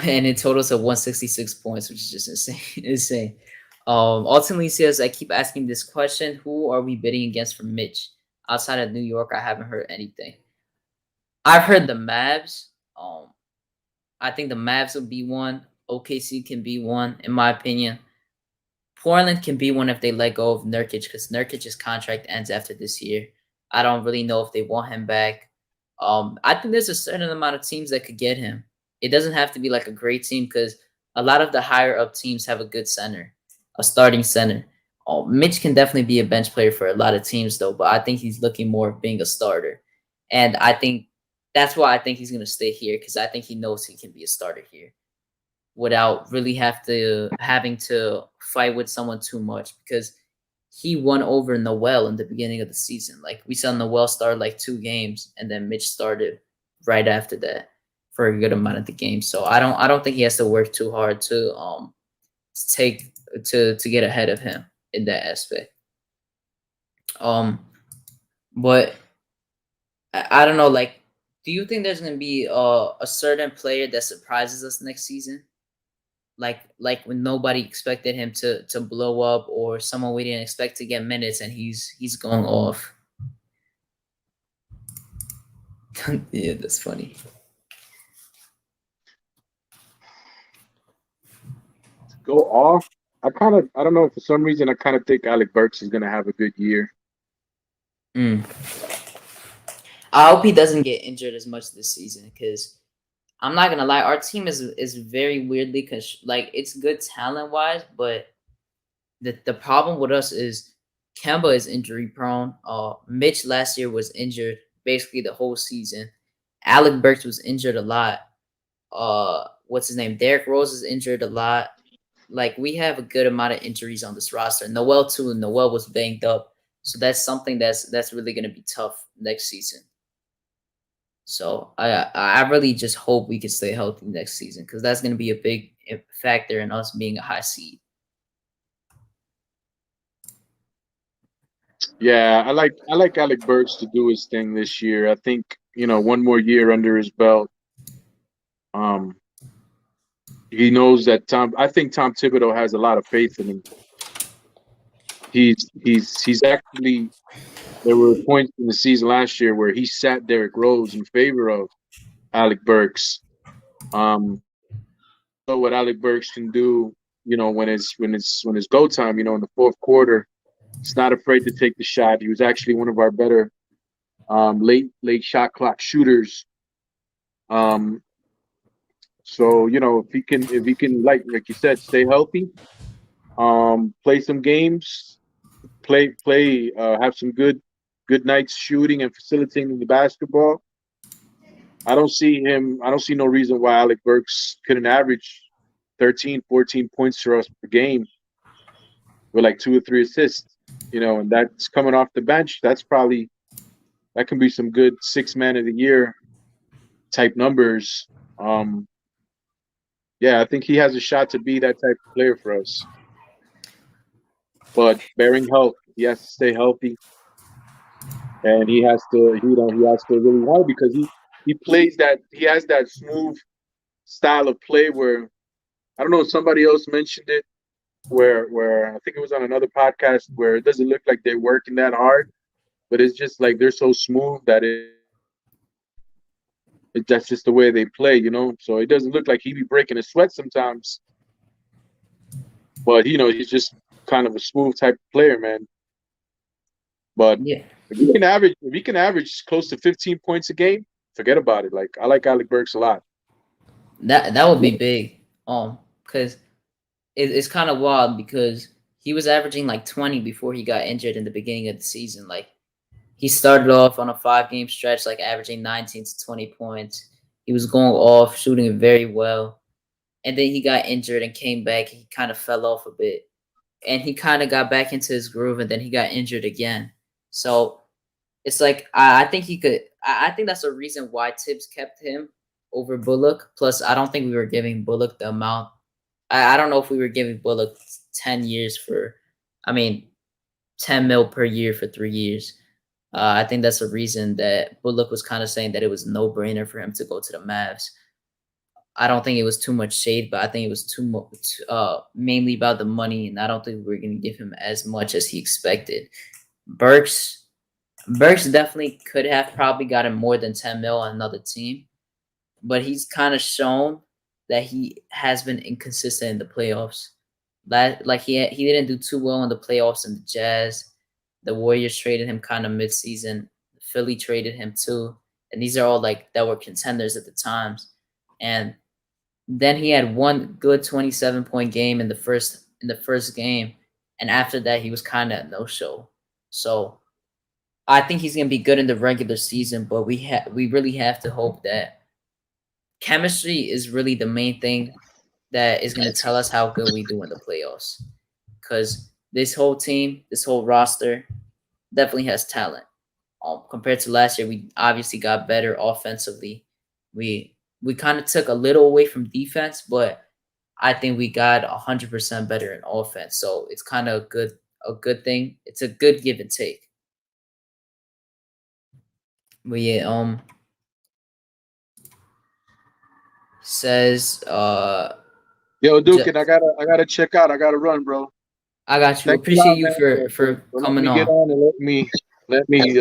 And it totals of 166 points, which is just insane. insane. Ultimately, he says, I keep asking this question: who are we bidding against for Mitch? Outside of New York, I haven't heard anything. I've heard the Mavs. I think the Mavs will be one. OKC can be one, in my opinion. Portland can be one if they let go of Nurkic, because Nurkic's contract ends after this year. I don't really know if they want him back. I think there's a certain amount of teams that could get him. It doesn't have to be like a great team, because a lot of the higher up teams have a good center, a starting center. Mitch can definitely be a bench player for a lot of teams, though, but I think he's looking more of being a starter. And I think that's why I think he's going to stay here, because I think he knows he can be a starter here without really having to fight with someone too much, because he won over Noel in the beginning of the season. Like, we saw Noel start like 2 games, and then Mitch started right after that for a good amount of the game. So I don't think he has to work too hard to get ahead of him in that aspect. But I don't know, like, do you think there's gonna be a certain player that surprises us next season? Like when nobody expected him to blow up, or someone we didn't expect to get minutes and he's going off. Yeah, that's funny. Go off. I don't know, for some reason I kind of think Alec Burks is gonna have a good year. I hope he doesn't get injured as much this season, because I'm not gonna lie, our team is very weirdly like, it's good talent wise, but the problem with us is Kemba is injury prone. Mitch last year was injured basically the whole season. Alec Burks was injured a lot. What's his name? Derrick Rose is injured a lot. Like, we have a good amount of injuries on this roster. Noel too. Noel was banged up, so that's something that's really gonna be tough next season. So I really just hope we can stay healthy next season, because that's going to be a big factor in us being a high seed. Yeah, I like Alec Burks to do his thing this year. I think, one more year under his belt. He knows that I think Tom Thibodeau has a lot of faith in him. He's actually, there were points in the season last year where he sat Derrick Rose in favor of Alec Burks. So what Alec Burks can do, when it's go time, in the fourth quarter, he's not afraid to take the shot. He was actually one of our better late shot clock shooters. So if he can like you said, stay healthy, play some games, have some good nights shooting and facilitating the basketball. I don't see no reason why Alec Burks couldn't average 13, 14 points for us per game with like 2 or 3 assists, and that's coming off the bench. That can be some good 6 man of the year type numbers. Yeah, I think he has a shot to be that type of player for us. But bearing health, he has to stay healthy, and he has to really want it, because he has that smooth style of play where, I don't know, somebody else mentioned it, where I think it was on another podcast, where it doesn't look like they're working that hard, but it's just like they're so smooth that that's just the way they play, So it doesn't look like he be breaking a sweat sometimes, but he's just kind of a smooth type of player, man. But yeah, if he can average close to 15 points a game, forget about it. Like, I like Alec Burks a lot. that would be big. Because it's kind of wild, because he was averaging like 20 before he got injured in the beginning of the season. Like, he started off on a 5-game stretch, like averaging 19 to 20 points. He was going off, shooting it very well. and then he got injured and came back. He kind of fell off a bit, and he kind of got back into his groove, and then he got injured again. So it's like I think he could. I think that's a reason why Tibbs kept him over Bullock. Plus, I don't think we were giving Bullock the amount. I don't know if we were giving Bullock 10 years for. I mean, 10 mil per year for 3 years. I think that's a reason that Bullock was kind of saying that it was no brainer for him to go to the Mavs. I don't think it was too much shade, but I think it was too much, mainly about the money, and I don't think we are going to give him as much as he expected. Burks definitely could have probably gotten more than 10 mil on another team, but he's kind of shown that he has been inconsistent in the playoffs. Like he didn't do too well in the playoffs in the Jazz. The Warriors traded him kind of mid-season. Philly traded him too, and these are all like that were contenders at the times. And then he had one good 27-point game in the first game, and after that he was kind of no show. So I think he's gonna be good in the regular season, but we really have to hope that chemistry is really the main thing that is gonna tell us how good we do in the playoffs. Because this whole team, this whole roster, definitely has talent. Compared to last year, we obviously got better offensively. We kind of took a little away from defense, but I think we got 100% better in offense. So it's kind of a good thing. It's a good give and take. But yeah, says Yo, Duke, I gotta check out. I gotta run, bro. I got you. Thanks Appreciate lot, you man, for coming let me get on. on and let me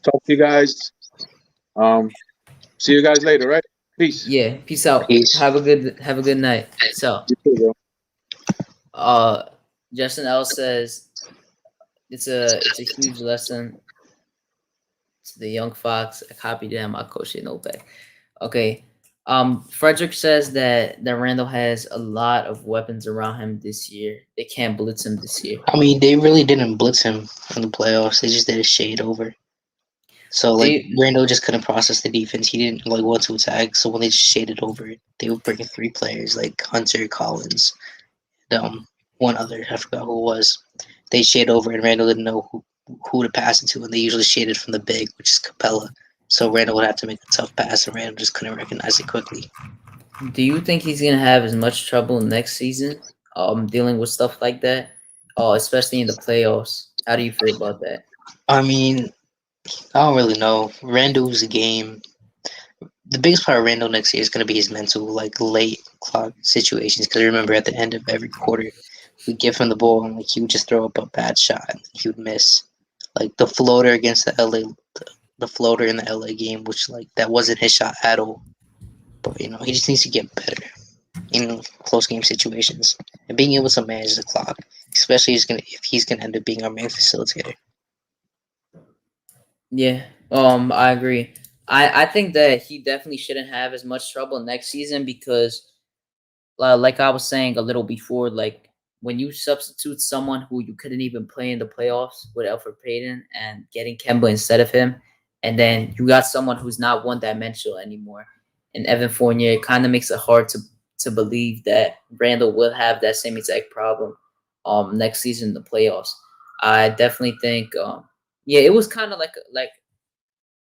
talk to you guys. See you guys later, right? Peace. Yeah, peace out. Peace. Have a good night. So You too, bro. Justin L says it's a huge lesson to the young fox. I copied them. I coached it no back. Okay. Frederick says that Randall has a lot of weapons around him this year. They can't blitz him this year. I mean, they really didn't blitz him in the playoffs. They just did a shade over. So like Randall just couldn't process the defense. He didn't like want to attack. So when they just shaded over, they would bring in 3 players like Hunter, Collins, one other, I forgot who it was. They shade over, and Randall didn't know who to pass it to, and they usually shaded from the big, which is Capela. So Randall would have to make a tough pass, and Randall just couldn't recognize it quickly. Do you think he's gonna have as much trouble next season, dealing with stuff like that, especially in the playoffs? How do you feel about that? I mean, I don't really know. Randall's game. The biggest part of Randall next year is going to be his mental, like late clock situations. Because remember, at the end of every quarter, we give him the ball and like he would just throw up a bad shot and he would miss. Like the floater against the floater in the LA game, which like that wasn't his shot at all. But he just needs to get better in close game situations and being able to manage the clock, especially if he's gonna end up being our main facilitator. Yeah, I agree. I think that he definitely shouldn't have as much trouble next season because, like I was saying a little before, like when you substitute someone who you couldn't even play in the playoffs with Elfrid Payton and getting Kemba instead of him, and then you got someone who's not one-dimensional anymore, and Evan Fournier, it kind of makes it hard to believe that Randall will have that same exact problem next season in the playoffs. I definitely think yeah, it was kind of like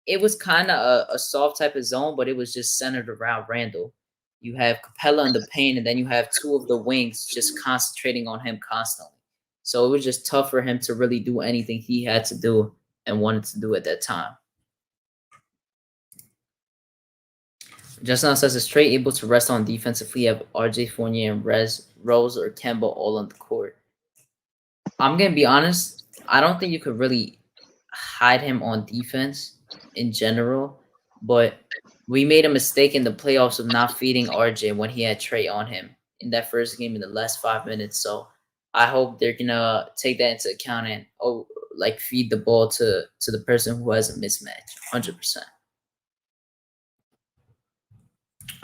it was kind of a soft type of zone, but it was just centered around Randall. You have Capela in the paint, and then you have 2 of the wings just concentrating on him constantly. So it was just tough for him to really do anything he had to do and wanted to do at that time. Justin says, is Trey able to rest on defense if we have RJ Fournier and Rose or Kemba all on the court? I'm going to be honest. I don't think you could really hide him on defense in general, but we made a mistake in the playoffs of not feeding RJ when he had Trey on him in that first game in the last 5 minutes. So I hope they're going to take that into account and feed the ball to the person who has a mismatch 100%.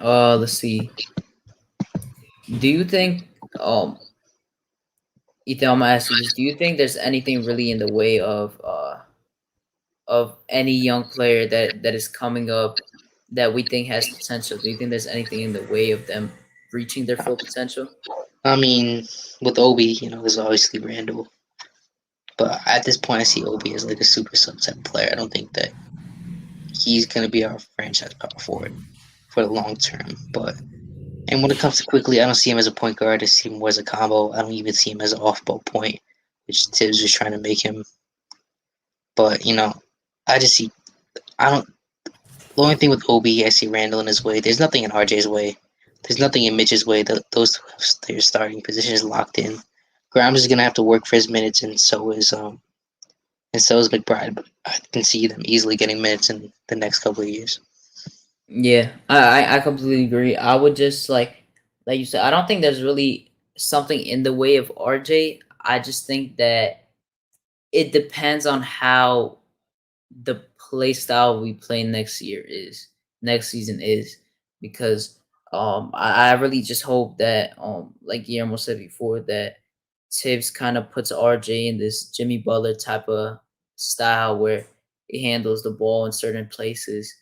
Let's see. Do you think Ethan, I'm gonna ask you this. Do you think there's anything really in the way of any young player that is coming up that we think has potential? Do you think there's anything in the way of them reaching their full potential? I mean, with Obi, there's obviously Randall, but at this point, I see Obi as like a super sub type player. I don't think that he's gonna be our franchise power forward for the long term. And when it comes to quickly, I don't see him as a point guard. I see him more as a combo. I don't even see him as an off-ball point, which Tibbs was trying to make him. But I just see. I don't. The only thing with Obi, I see Randall in his way. There's nothing in RJ's way. There's nothing in Mitch's way. Those two have their starting positions locked in. Grimes is gonna have to work for his minutes, and so is Mcbride. But I can see them easily getting minutes in the next couple of years. Yeah, I completely agree. I would just like you said, I don't think there's really something in the way of RJ. I just think that it depends on how the play style we play next season is, because I really just hope that like Guillermo said before, that Tibbs kind of puts RJ in this Jimmy Butler type of style where he handles the ball in certain places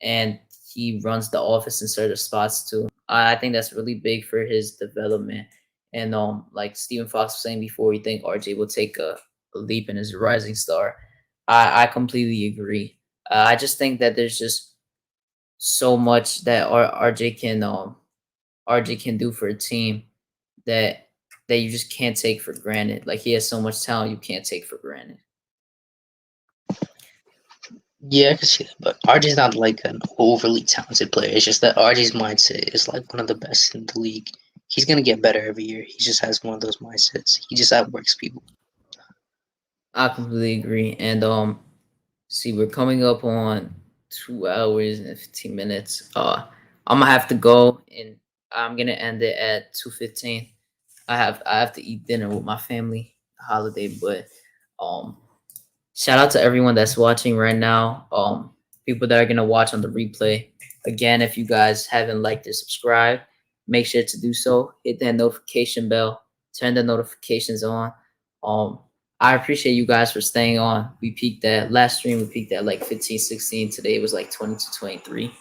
and he runs the offense in certain spots too. I think that's really big for his development. And like Stephen Fox was saying before, you think RJ will take a leap in his rising star. I completely agree. I just think that there's just so much that RJ can do for a team that you just can't take for granted. Like, he has so much talent you can't take for granted. Yeah, I can see that, but RJ's not like an overly talented player. It's just that RJ's mindset is like one of the best in the league. He's gonna get better every year. He just has one of those mindsets. He just outworks people. I completely agree. And see, we're coming up on 2 hours and 15 minutes. I'm gonna have to go, and I'm gonna end it at 2:15. I have to eat dinner with my family holiday, but um shout out to everyone that's watching right now. People that are gonna watch on the replay. Again, if you guys haven't liked or subscribed, make sure to do so. Hit that notification bell. Turn the notifications on. I appreciate you guys for staying on. We peaked at last stream. We peaked at like 15, 16. Today it was like 20 to 23.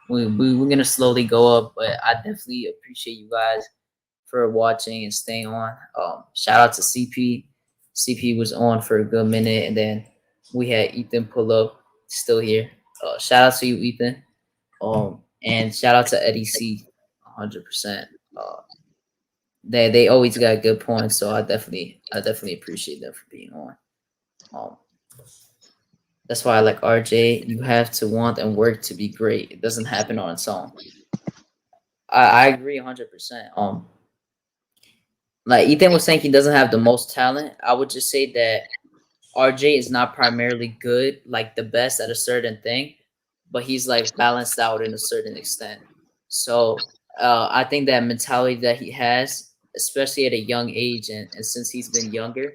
We're gonna slowly go up, but I definitely appreciate you guys for watching and staying on. Shout out to CP. CP was on for a good minute, and then we had Ethan pull up, still here. Shout out to you, Ethan. And shout out to Eddie C, 100%. They always got good points, so I definitely appreciate them for being on. That's why I like RJ. You have to want and work to be great. It doesn't happen on its own. I agree 100%. Like Ethan was saying, he doesn't have the most talent. I would just say that RJ is not primarily good, like the best at a certain thing, but he's like balanced out in a certain extent. So I think that mentality that he has, especially at a young age, and since he's been younger,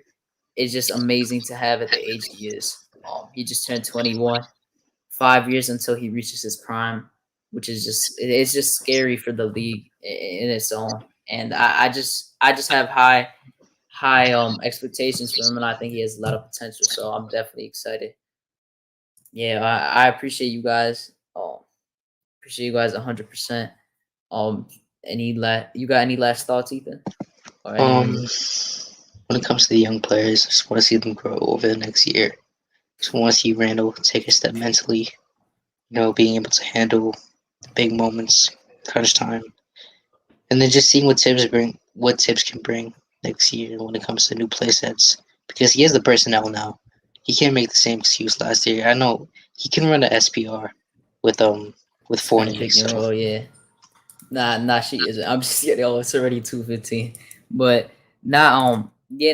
is just amazing to have at the age he is. He just turned 21, 5 years until he reaches his prime, which is it's just scary for the league in its own. And I just have high expectations for him, and I think he has a lot of potential. So I'm definitely excited. Yeah, I appreciate you guys. Appreciate you guys 100%. You got any last thoughts, Ethan? When it comes to the young players, I just want to see them grow over the next year. Just want to see Randall take a step mentally, being able to handle the big moments, crunch time, and then just seeing what Tibbs can bring next year when it comes to new play sets, because he has the personnel now. He can't make the same excuse last year. I know he can run the SPR with Fournier. Oh yeah, nah, she isn't. I'm just kidding. Oh, it's already 2:15, but yeah,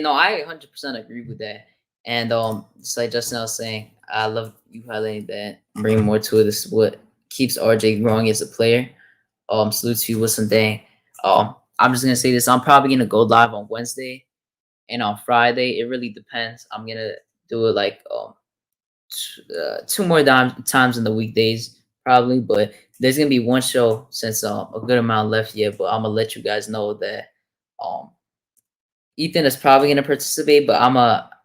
no, I 100% agree with that. And just like Justin was saying, I love you highlighting that. Bring more to it. This is what keeps RJ growing as a player. Salute to you, Wilson Day. I'm just gonna say this. I'm probably gonna go live on Wednesday and on Friday. It really depends. I'm gonna do it like 2 more times in the weekdays probably, but there's gonna be one show since a good amount left yet. But I'm gonna let you guys know that Ethan is probably gonna participate, but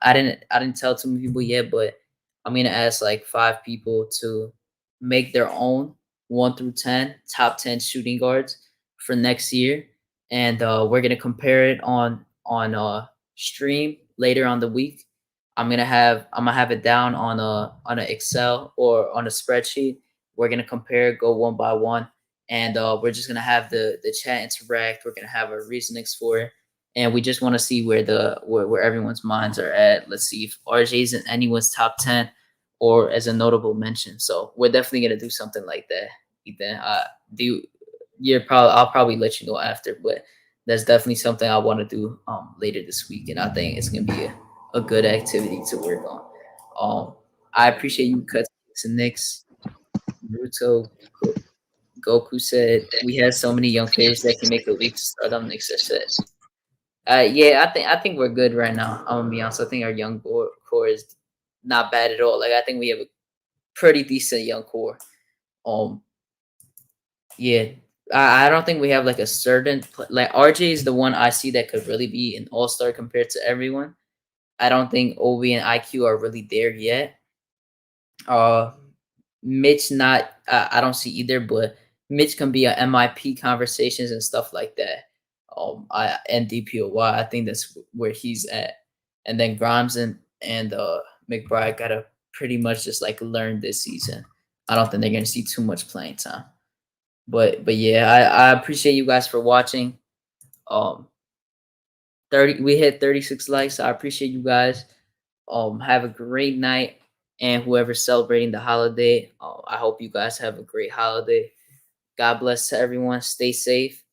I didn't tell too many people yet, but I'm gonna ask like 5 people to make their own 1 through 10 top 10 shooting guards for next year, and we're gonna compare it on stream later on the week. I'm gonna have it down on an Excel or on a spreadsheet. We're gonna compare, go one by one, and we're just gonna have the chat interact. We're gonna have our reasonings for it, and we just want to see where everyone's minds are at. Let's see if RJ's in anyone's top 10 or as a notable mention. So we're definitely gonna do something like that. Ethan, I'll probably let you know after, but that's definitely something I want to do later this week, and I think it's gonna be a good activity to work on. I appreciate you, Cuts and Knicks. Naruto Goku said we have so many young players that can make a leap to start on Knicks. Yeah, I think we're good right now. I'm gonna be honest. I think our young core is not bad at all. Like I think we have a pretty decent young core. Yeah, I don't think we have like a certain like RJ is the one I see that could really be an all-star compared to everyone. I don't think Obi and IQ are really there yet. Mitch not I don't see either, but Mitch can be a MIP conversations and stuff like that. And DPOY, I think that's where he's at. And then Grimes and Mcbride gotta pretty much just like learn this season. I don't think they're gonna see too much playing time. But yeah, I appreciate you guys for watching. 30 we hit 36 likes. I appreciate you guys. Have a great night. And whoever's celebrating the holiday, I hope you guys have a great holiday. God bless to everyone. Stay safe.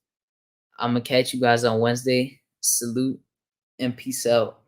I'm gonna catch you guys on Wednesday. Salute and peace out.